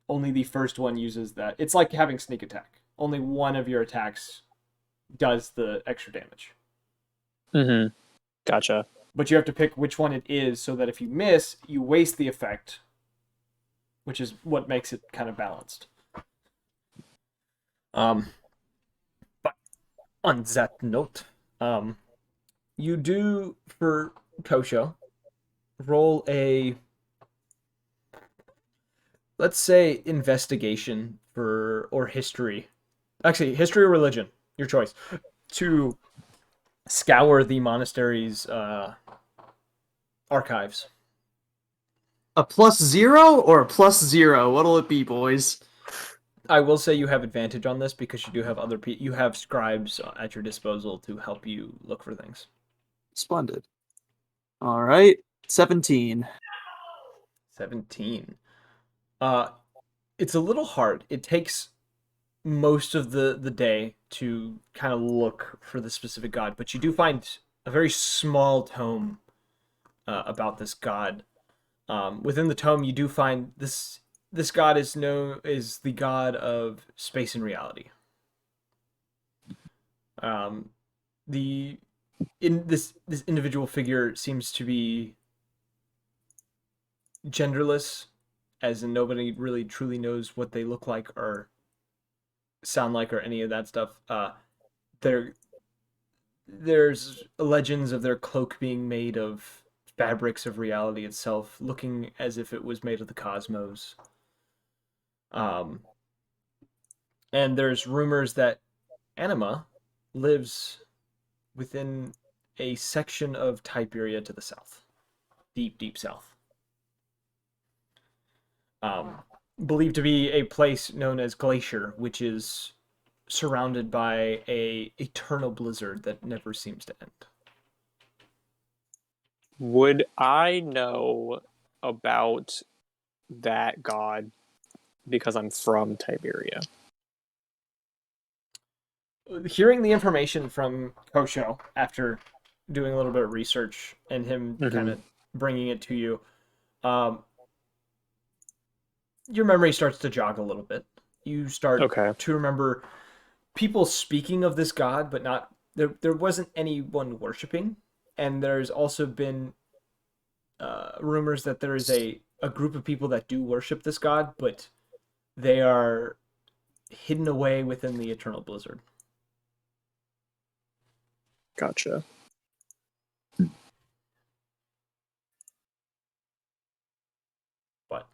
only the first one uses that. It's like having sneak attack. Only one of your attacks does the extra damage. Mm-hmm. Gotcha. But you have to pick which one it is so that if you miss, you waste the effect, which is what makes it kind of balanced. But on that note, you do, for Kosho, roll a, let's say, investigation or history. Actually, history or religion, your choice, to scour the monastery's archives. A +0 or a +0? What'll it be, boys? I will say you have advantage on this because you do have you have scribes at your disposal to help you look for things. Splendid. All right, 17. 17. It's a little hard. It takes most of the day to kind of look for the specific god, but you do find a very small tome about this god. Within the tome, you do find this god is known as the god of space and reality. This individual figure seems to be genderless, as in nobody really truly knows what they look like or sound like or any of that stuff. There's legends of their cloak being made of fabrics of reality itself, looking as if it was made of the cosmos. And there's rumors that Anima lives within a section of Tiberia to the south. Deep, deep south. Believed to be a place known as Glacier, which is surrounded by a eternal blizzard that never seems to end. Would I know about that god because I'm from Tiberia? Hearing the information from Kosho after doing a little bit of research and him kind of bringing it to you, your memory starts to jog a little bit. You start to remember people speaking of this god, but not there wasn't anyone worshiping. And there's also been rumors that there is a group of people that do worship this god, but they are hidden away within the eternal blizzard. Gotcha. But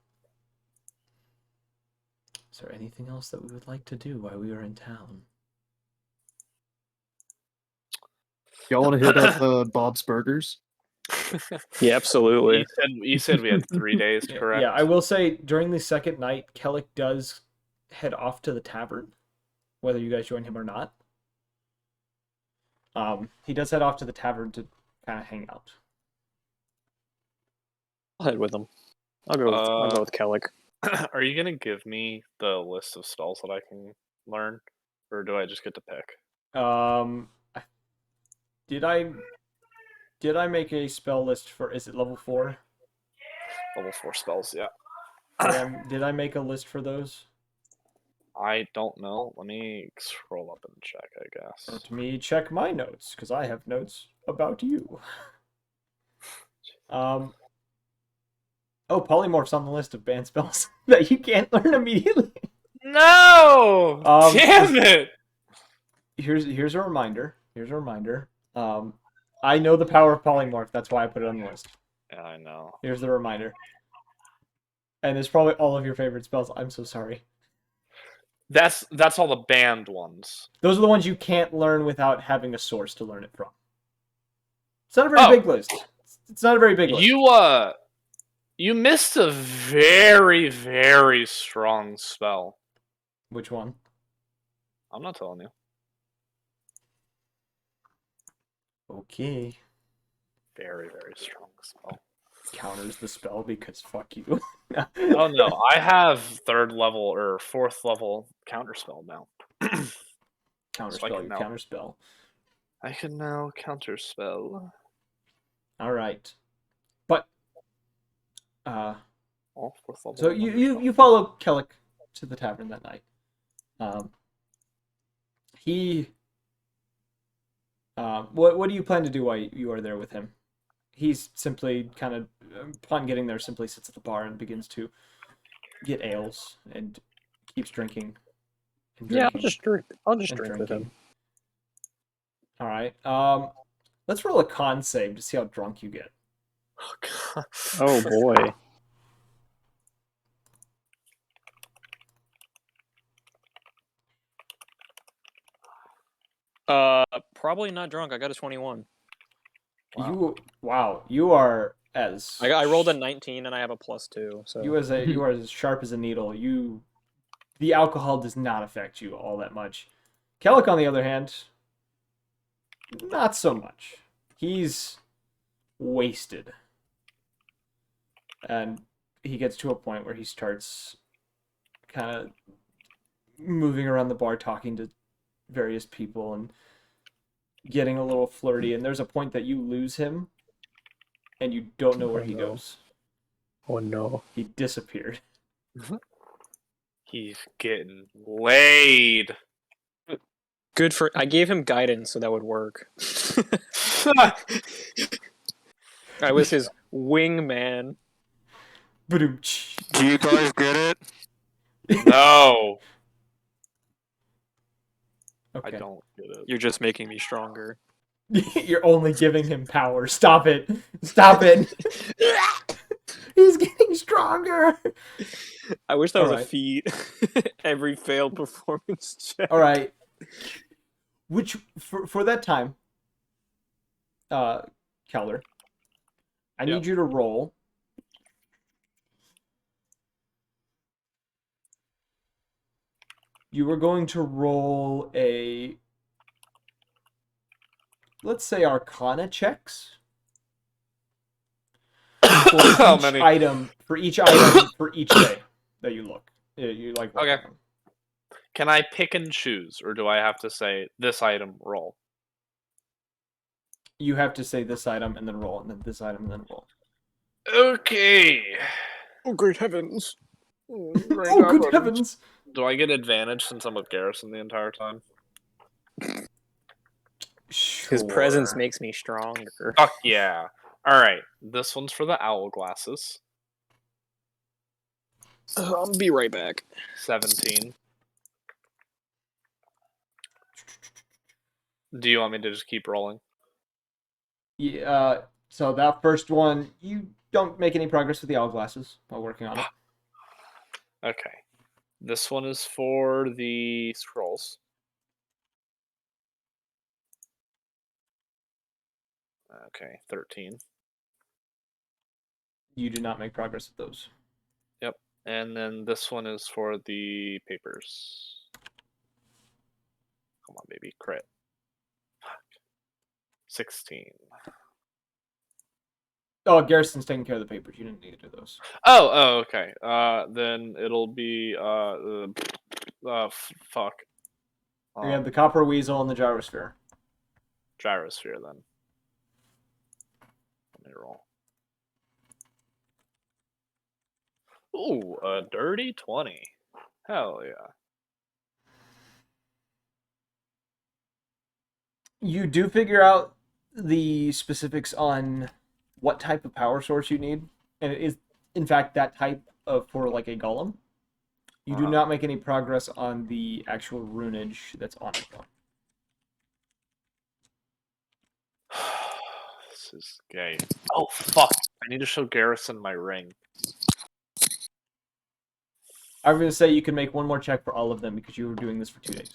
is there anything else that we would like to do while we are in town? Y'all want to hit up Bob's Burgers? Yeah, absolutely. You said we had 3 days, correct? Yeah, I will say during the second night, Kellic does head off to the tavern, whether you guys join him or not. He does head off to the tavern to kind of hang out. I'll head with him. I'll go with Kellic. Are you gonna give me the list of spells that I can learn, or do I just get to pick? Did I make a spell list for? Is it level 4? Level 4 spells, yeah. Did I make a list for those? I don't know. Let me scroll up and check, I guess. Let me check my notes, because I have notes about you. Oh, polymorph's on the list of banned spells that you can't learn immediately. No! Damn it! Here's a reminder. I know the power of polymorph. That's why I put it on the list. Yeah, I know. Here's the reminder. And it's probably all of your favorite spells. I'm so sorry. That's all the banned ones. Those are the ones you can't learn without having a source to learn it from. It's not a very big list. It's not a very big list. You missed a very, very strong spell. Which one? I'm not telling you. Okay. Very, very strong spell. Counters the spell because fuck you. Oh no, I have 3rd level or 4th level counterspell now. Counterspell, your counterspell. I can now counterspell. All right. But Oh, 4th level. so you follow Kellic to the tavern that night. What do you plan to do while you are there with him? He's simply kind of, upon getting there, simply sits at the bar and begins to get ales and keeps drinking. And Yeah, drinking I'll just drink. I'll just and drink with drinking. him. All right. Let's roll a con save to see how drunk you get. Oh boy. Probably not drunk. I got a 21. Wow. You are as I rolled a 19 and I have a +2. So you are as sharp as a needle. The alcohol does not affect you all that much. Kellic, on the other hand, not so much. He's wasted. And he gets to a point where he starts kind of moving around the bar, talking to various people and getting a little flirty. And there's a point that you lose him and you don't know where he goes. Oh no. He disappeared. He's getting laid. Good for. I gave him guidance, so that would work. I was his wingman. Do Do you guys get it? No. Okay. I don't get it. You're just making me stronger. You're only giving him power. Stop it. Stop it. He's getting stronger. I wish that was a Alright. feat. Every failed performance check. All right. Which for that time, Keller, I need you to roll. You were going to roll a, let's say, Arcana checks. How many? For each item for each day that you look. You like. Okay. Can I pick and choose, or do I have to say this item roll? You have to say this item and then roll, and then this item and then roll. Okay. Oh, great heavens. Oh, good heavens! Do I get advantage since I'm with Garrison the entire time? His presence Sure. makes me stronger. Fuck yeah. Alright, this one's for the owl glasses. I'll be right back. 17. Do you want me to just keep rolling? Yeah. So that first one, you don't make any progress with the hourglasses while working on it. Okay. This one is for the scrolls. Okay, 13. You do not make progress with those. Yep. And then this one is for the papers. Come on, baby. Crit. Fuck. 16. Oh, Garrison's taking care of the papers. You didn't need to do those. Oh, okay. Then it'll be fuck. You have the copper weasel and the gyrosphere. Gyrosphere then. Let me roll. Ooh, a dirty 20. Hell yeah. You do figure out the specifics on what type of power source you need, and it is, in fact, that type of for like a golem. You do not make any progress on the actual runage that's on it, though. This is gay. Oh, fuck. I need to show Garrison my ring. I'm going to say you can make one more check for all of them because you were doing this for 2 days.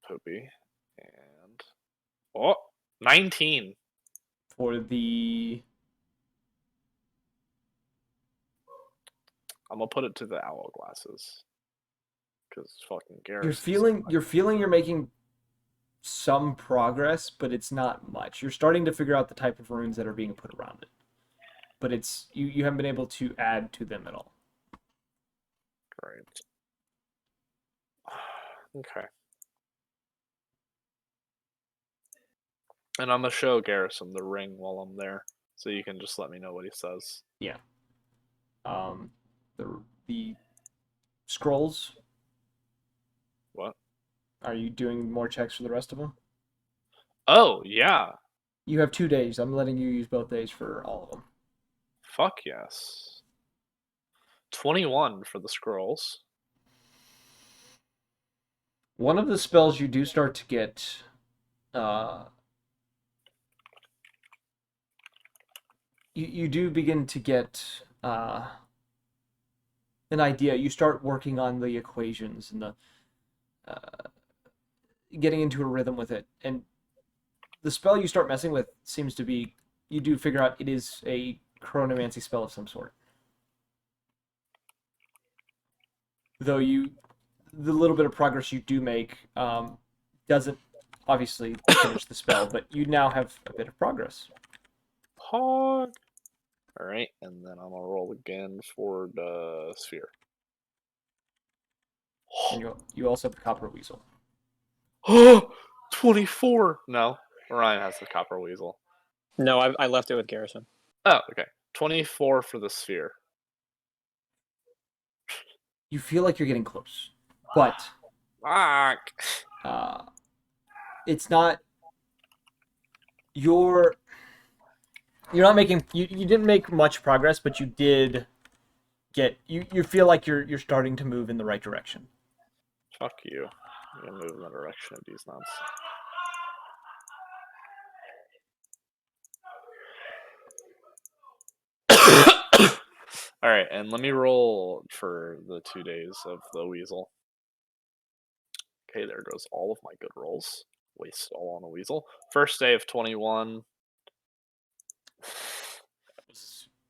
Poopy. And... Oh! 19. For the... I'm gonna put it to the hourglasses. Because fucking Garrus. You're feeling you're making some progress, but it's not much. You're starting to figure out the type of runes that are being put around it. But it's you haven't been able to add to them at all. Great. Okay. And I'm gonna show Garrison the ring while I'm there, so you can just let me know what he says. Yeah. The scrolls. What? Are you doing more checks for the rest of them? Oh, yeah. You have 2 days. I'm letting you use both days for all of them. Fuck yes. 21 for the scrolls. One of the spells you do start to get you do begin to get an idea. You start working on the equations and the getting into a rhythm with it. And the spell you start messing with seems to be, you do figure out it is a chronomancy spell of some sort. Though the little bit of progress you do make doesn't obviously finish the spell, but you now have a bit of progress. Hog. Alright, and then I'm gonna roll again for the sphere. And you also have the copper weasel. 24! No, Ryan has the copper weasel. No, I left it with Garrison. Oh, okay. 24 for the sphere. You feel like you're getting close, but Fuck! it's not. You're not making. You didn't make much progress, but you did get. You feel like you're starting to move in the right direction. Fuck you. I'm gonna move in the direction of these nuts. Alright, and let me roll for the 2 days of the weasel. Okay, there goes all of my good rolls. Waste all on the weasel. First day of 21.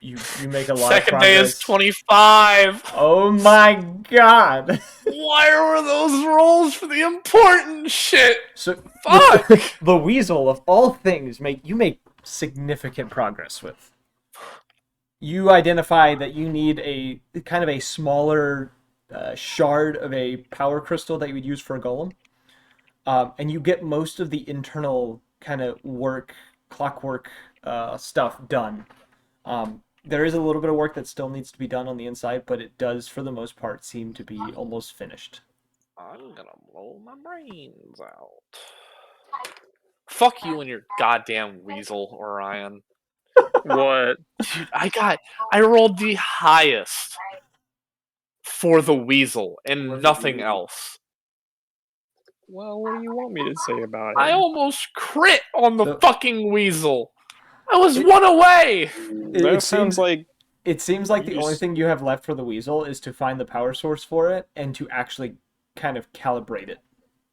You make a lot Second of day progress. is 25! Oh my god! Why were those rolls for the important shit? So Fuck! the weasel of all things you make significant progress with. You identify that you need a kind of a smaller shard of a power crystal that you would use for a golem, and you get most of the internal kind of clockwork stuff done. There is a little bit of work that still needs to be done on the inside, but it does, for the most part, seem to be almost finished. I'm gonna blow my brains out. Fuck you and your goddamn weasel, Orion. What? Dude, I rolled the highest for the weasel and nothing else. Well, what do you want me to say about I it? almost crit on the The- fucking weasel. I was one away. That sounds like It seems like the You only just- thing you have left for the weasel is to find the power source for it and to actually kind of calibrate it.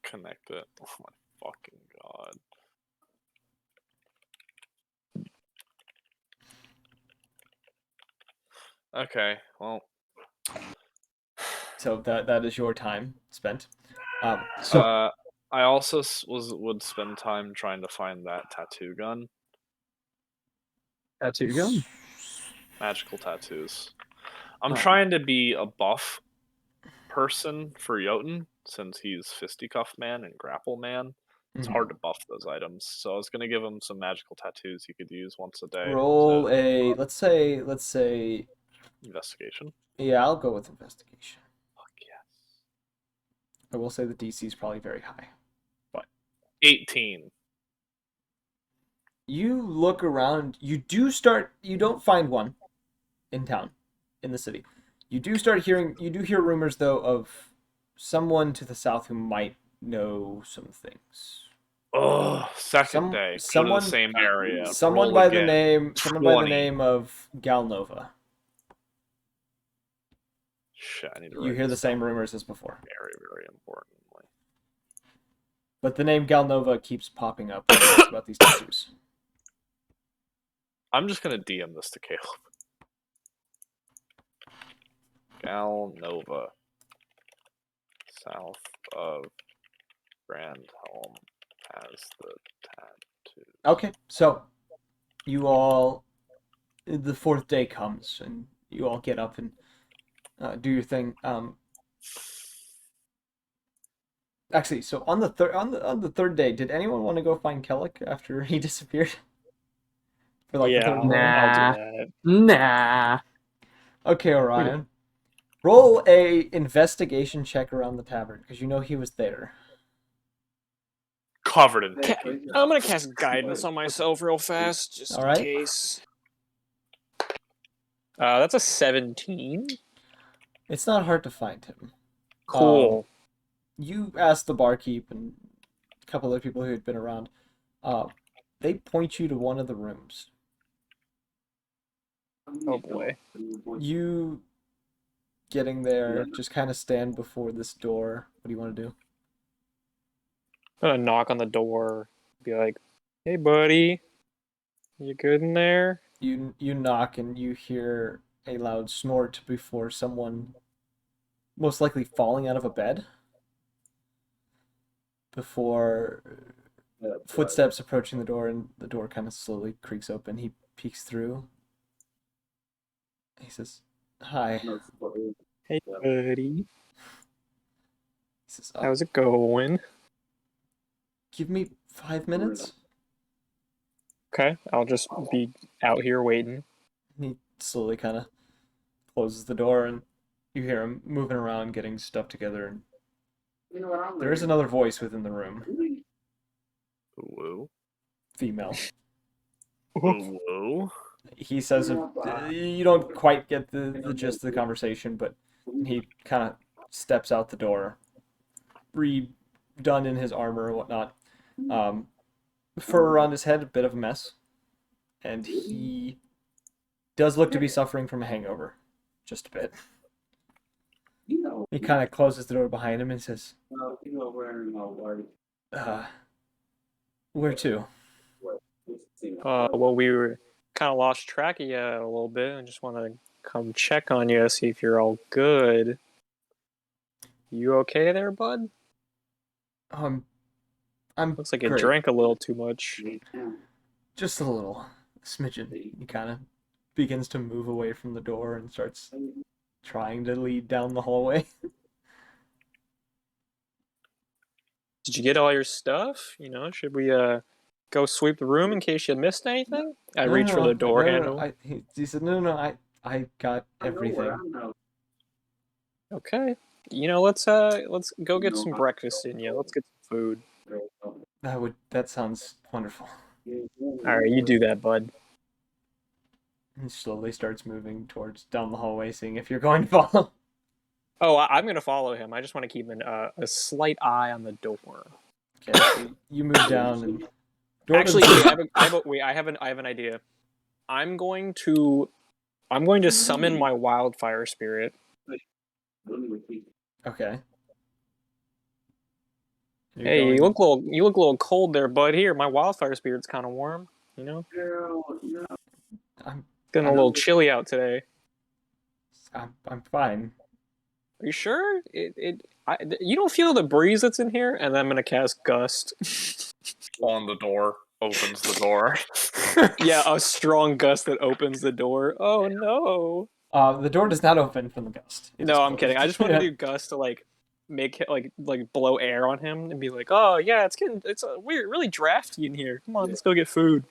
Connect it. Oh my fucking god. Okay, well. So that is your time spent. I also would spend time trying to find that tattoo gun. Tattoo gun? Magical tattoos. I'm Oh. trying to be a buff person for Jotun since he's fisticuff man and grapple man. It's Mhm. hard to buff those items, so I was gonna give him some magical tattoos he could use once a day. Roll to a let's say investigation. yeah, I'll go with investigation. Fuck yes. I will say the DC is probably very high. 18. You look around, you don't find one in town, in the city. You do hear rumors though of someone to the south who might know some things. Oh, second Some- day. Go to someone- the same area. Someone Roll by again. the 20. name of Galnova. Shit, I need to You write hear the this same down rumors as before. very, very importantly. But the name Galnova keeps popping up when he talks about these tattoos. I'm just gonna DM this to Caleb. Gal Nova, south of Brandholm, has the tattoo. Okay, so you all, the fourth day comes, and you all get up and do your thing. Actually, so on the third day, did anyone want to go find Kellic after he disappeared? For like the Yeah, third morning? I'll do Nah. that. Nah. Okay, Orion. Roll a investigation check around the tavern because you know he was there. Covered in Ca- hickey. I'm gonna cast guidance on myself real fast, just All in right. case. That's a 17. It's not hard to find him. Cool. You asked the barkeep and a couple other people who had been around. They point you to one of the rooms. Oh boy. You getting there, just kind of stand before this door. What do you want to do? I'm gonna knock on the door, be like, "Hey, buddy, you good in there?" You knock and you hear a loud snort before someone, most likely falling out of a bed. Before footsteps approaching the door, and the door kind of slowly creaks open. He peeks through. He says, "Hi." Hey, buddy, He says, how's it going? "Give me 5 minutes." Okay, I'll just be out here waiting. He slowly kind of closes the door, and you hear him moving around, getting stuff together. And there is another voice within the room, Whoa. female. Whoa. He says, you don't quite get the gist of the conversation, but he kind of steps out the door, redone in his armor and whatnot. Fur around his head, a bit of a mess. And he does look to be suffering from a hangover, just a bit. He kind of closes the door behind him and says, "Where to?" Well, we were kind of lost track of you a little bit, and just want to come check on you, see if you're all good. You okay there, bud? I'm Looks like you great. drank a little too much. Just a little, smidgen. He kind of begins to move away from the door and starts trying to lead down the hallway. Did you get all your stuff? Should we go sweep the room in case you missed anything? I reach for the door handle. He said, no, I got everything. Okay. Let's go get some breakfast in you. Let's get some food. That sounds wonderful. All right, you do that, bud. He slowly starts moving towards down the hallway, seeing if you're going to follow. Oh, I'm gonna follow him. I just want to keep a slight eye on the door. Okay, so you move down and Actually, I have an idea. I'm going to summon my wildfire spirit. Okay. Hey, you look a little cold there, bud. Here, my wildfire spirit's kind of warm. I'm Getting a little chilly out today. I'm fine. Are you sure? You don't feel the breeze that's in here? And then I'm gonna cast Gust. On the door. Opens the door. Yeah, a strong gust that opens the door. Oh no. The door does not open from the gust. It is No, I'm closed. kidding. I just want to do Gust to make it like blow air on him and be like, "Oh yeah, it's weird, really drafty in here. Come on, let's go get food."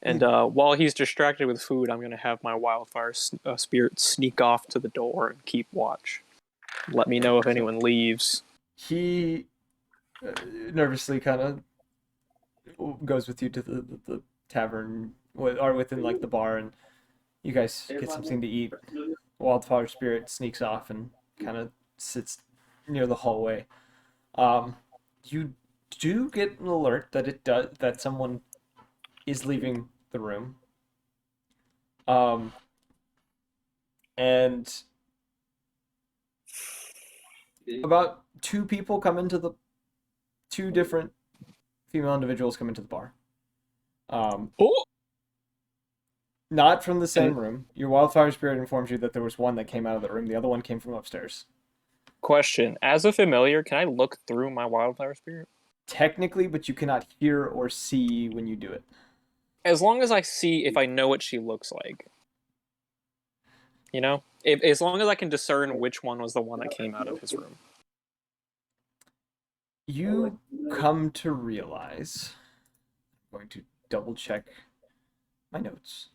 And while he's distracted with food, I'm gonna have my wildfire spirit sneak off to the door and keep watch. Let me know if anyone leaves. He nervously kind of goes with you to the tavern, or within like the bar, and you guys get something to eat. Wildfire Spirit sneaks off and kind of sits near the hallway. You do get an alert that someone is leaving the room. And about two different female individuals come into the bar. Oh. Not from the same room. Your wildfire spirit informs you that there was one that came out of the room. The other one came from upstairs. Question: as a familiar, can I look through my wildfire spirit? Technically, but you cannot hear or see when you do it. As long as I see if I know what she looks like. You know? As long as I can discern which one was the one that came out of his room. You come to realize... I'm going to double check my notes.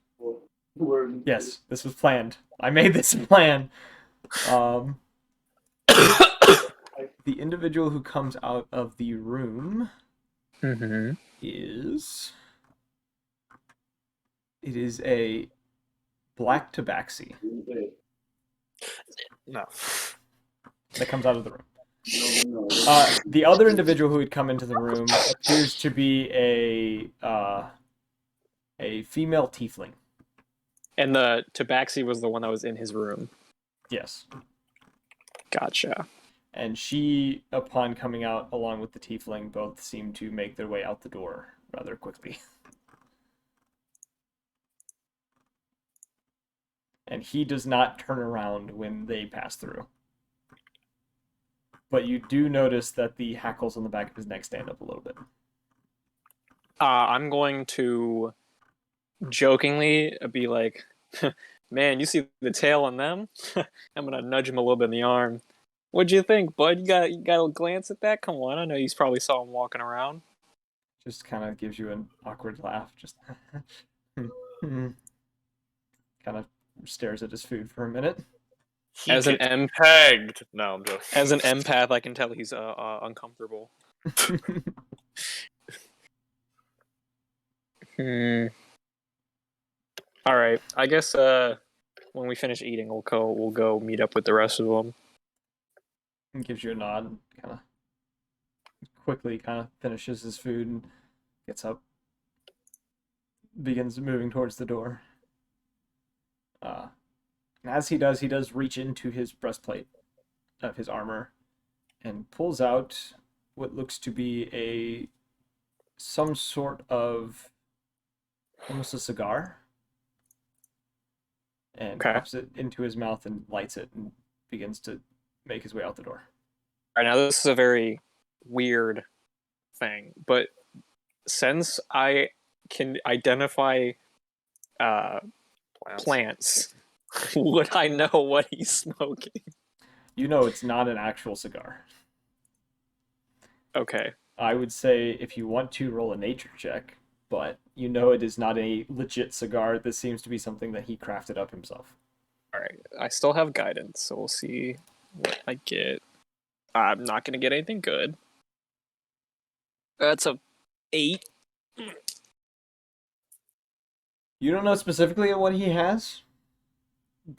Yes, this was planned. I made this plan. The individual who comes out of the room is... It is a black tabaxi No. that comes out of the room. The other individual who had come into the room appears to be a female tiefling. And the tabaxi was the one that was in his room. Yes. Gotcha. And she, upon coming out along with the tiefling, both seem to make their way out the door rather quickly. And he does not turn around when they pass through. But you do notice that the hackles on the back of his neck stand up a little bit. I'm going to jokingly be like, man, you see the tail on them? I'm going to nudge him a little bit in the arm. What'd you think, bud? You got a glance at that? Come on, I know you probably saw him walking around. Just kind of gives you an awkward laugh. Just kind of stares at his food for a minute. As an pegged. No, I'm joking. As an empath, I can tell he's uncomfortable. All right, I guess when we finish eating, we'll go meet up with the rest of them. And gives you a nod, kind of quickly finishes his food and gets up, begins moving towards the door. And as he does reach into his breastplate of his armor and pulls out what looks to be some sort of almost a cigar, and pops it into his mouth and lights it and begins to make his way out the door. All right, now this is a very weird thing, but since I can identify plants, would I know what he's smoking? You know it's not an actual cigar. Okay. I would say if you want to roll a nature check, but you know it is not a legit cigar. This seems to be something that he crafted up himself. All right. I still have guidance, so we'll see what I get. I'm not going to get anything good. That's a 8. You don't know specifically what he has.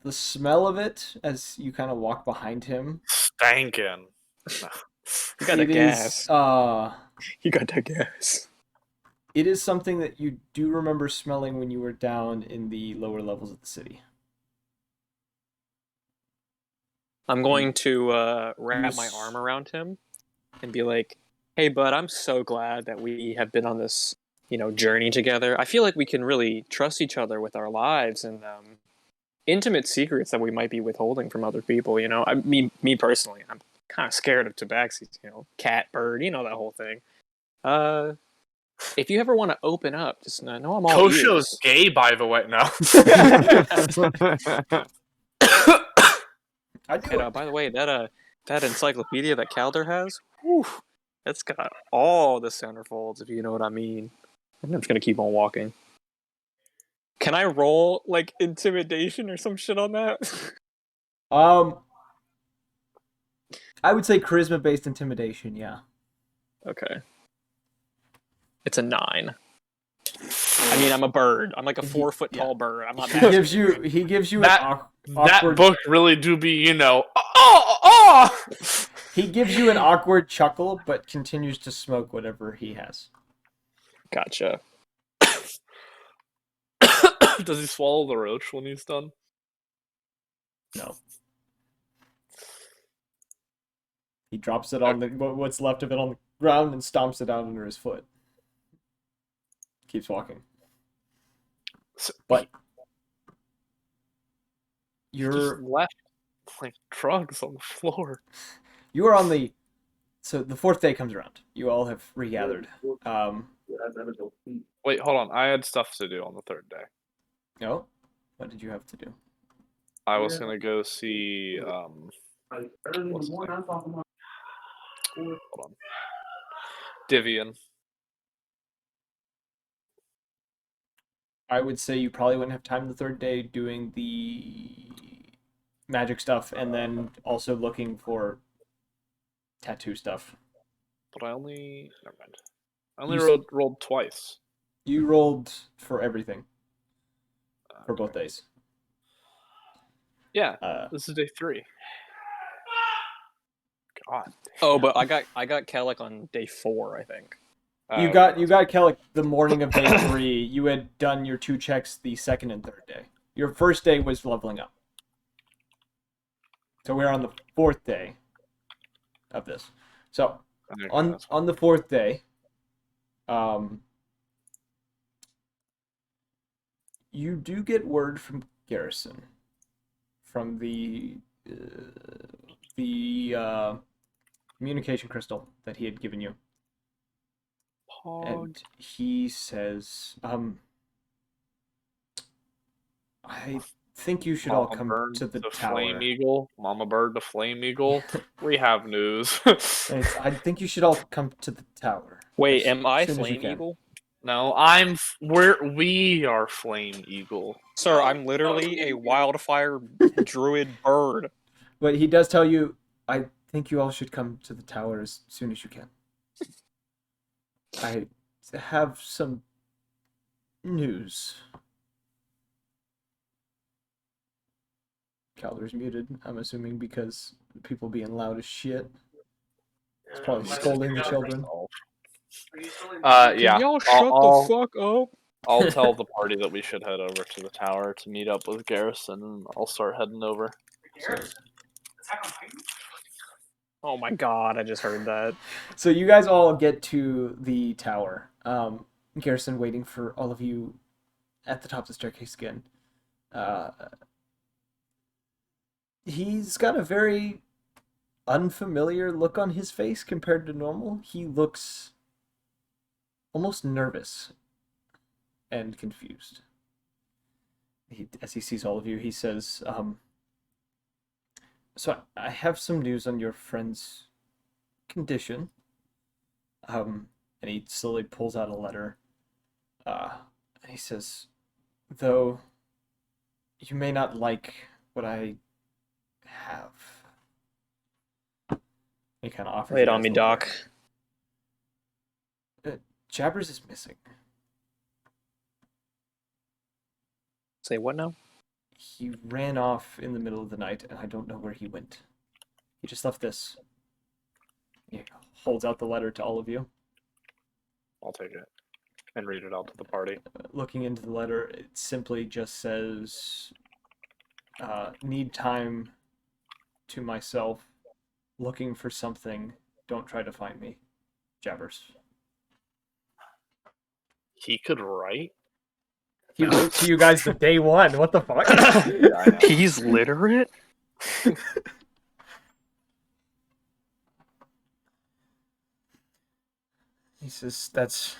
The smell of it, as you kind of walk behind him, Stankin'. You got that gas. You got that gas. It is something that you do remember smelling when you were down in the lower levels of the city. I'm going to wrap my arm around him and be like, hey, bud, I'm so glad that we have been on this, journey together. I feel like we can really trust each other with our lives and intimate secrets that we might be withholding from other people. Me personally, I'm kind of scared of tabaxis, cat, bird, that whole thing. If you ever want to open up, just know I'm all ears. Kosho's gay, by the way. No. By the way, that encyclopedia that Calder has, whew, that's got all the centerfolds, if you know what I mean. I'm just gonna keep on walking. Can I roll intimidation or some shit on that? I would say charisma-based intimidation. Yeah. Okay. It's a 9. I mean, I'm a bird. I'm like a 4-foot tall bird. I'm not. He gives you that, an awkward. That book really do be, He gives you an awkward chuckle, but continues to smoke whatever he has. Gotcha. Does he swallow the roach when he's done? No. He drops it on what's left of it on the ground and stomps it out under his foot. Keeps walking. But Just you're left like drugs on the floor. you are on the so the fourth day comes around. You all have regathered. Wait, hold on. I had stuff to do on the third day. No, what did you have to do? I was gonna go see what's his name? Hold on. Divian. I would say you probably wouldn't have time the third day doing the magic stuff and then also looking for tattoo stuff. But I only never mind. I only You rolled twice. You rolled for everything for both Okay. days. Yeah, this is day 3. God. Oh, but I got Kellic on day 4, I think. You got Kellic the morning of day 3. You had done your 2 checks the second and third day. Your first day was leveling up. So we're on the 4th day of this. So Okay, on the 4th day, you do get word from Garrison, from the communication crystal that he had given you. And he says, I think you should all come Bird, to the tower. Flame Eagle, Mama Bird, the Flame Eagle. We have news. I think you should all come to the tower. Wait, as am I soon as you Flame can. Eagle? No, we are Flame Eagle. Sir, I'm literally a wildfire druid bird. But he does tell you, I think you all should come to the tower as soon as you can. I have some news. Calder's muted, I'm assuming, because people being loud as shit. It's probably scolding the children. Yeah. Can y'all shut I'll- the fuck up? I'll tell the party that we should head over to the tower to meet up with Garrison, and I'll start heading over. Oh my god, I just heard that. So you guys all get to the tower. Garrison waiting for all of you at the top of the staircase again. He's got a very unfamiliar look on his face compared to normal. He looks almost nervous and confused. As he sees all of you, he says, so I have some news on your friend's condition. And he slowly pulls out a letter. And he says, though you may not like what I have. He kind of offers. Lay it on me, Doc. Jabbers is missing. Say what now? He ran off in the middle of the night, and I don't know where he went. He just left this. He holds out the letter to all of you. I'll take it and read it out to the party. Looking into the letter, it simply just says, need time to myself, looking for something, don't try to find me. Jabbers. He could write? He wrote to you guys the day one. What the fuck? Yeah, I know. He's literate? He says, that's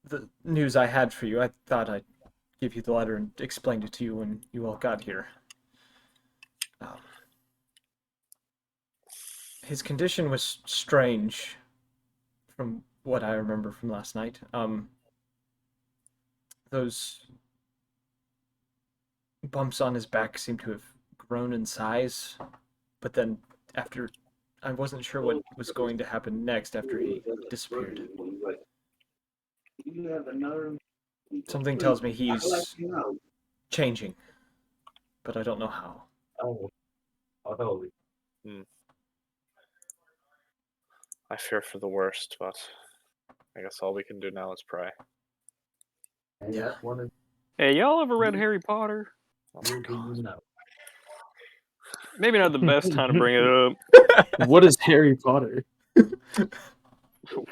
the news I had for you. I thought I'd give you the letter and explained it to you when you all got here. His condition was strange from what I remember from last night. Those bumps on his back seemed to have grown in size, but then after, I wasn't sure what was going to happen next after he disappeared. Something tells me he's changing, but I don't know how. I fear for the worst, but I guess all we can do now is pray. Yeah. Hey, y'all ever read Harry Potter? Oh my God. Maybe not the best time to bring it up. What is Harry Potter?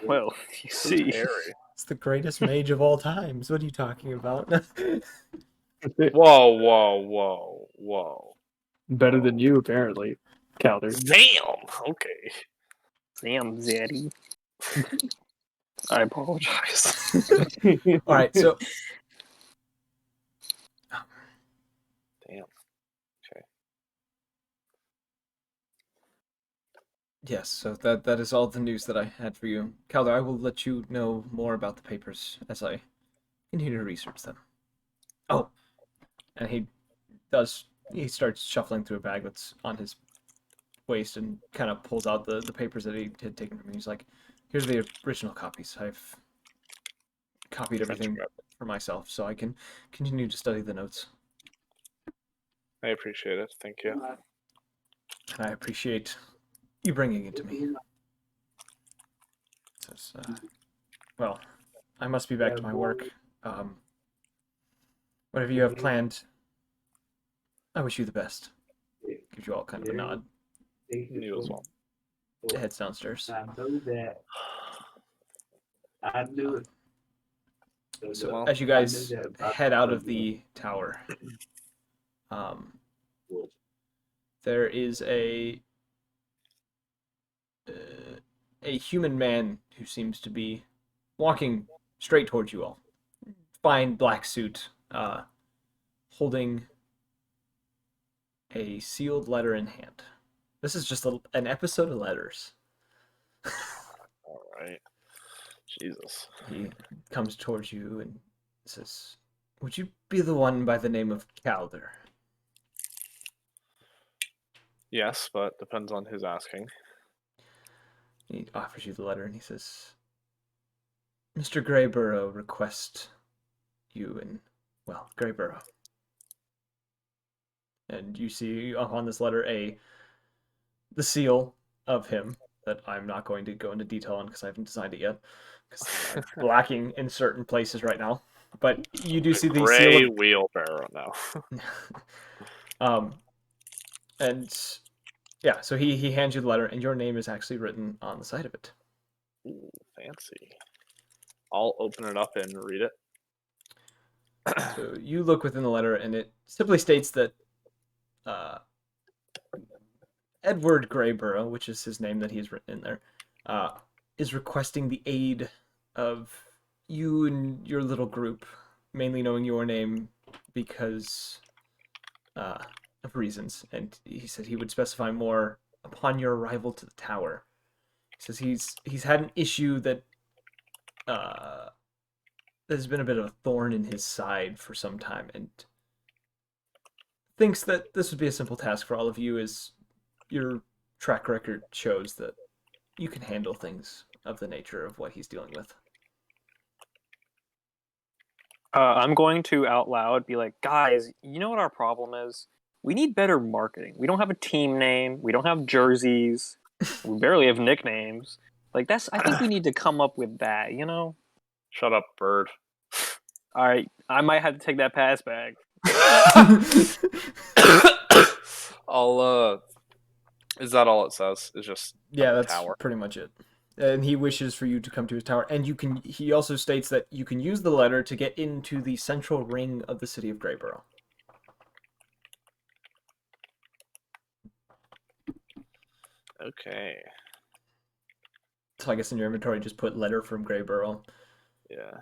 Well, you see. Harry. It's the greatest mage of all times. What are you talking about? Whoa, whoa, whoa, whoa. Better than you, apparently, Calder. Damn. Okay. Damn, Zaddy. I apologize. All right, so Damn. Okay. yes, so that is all the news that I had for you. Calder, I will let you know more about the papers as I continue to research them. Oh, and he starts shuffling through a bag that's on his waist and kind of pulls out the papers that he had taken from me. He's like, here's the original copies. I've copied everything for myself so I can continue to study the notes. I appreciate it. Thank you. And I appreciate you bringing it to me. Says, well, I must be back to my work. Whatever you have planned, I wish you the best. Gives you all kind of a nod. You as well. Heads downstairs. I know that. I knew it. So Well, as you guys head out of the tower, there is a human man who seems to be walking straight towards you all. Fine black suit, holding a sealed letter in hand. This is just an episode of letters. all right. Jesus. He comes towards you and says, "Would you be the one by the name of Calder?" Yes, but depends on who's asking. He offers you the letter and he says, "Mr. Greyborough requests you and, well, Greyborough." And you see on this letter the seal of him that I'm not going to go into detail on because I haven't designed it yet, because I'm lacking in certain places right now. But you do see the Gray seal wheelbarrow now. and yeah, so he hands you the letter, and your name is actually written on the side of it. Ooh, fancy. I'll open it up and read it. So you look within the letter, and it simply states that Edward Greyborough, which is his name that he has written in there, is requesting the aid of you and your little group, mainly knowing your name because of reasons. And he said he would specify more upon your arrival to the tower. He says he's had an issue that there's been a bit of a thorn in his side for some time, and thinks that this would be a simple task for all of you, as your track record shows that you can handle things of the nature of what he's dealing with. I'm going to out loud be like, guys, you know what our problem is? We need better marketing. We don't have a team name. We don't have jerseys. We barely have nicknames. Like I think we need to come up with that, you know? Shut up, bird. All right, I might have to take that pass back. I'll is that all it says? It's just Yeah, that's tower. pretty much it. And he wishes for you to come to his tower, and he also states that you can use the letter to get into the central ring of the city of Greyborough. Okay. So I guess in your inventory, just put letter from Greyborough. Yeah.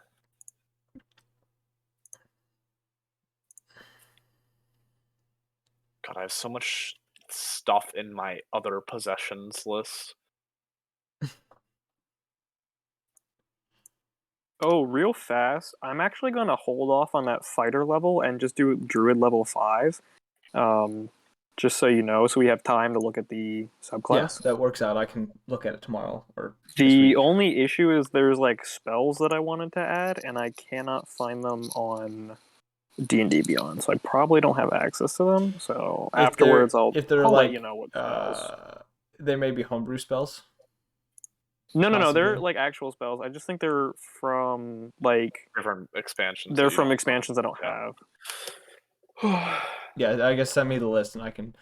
God, I have so much stuff in my other possessions list. Oh, real fast. I'm actually going to hold off on that fighter level and just do druid level 5. Just so you know, so we have time to look at the subclass. Yeah, that works out. I can look at it tomorrow or this The week. only issue is there's like spells that I wanted to add, and I cannot find them on D&D Beyond, so I probably don't have access to them. So afterwards, I'll let like, you know what spells. They may be homebrew spells. No, they're possibly. like actual spells. I just think they're from like Different expansions. they're from expansions I don't have. Yeah, I guess send me the list and I can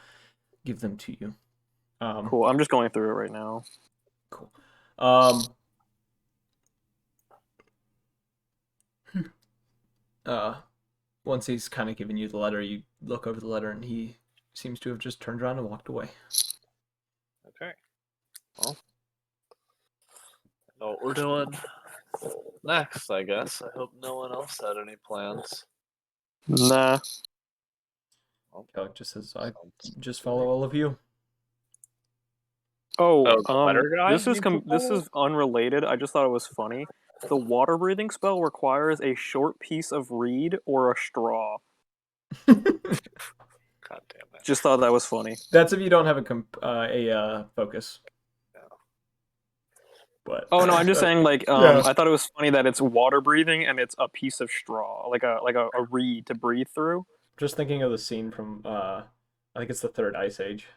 give them to you. Cool. I'm just going through it right now. Cool. Once he's kind of given you the letter, you look over the letter, and he seems to have just turned around and walked away. Okay. Well, I know what we're doing next, I guess. I hope no one else had any plans. Nah. Kellic just says, "I Sounds just good. follow all of you." Oh, the letter guy this is needs to this follow? is unrelated. I just thought it was funny. The water breathing spell requires a short piece of reed or a straw. God damn it. Just thought that was funny. That's if you don't have a focus. Yeah. But Oh no, I'm just saying like Yeah. I thought it was funny that it's water breathing and it's a piece of straw, like a reed to breathe through. Just thinking of the scene from I think it's the Third Ice Age.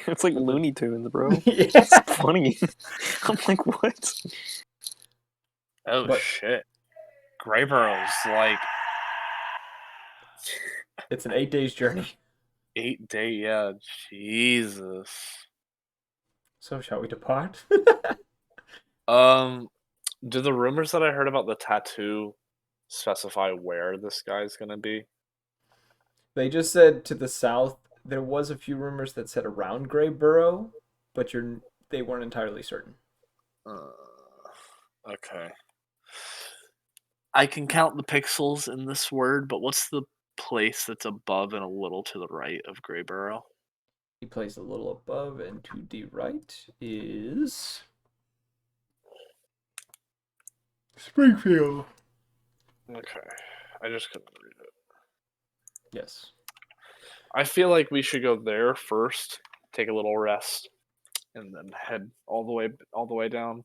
It's like Looney Tunes, bro. Yeah. It's funny. I'm like, what? Oh But- shit. Greyburrow's like It's an 8 days journey. 8-day, yeah, Jesus. So shall we depart? Do the rumors that I heard about the tattoo specify where this guy's gonna be? They just said to the south. There was a few rumors that said around Greyborough, but they weren't entirely certain. Okay. I can count the pixels in this word, but what's the place that's above and a little to the right of Greyborough? He plays a little above, and to the right is Springfield. Okay. I just couldn't read it. Yes. I feel like we should go there first, take a little rest, and then head all the way down.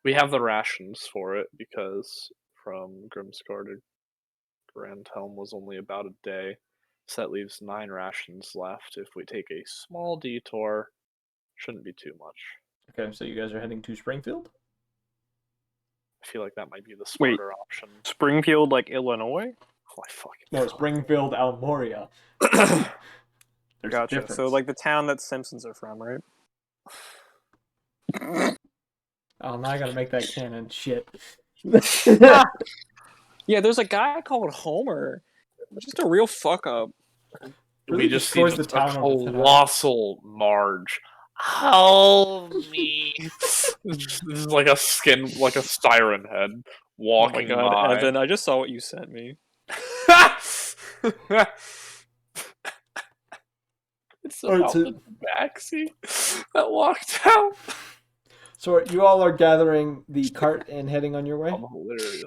We have the rations for it because from Grimscar to Grand Helm was only about a day, so that leaves 9 rations left. If we take a small detour, shouldn't be too much. Okay, so you guys are heading to Springfield? I feel like that might be the Wait. smarter option. Springfield, like Illinois? Oh, I fucking No, Springfield, Almoria. There's a Gotcha. difference. So like the town that Simpsons are from, right? Oh, now I gotta make that canon. Shit. Yeah, there's a guy called Homer. Just a real fuck up. Really we just see destroys just the town a on the tonight. colossal Marge. Help me! This is like a siren head Oh walking my god, by. Evan, I just saw what you sent me. It's Alright, about so- the tabaxi that walked out. So you all are gathering the cart and heading on your way? I'm hilarious.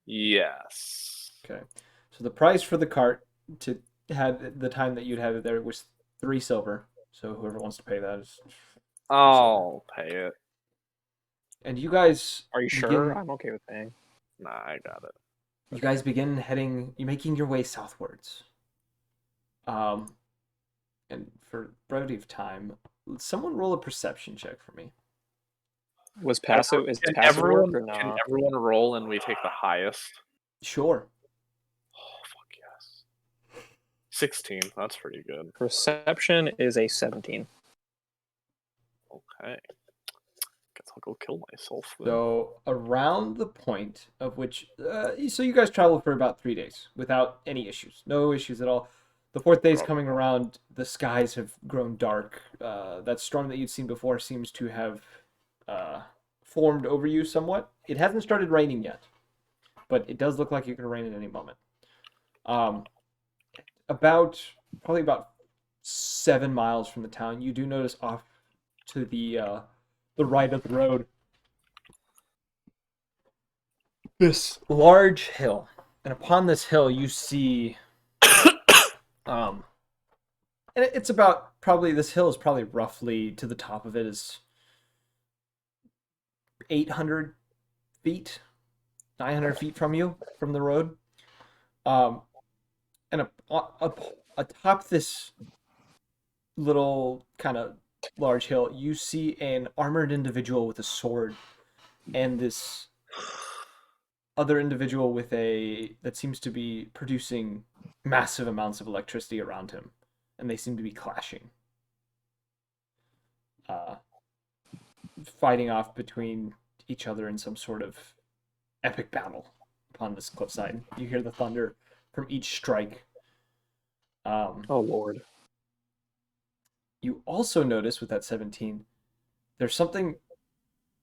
Yes. Okay. So the price for the cart to have the time that you'd have it there was 3 silver. So whoever wants to pay that is. I'll pay it. And you guys Are you sure? I'm okay with paying. Nah, I got it. You guys begin heading. You're making your way southwards. And for brevity of time, someone roll a perception check for me. Was passive is Can passive everyone, work or can not? everyone roll and we take the highest? Sure. Oh, fuck yes. 16. That's pretty good. Perception is a 17. Okay. Guess I'll go kill myself then. So around the point of which, so you guys traveled for about 3 days without any issues, no issues at all. The 4th day's coming around. The skies have grown dark. That storm that you'd seen before seems to have formed over you somewhat. It hasn't started raining yet, but it does look like it could rain at any moment. Probably about 7 miles from the town, you do notice off to the right of the road this large hill, and upon this hill you see and it's about probably this hill is probably roughly to the top of it is 800 feet, 900 feet from you, from the road. And atop this little kind of large hill, you see an armored individual with a sword and this other individual with that seems to be producing massive amounts of electricity around him, and they seem to be clashing, uh, fighting off between each other in some sort of epic battle upon this cliffside. You hear the thunder from each strike. Oh lord. You also notice with that 17, there's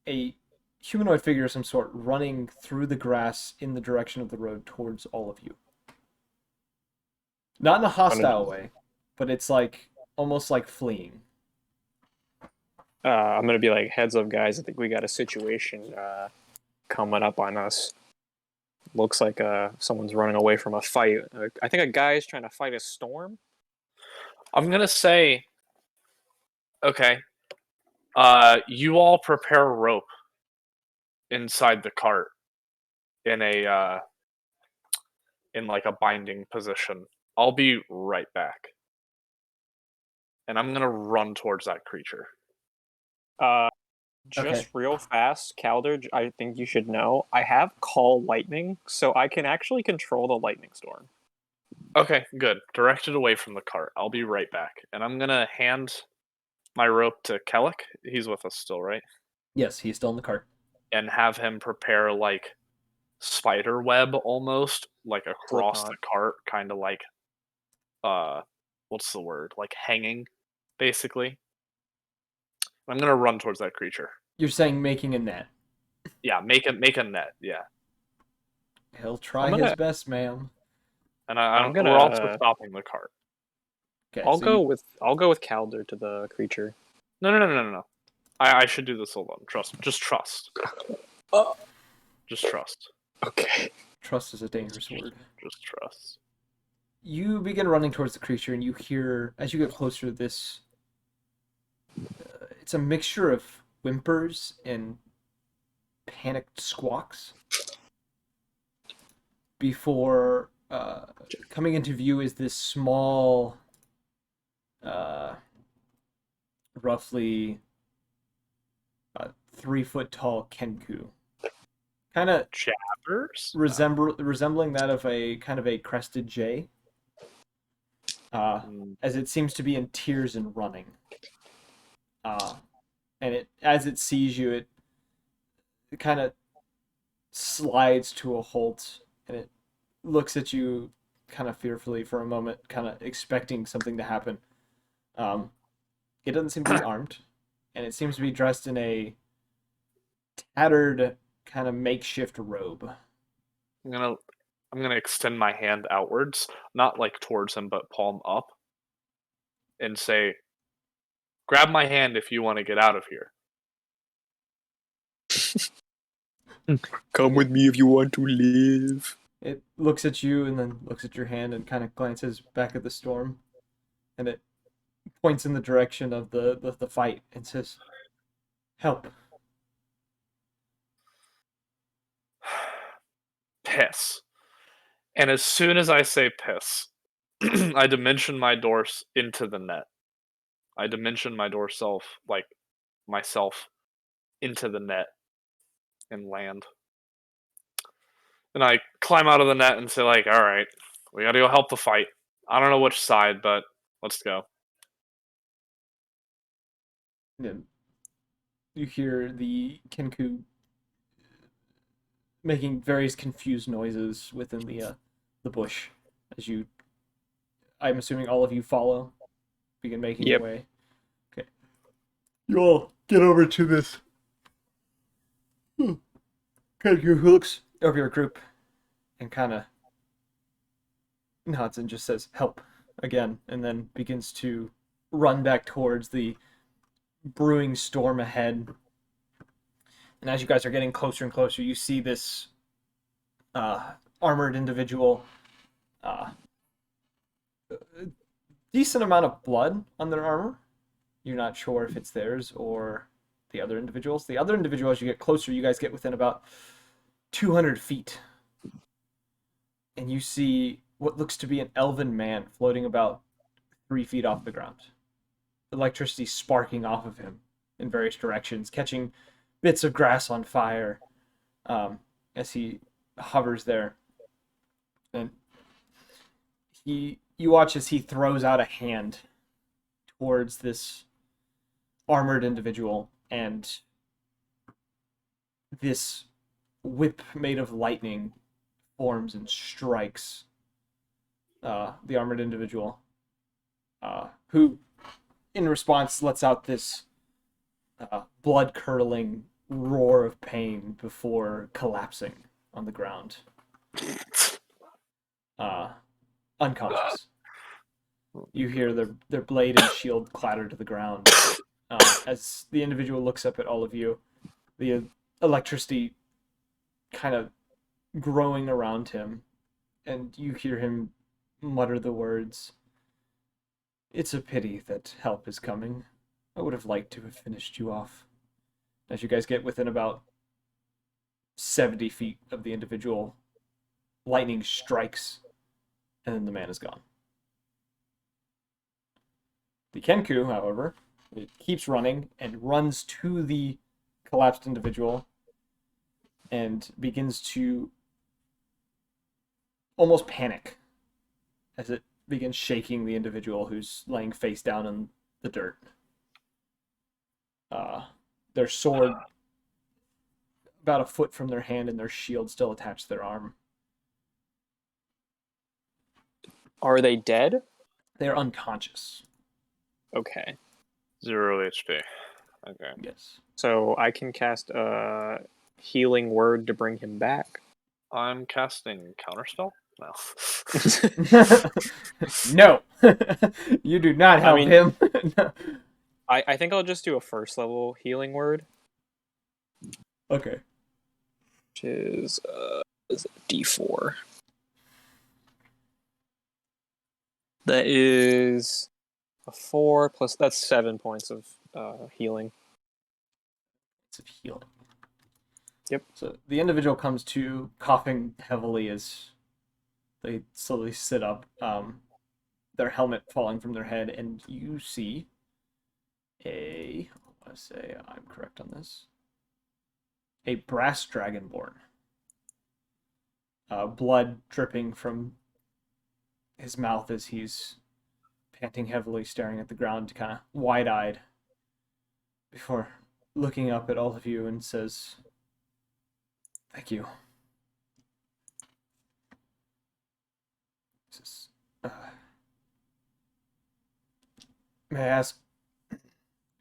a humanoid figure of some sort running through the grass in the direction of the road towards all of you. Not in a hostile way, but it's like almost like fleeing. I'm gonna be like, heads up, guys. I think we got a situation coming up on us. Looks like someone's running away from a fight. I think a guy is trying to fight a storm. I'm gonna say, okay. You all prepare rope inside the cart in like a binding position. I'll be right back. And I'm gonna run towards that creature. Just Okay. real fast, Calder, I think you should know, I have Call Lightning, so I can actually control the lightning storm. Okay, good. Direct it away from the cart. I'll be right back. And I'm gonna hand my rope to Kellic. He's with us still, right? Yes, he's still in the cart. And have him prepare like spider web almost, like across the Slipknot. cart, kind of like what's the word? Like hanging, basically. I'm gonna run towards that creature. You're saying making a net. Yeah, make a net. Yeah, He'll try I'm gonna- his best, ma'am. and I'm gonna- we're also stopping the cart. Okay, I'll so go with Calder to the creature. No. I should do this alone. Just trust. Just trust. Okay. trust is a dangerous word. Just trust. You begin running towards the creature, and you hear, as you get closer, this. It's a mixture of whimpers and panicked squawks. Before coming into view is this small, roughly 3 foot tall Kenku. Kind of Jabbers? resembling that of a kind of a crested jay. As it seems to be in tears and running. And as it sees you, it kind of slides to a halt, and it looks at you kind of fearfully for a moment, kind of expecting something to happen. It doesn't seem to be armed, and it seems to be dressed in a tattered kind of makeshift robe. I'm gonna extend my hand outwards, not like towards him, but palm up, and say, "Grab my hand if you want to get out of here." Come with me if you want to live. It looks at you and then looks at your hand and kind of glances back at the storm, and it points in the direction of the fight and says, "Help." Piss. And as soon as I say piss, I dimension my door into the net. I dimension my door myself into the net and land. And I climb out of the net and say, like, all right, we gotta go help the fight. I don't know which side, but let's go. And you hear the Kenku making various confused noises within the bush as you. I'm assuming all of you follow, begin making your Yep. way. Okay. You all get over to this. Kenku who looks over your group and kind of nods and just says help again, and then begins to run back towards the brewing storm ahead. And as you guys are getting closer and closer, you see this armored individual. Decent amount of blood on their armor. You're not sure if it's theirs or the other individuals. The other individual, as you get closer, you guys get within about 200 feet. And you see what looks to be an elven man floating about 3 feet off the ground. Electricity sparking off of him in various directions, catching bits of grass on fire as he hovers there, and you watch as he throws out a hand towards this armored individual, and this whip made of lightning forms and strikes the armored individual, who, in response, lets out this blood-curdling roar of pain before collapsing on the ground, unconscious. You hear their blade and shield clatter to the ground. As the individual looks up at all of you, the electricity kind of growing around him, and you hear him mutter the words, "It's a pity that help is coming. I would have liked to have finished you off." As you guys get within about 70 feet of the individual, lightning strikes, and then the man is gone. The Kenku, however, it keeps running and runs to the collapsed individual and begins to almost panic as it begins shaking the individual who's laying face down in the dirt. Their sword about a foot from their hand and their shield still attached to their arm. Are they dead? They are unconscious. Okay. 0 HP. Okay. Yes. So I can cast a healing word to bring him back. I'm casting Counterspell? No. No. You do not help him. No. I think I'll just do a first level healing word, Okay. which is a D4. That is a 4 plus. That's 7 points of healing. It's of healing. Yep. So the individual comes to, coughing heavily as they slowly sit up, their helmet falling from their head, and you see I want to say I'm correct on this, a brass dragonborn. Blood dripping from his mouth as he's panting heavily, staring at the ground, kind of wide-eyed, before looking up at all of you and says, "Thank you." He says, "May I ask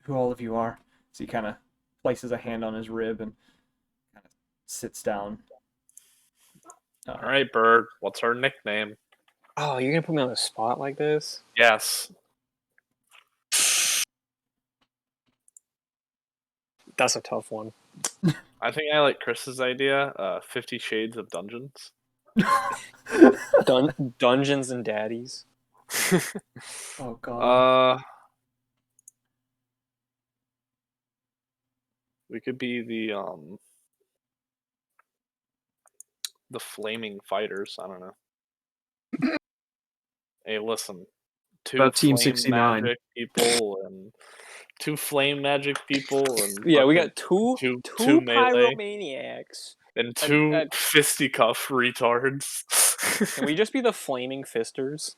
who all of you are?" So he kind of places a hand on his rib and kind of sits down. All right, Bird. What's her nickname? Oh, you're gonna put me on the spot like this? Yes. That's a tough one. I think I like Chris's idea. 50 Shades of Dungeons. Dungeons and Daddies. Oh god. We could be the Flaming Fighters. I don't know. Hey, listen. Two About Team flame 69. magic people and two flame magic people and Yeah, we fucking got two melee pyromaniacs. and two and- fisticuff retards. Can we just be the Flaming Fisters?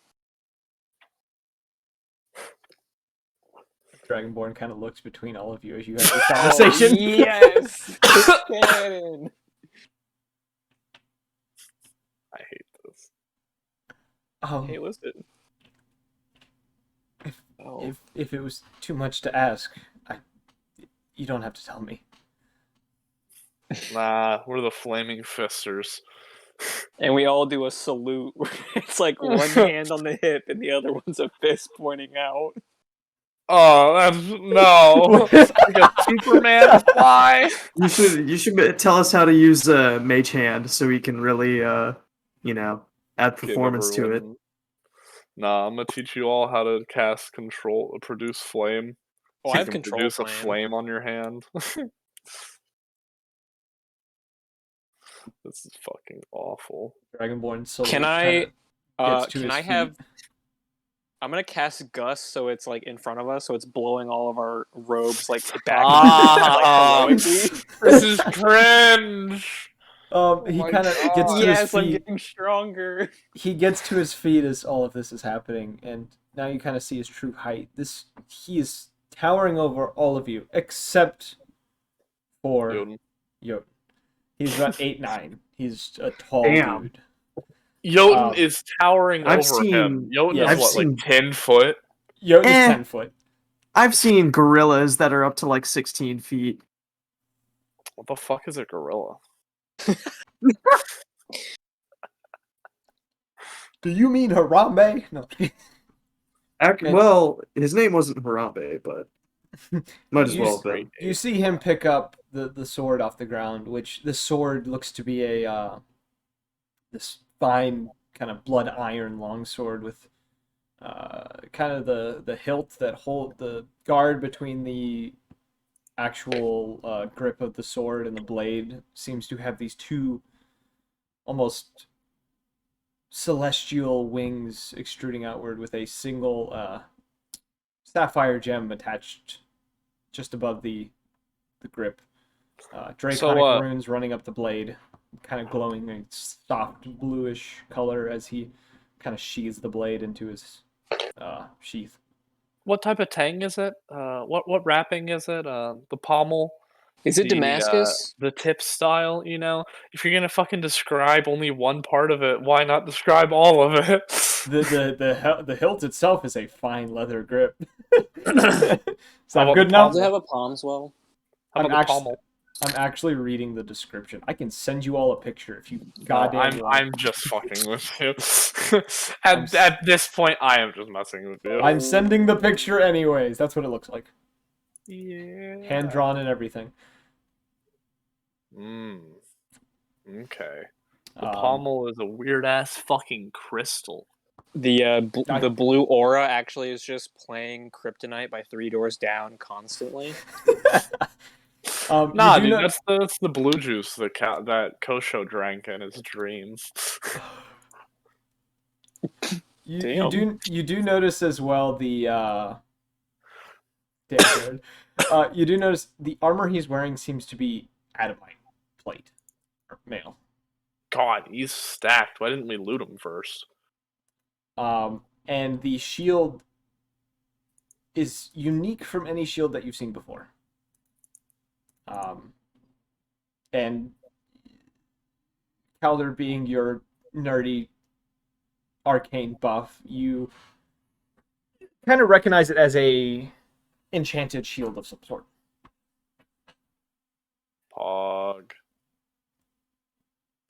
Dragonborn kind of looks between all of you as you have this conversation. Oh, yes! Cannon! I hate this. Hey, listen. If it was too much to ask, you don't have to tell me. Nah, we're the Flaming Fisters. And we all do a salute. It's like one hand on the hip and the other one's a fist pointing out. Oh, that's no! Like a Superman fly. You should tell us how to use Mage Hand so we can really add performance to it. Nah, I'm gonna teach you all how to cast produce flame. Oh, So I you have can control produce a flame. flame on your hand. This is fucking awful. Dragonborn slowly Can I? gets to Can his I feet. have? I'm gonna cast Gust so it's like in front of us, so it's blowing all of our robes like back. Ah, like, heroically. This is cringe. He my kind of gets God. to his Yes, I'm feet. getting stronger. He gets to his feet as all of this is happening, and now you kind of see his true height. He is towering over all of you, except for Jotun. Jotun. He's about 8'9". He's a tall Damn. dude. Jotun Um, is towering I've over him. seen- Jotun yeah, is I've what, seen- like 10 foot? Jotun is Eh. 10 foot. I've seen gorillas that are up to like 16 feet. What the fuck is a gorilla? Do you mean Harambe? No. And- Well, his name wasn't Harambe, but might as You well s- have been. You see him pick up the sword off the ground, which the sword looks to be a this fine kind of blood iron longsword with kind of the hilt that hold the guard between the actual grip of the sword and the blade seems to have these two almost celestial wings extruding outward with a single sapphire gem attached just above the grip. Draconic runes running up the blade, kind of glowing a soft bluish color as he kind of sheathes the blade into his sheath. What type of tang is it? What wrapping is it? The pommel? Is it Damascus? The tip style, you know? If you're gonna fucking describe only one part of it, why not describe all of it? The hilt itself is a fine leather grip. Is How that about good the enough? Does it have a palms well? How about I'm the pommel? I'm actually reading the description. I can send you all a picture if you No, goddamn want. I'm just fucking with you. At this point, I am just messing with you. I'm sending the picture anyways. That's what it looks like. Yeah. Hand drawn and everything. Okay. The Um, pommel is a weird ass fucking crystal. The blue aura actually is just playing Kryptonite by 3 doors down constantly. Nah, you do dude, know- that's the blue juice that Kosho drank in his dreams. you do notice as well the damn Jared. You do notice the armor he's wearing seems to be adamite plate or mail. God, he's stacked. Why didn't we loot him first? And the shield is unique from any shield that you've seen before. And Calder being your nerdy arcane buff, you kind of recognize it as a enchanted shield of some sort. Pog.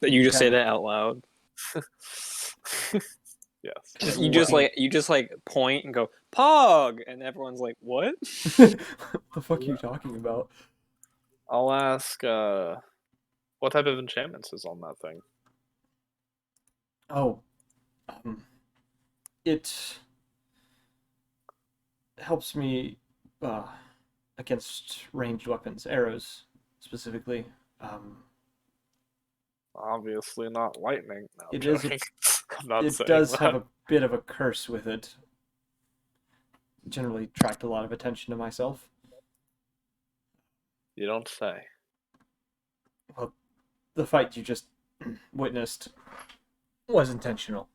You just say that out loud. Yes. You just like point and go Pog, and everyone's like, "What?" What the fuck are you talking about? I'll ask, what type of enchantments is on that thing? Oh, it helps me against ranged weapons, arrows specifically. Obviously not lightning. No, I'm It is. joking. I'm not It saying does that. have a bit of a curse with it. Generally, attract a lot of attention to myself. You don't say. Well, the fight you just witnessed was intentional.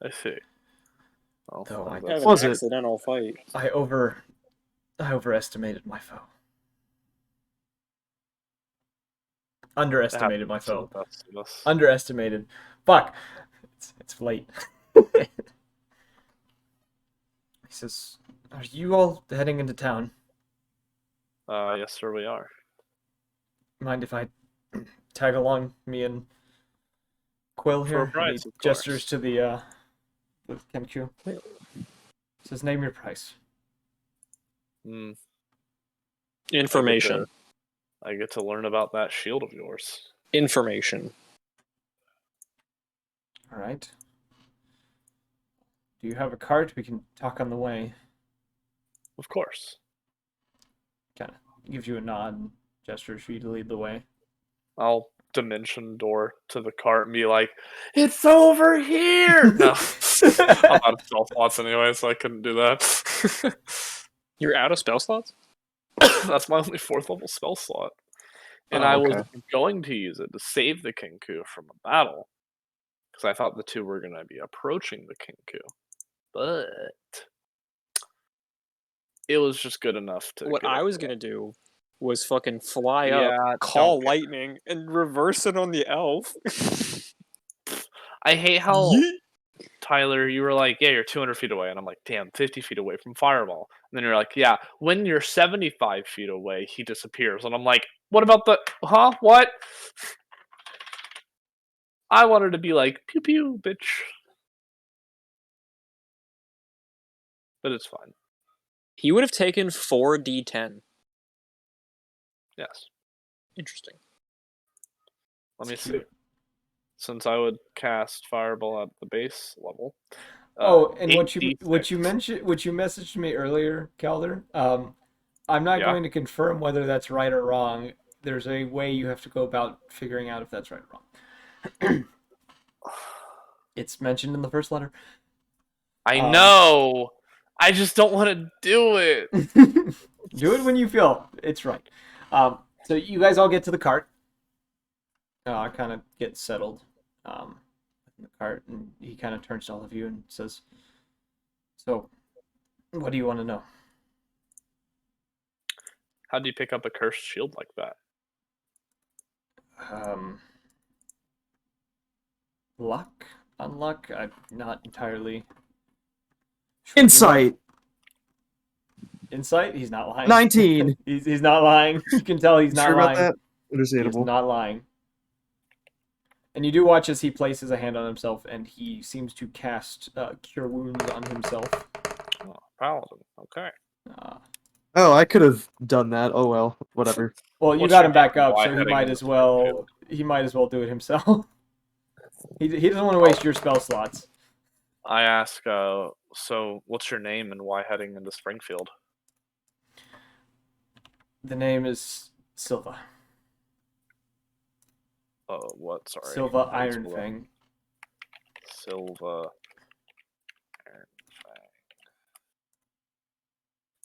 I see. Well, Though I- that's- Was An it? accidental fight. I overestimated my foe. Underestimated my happens to the foe. best of us. Underestimated. Fuck. It's late. He says, "Are you all heading into town? Yes, sir, we are. Mind if I tag along, me and Quill For a here?" price, He of gestures course. to the Kenku. Says, "Name your price." Hmm. Information. I get to learn about that shield of yours. Information. All right. Do you have a cart? We can talk on the way. Of course. Kind of gives you a nod and gestures for you to lead the way. I'll dimension door to the cart and be like, "It's over here!" No. I'm out of spell slots anyway, so I couldn't do that. You're out of spell slots? That's my only 4th level spell slot. And Oh, I okay. was going to use it to save the Kinku from a battle. Because I thought the two were going to be approaching the Kinku. But it was just good enough to What get I it. was gonna do was fucking fly Yeah, up, call don't. lightning, and reverse it on the elf. I hate how Yeet. Tyler, you were like, yeah, you're 200 feet away. And I'm like, damn, 50 feet away from Fireball. And then you're like, yeah, when you're 75 feet away, he disappears. And I'm like, what about the, huh? What? I wanted to be like, pew pew, bitch. But it's fine. He would have taken 4d10. Yes. Interesting. Let me It's see. cute. Since I would cast Fireball at the base level. Oh, and what you 8d6. mentioned, what you messaged me earlier, Calder. I'm not Yeah. going to confirm whether that's right or wrong. There's a way you have to go about figuring out if that's right or wrong. It's mentioned in the first letter. I know. I just don't want to do it. Do it when you feel it's right. So you guys all get to the cart. Kind of get settled in the cart, and he kind of turns to all of you and says, "So, what do you want to know?" How do you pick up a cursed shield like that? Luck, unluck. I'm not entirely sure. Insight. Insight. He's not lying. 19. he's not lying. You can tell he's not Sure lying. about that? He's Understandable. not lying. And you do watch as he places a hand on himself, and he seems to cast Cure Wounds on himself. Oh, Paladin. Okay. Oh, I could have done that. Oh well, whatever. Well, you What's got your him back name? up, Why so he heading might into as well. He might as well do it himself. He doesn't want to waste your spell slots. I ask, so what's your name and why heading into Springfield? The name is Silva. What? Sorry. Silva Please Iron below. Fang. Silva Iron Fang.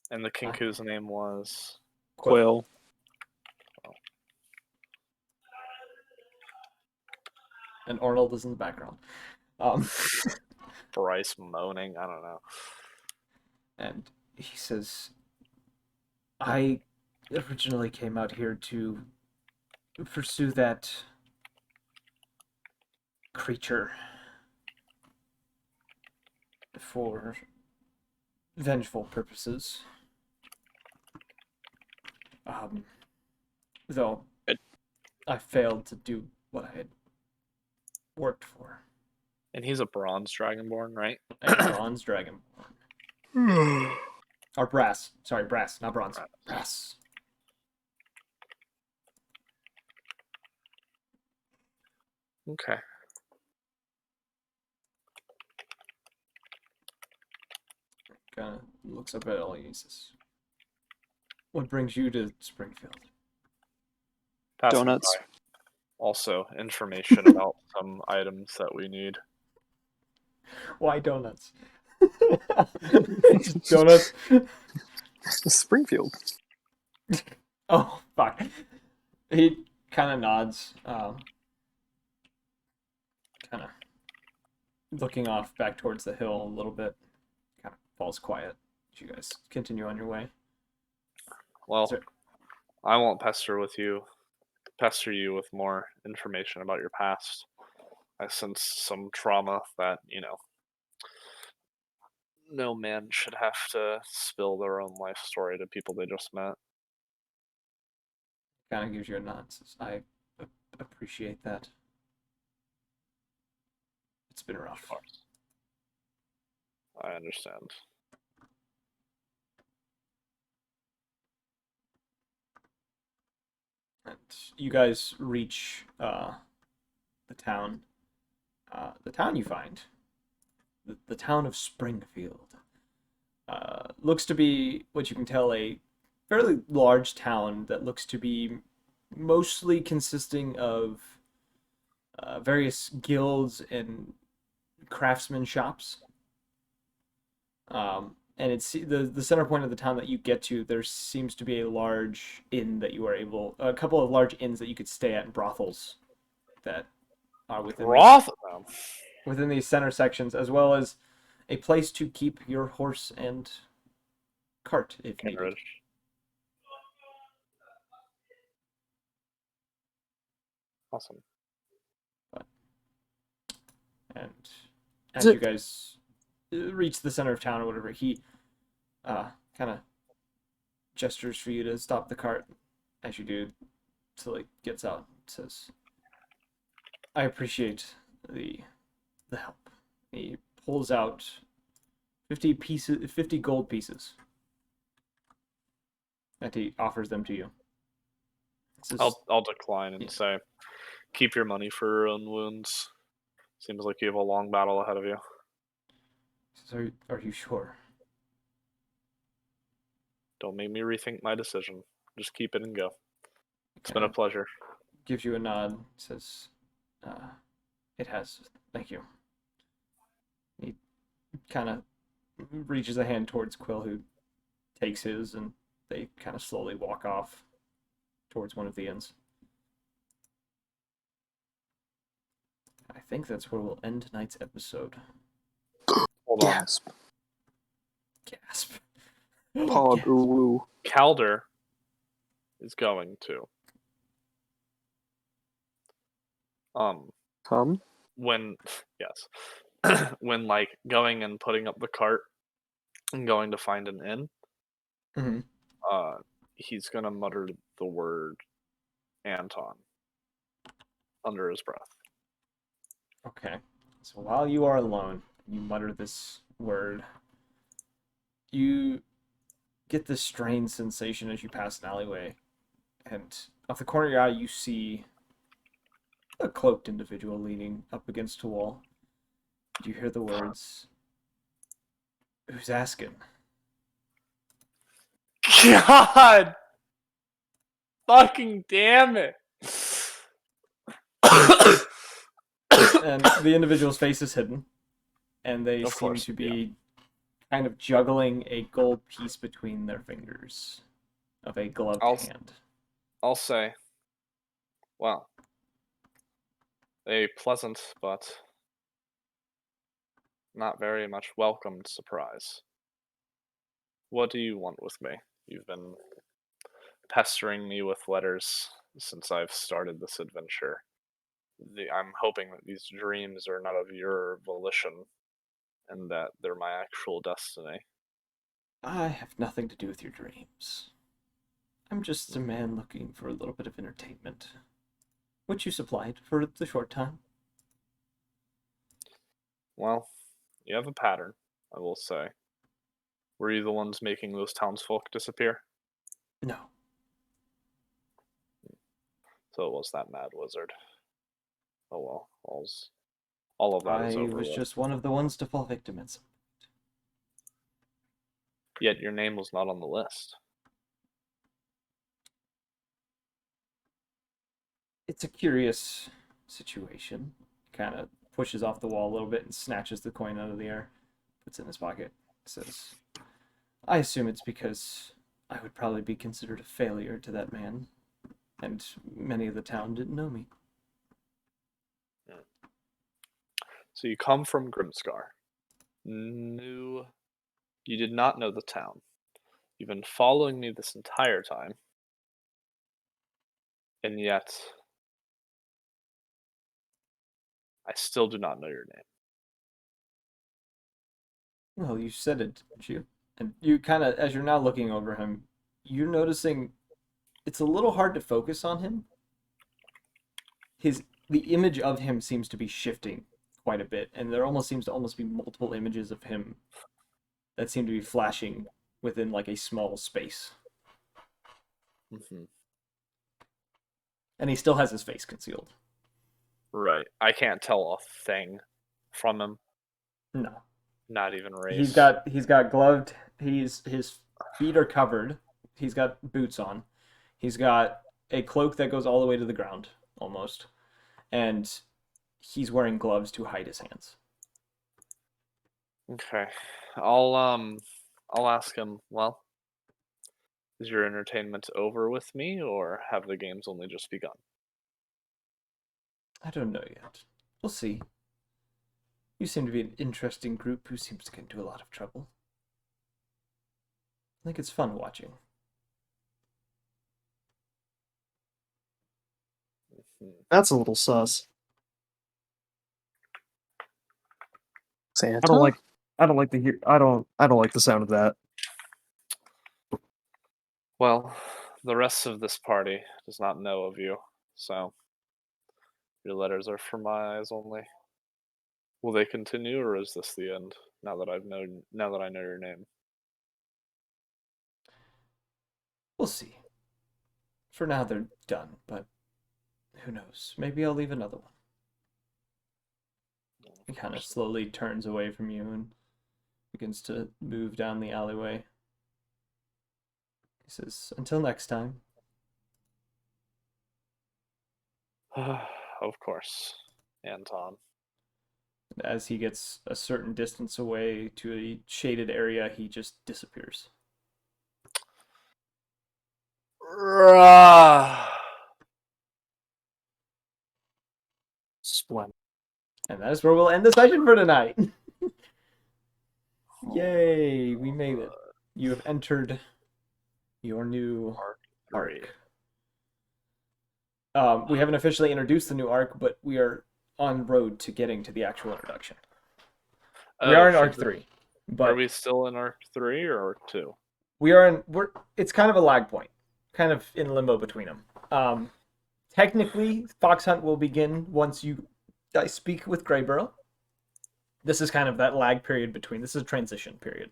And the Kinku's name was? Quill. And Arnold is in the background. Bryce moaning. I don't know. And he says, I originally came out here to pursue that creature for vengeful purposes. Though I failed to do what I had worked for. And he's a bronze dragonborn, right? A bronze dragonborn. Or brass. Sorry, brass, not bronze. Brass. Okay. Kind of looks up at all and he says, what brings you to Springfield? Passing Donuts. by. Also, information about some items that we need. Why donuts? Donuts? Springfield. Oh, fuck. He kind of nods. Kind of looking off back towards the hill a little bit. Kind of falls quiet as you guys continue on your way. Well, Sir. I won't pester you with more information about your past. I sense some trauma that, no man should have to spill their own life story to people they just met. Kind of gives you a nod. Says, I appreciate that. It's been rough. Of course. I understand. And you guys reach the town. The town you find, the town of Springfield, looks to be, what you can tell, a fairly large town that looks to be mostly consisting of various guilds and craftsman shops. and it's the center point of the town that you get to. There seems to be a large inn that you are able, a couple of large inns that you could stay at, and brothels that are within these center sections, as well as a place to keep your horse and cart if needed. Carriage. Awesome. And as you guys reach the center of town or whatever, he kind of gestures for you to stop the cart. As you do, till he gets out, says, "I appreciate the help." He pulls out 50 gold pieces, and he offers them to you. Says, I'll decline and say, keep your money for your own wounds. Seems like you have a long battle ahead of you. says, are you sure? Don't make me rethink my decision. Just keep it and go. It's been Kinda a pleasure. gives you a nod. Says, "It has. Thank you." He kind of reaches a hand towards Quill, who takes his, and they kind of slowly walk off towards one of the inns. I think that's where we'll end tonight's episode. Hold on. Gasp. Gasp. Pog Gasp. ooh. Calder is going to. Come? When when like going and putting up the cart and going to find an inn, Mhm. he's gonna mutter the word Anton under his breath. Okay. So while you are alone, you mutter this word. You get this strange sensation as you pass an alleyway, and off the corner of your eye, you see a cloaked individual leaning up against a wall. You hear the words, "Who's asking?" God fucking damn it. And the individual's face is hidden, and they Of seem course, to be kind of juggling a gold piece between their fingers of a gloved hand. I'll say, well, a pleasant but not very much welcomed surprise. What do you want with me? You've been pestering me with letters since I've started this adventure. I'm hoping that these dreams are not of your volition and that they're my actual destiny. I have nothing to do with your dreams. I'm just a man looking for a little bit of entertainment, which you supplied for the short time. Well, you have a pattern, I will say. Were you the ones making those townsfolk disappear? No. So it was that mad wizard. Oh well, all of that is I over was with. just one of the ones to fall victim at some. Yet your name was not on the list. It's a curious situation. Kind of pushes off the wall a little bit and snatches the coin out of the air, puts it in his pocket, says, "I assume it's because I would probably be considered a failure to that man, and many of the town didn't know me." So you come from Grimscar. You did not know the town. You've been following me this entire time. And yet, I still do not know your name. Well, you said it, didn't you? And you kind of, as you're now looking over him, you're noticing it's a little hard to focus on him. The image of him seems to be shifting quite a bit, and there almost seems to almost be multiple images of him that seem to be flashing within like a small space. Mm-hmm. And he still has his face concealed. Right. I can't tell a thing from him. No. Not even race. He's got gloved. His feet are covered. He's got boots on. He's got a cloak that goes all the way to the ground almost, and he's wearing gloves to hide his hands. Okay. I'll I'll ask him, well, is your entertainment over with me, or have the games only just begun? I don't know yet. We'll see. You seem to be an interesting group who seems to get into a lot of trouble. I think it's fun watching. That's a little sus. Santa? I don't like the sound of that. Well, the rest of this party does not know of you, so your letters are for my eyes only. Will they continue, or is this the end? Now that I know your name. We'll see. For now, they're done, but who knows? Maybe I'll leave another one. He kind of slowly turns away from you and begins to move down the alleyway. He says, "Until next time." Of course, Anton. As he gets a certain distance away to a shaded area, he just disappears. Splendid. And that is where we'll end the session for tonight. Yay, we made it. You have entered your new Arc 3. arc. We haven't officially introduced the new arc, but we are on road to getting to the actual introduction. We are in arc 3, but Are we still in arc 3 or arc 2? it's kind of a lag point, kind of in limbo between them. Technically, Fox Hunt will begin once you guys speak with Greyburrow. This is kind of that lag period between. This is a transition period.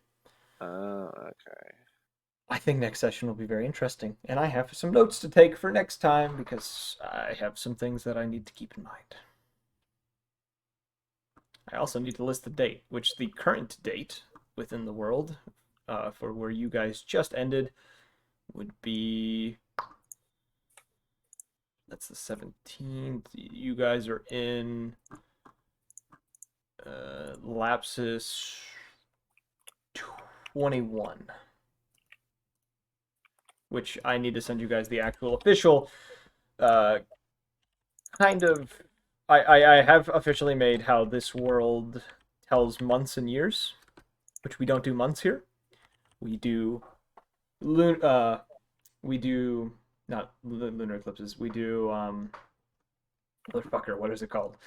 Okay. I think next session will be very interesting, and I have some notes to take for next time because I have some things that I need to keep in mind. I also need to list the date, which the current date within the world for where you guys just ended would be... That's the 17th. You guys are in Lapsus 21. Which I need to send you guys the actual official kind of... I have officially made how this world tells months and years, which we don't do months here. We do not lunar eclipses. We do motherfucker, what is it called?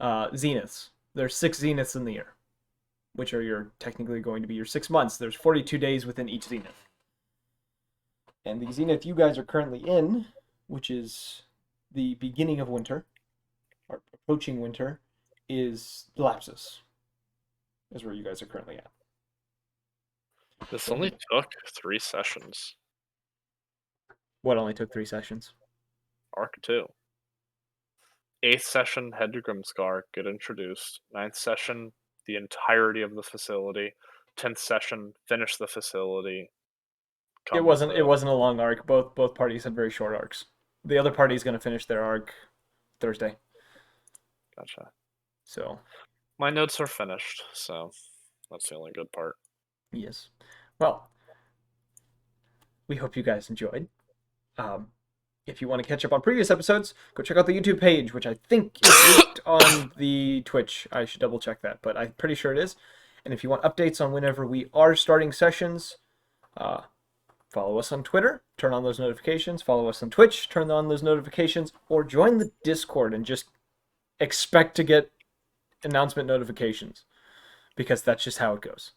Zeniths. There's 6 zeniths in the year, which are technically going to be your 6 months. There's 42 days within each zenith. And the zenith you guys are currently in, which is the beginning of winter, or approaching winter, is the Lapsus. Is where you guys are currently at. This only took 3 sessions. What only took 3 sessions? Arc 2. 8th session, head to Grimscar, get introduced. 9th session, the entirety of the facility. 10th session, finish the facility. It wasn't a long arc. Both parties had very short arcs. The other party is going to finish their arc Thursday. Gotcha. So my notes are finished, so that's the only good part. Yes. Well, we hope you guys enjoyed. If you want to catch up on previous episodes, go check out the YouTube page, which I think is linked on the Twitch. I should double check that, but I'm pretty sure it is. And if you want updates on whenever we are starting sessions, follow us on Twitter, turn on those notifications. Follow us on Twitch, turn on those notifications, or join the Discord and just expect to get announcement notifications, because that's just how it goes.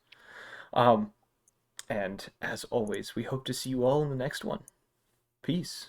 And as always, we hope to see you all in the next one. Peace.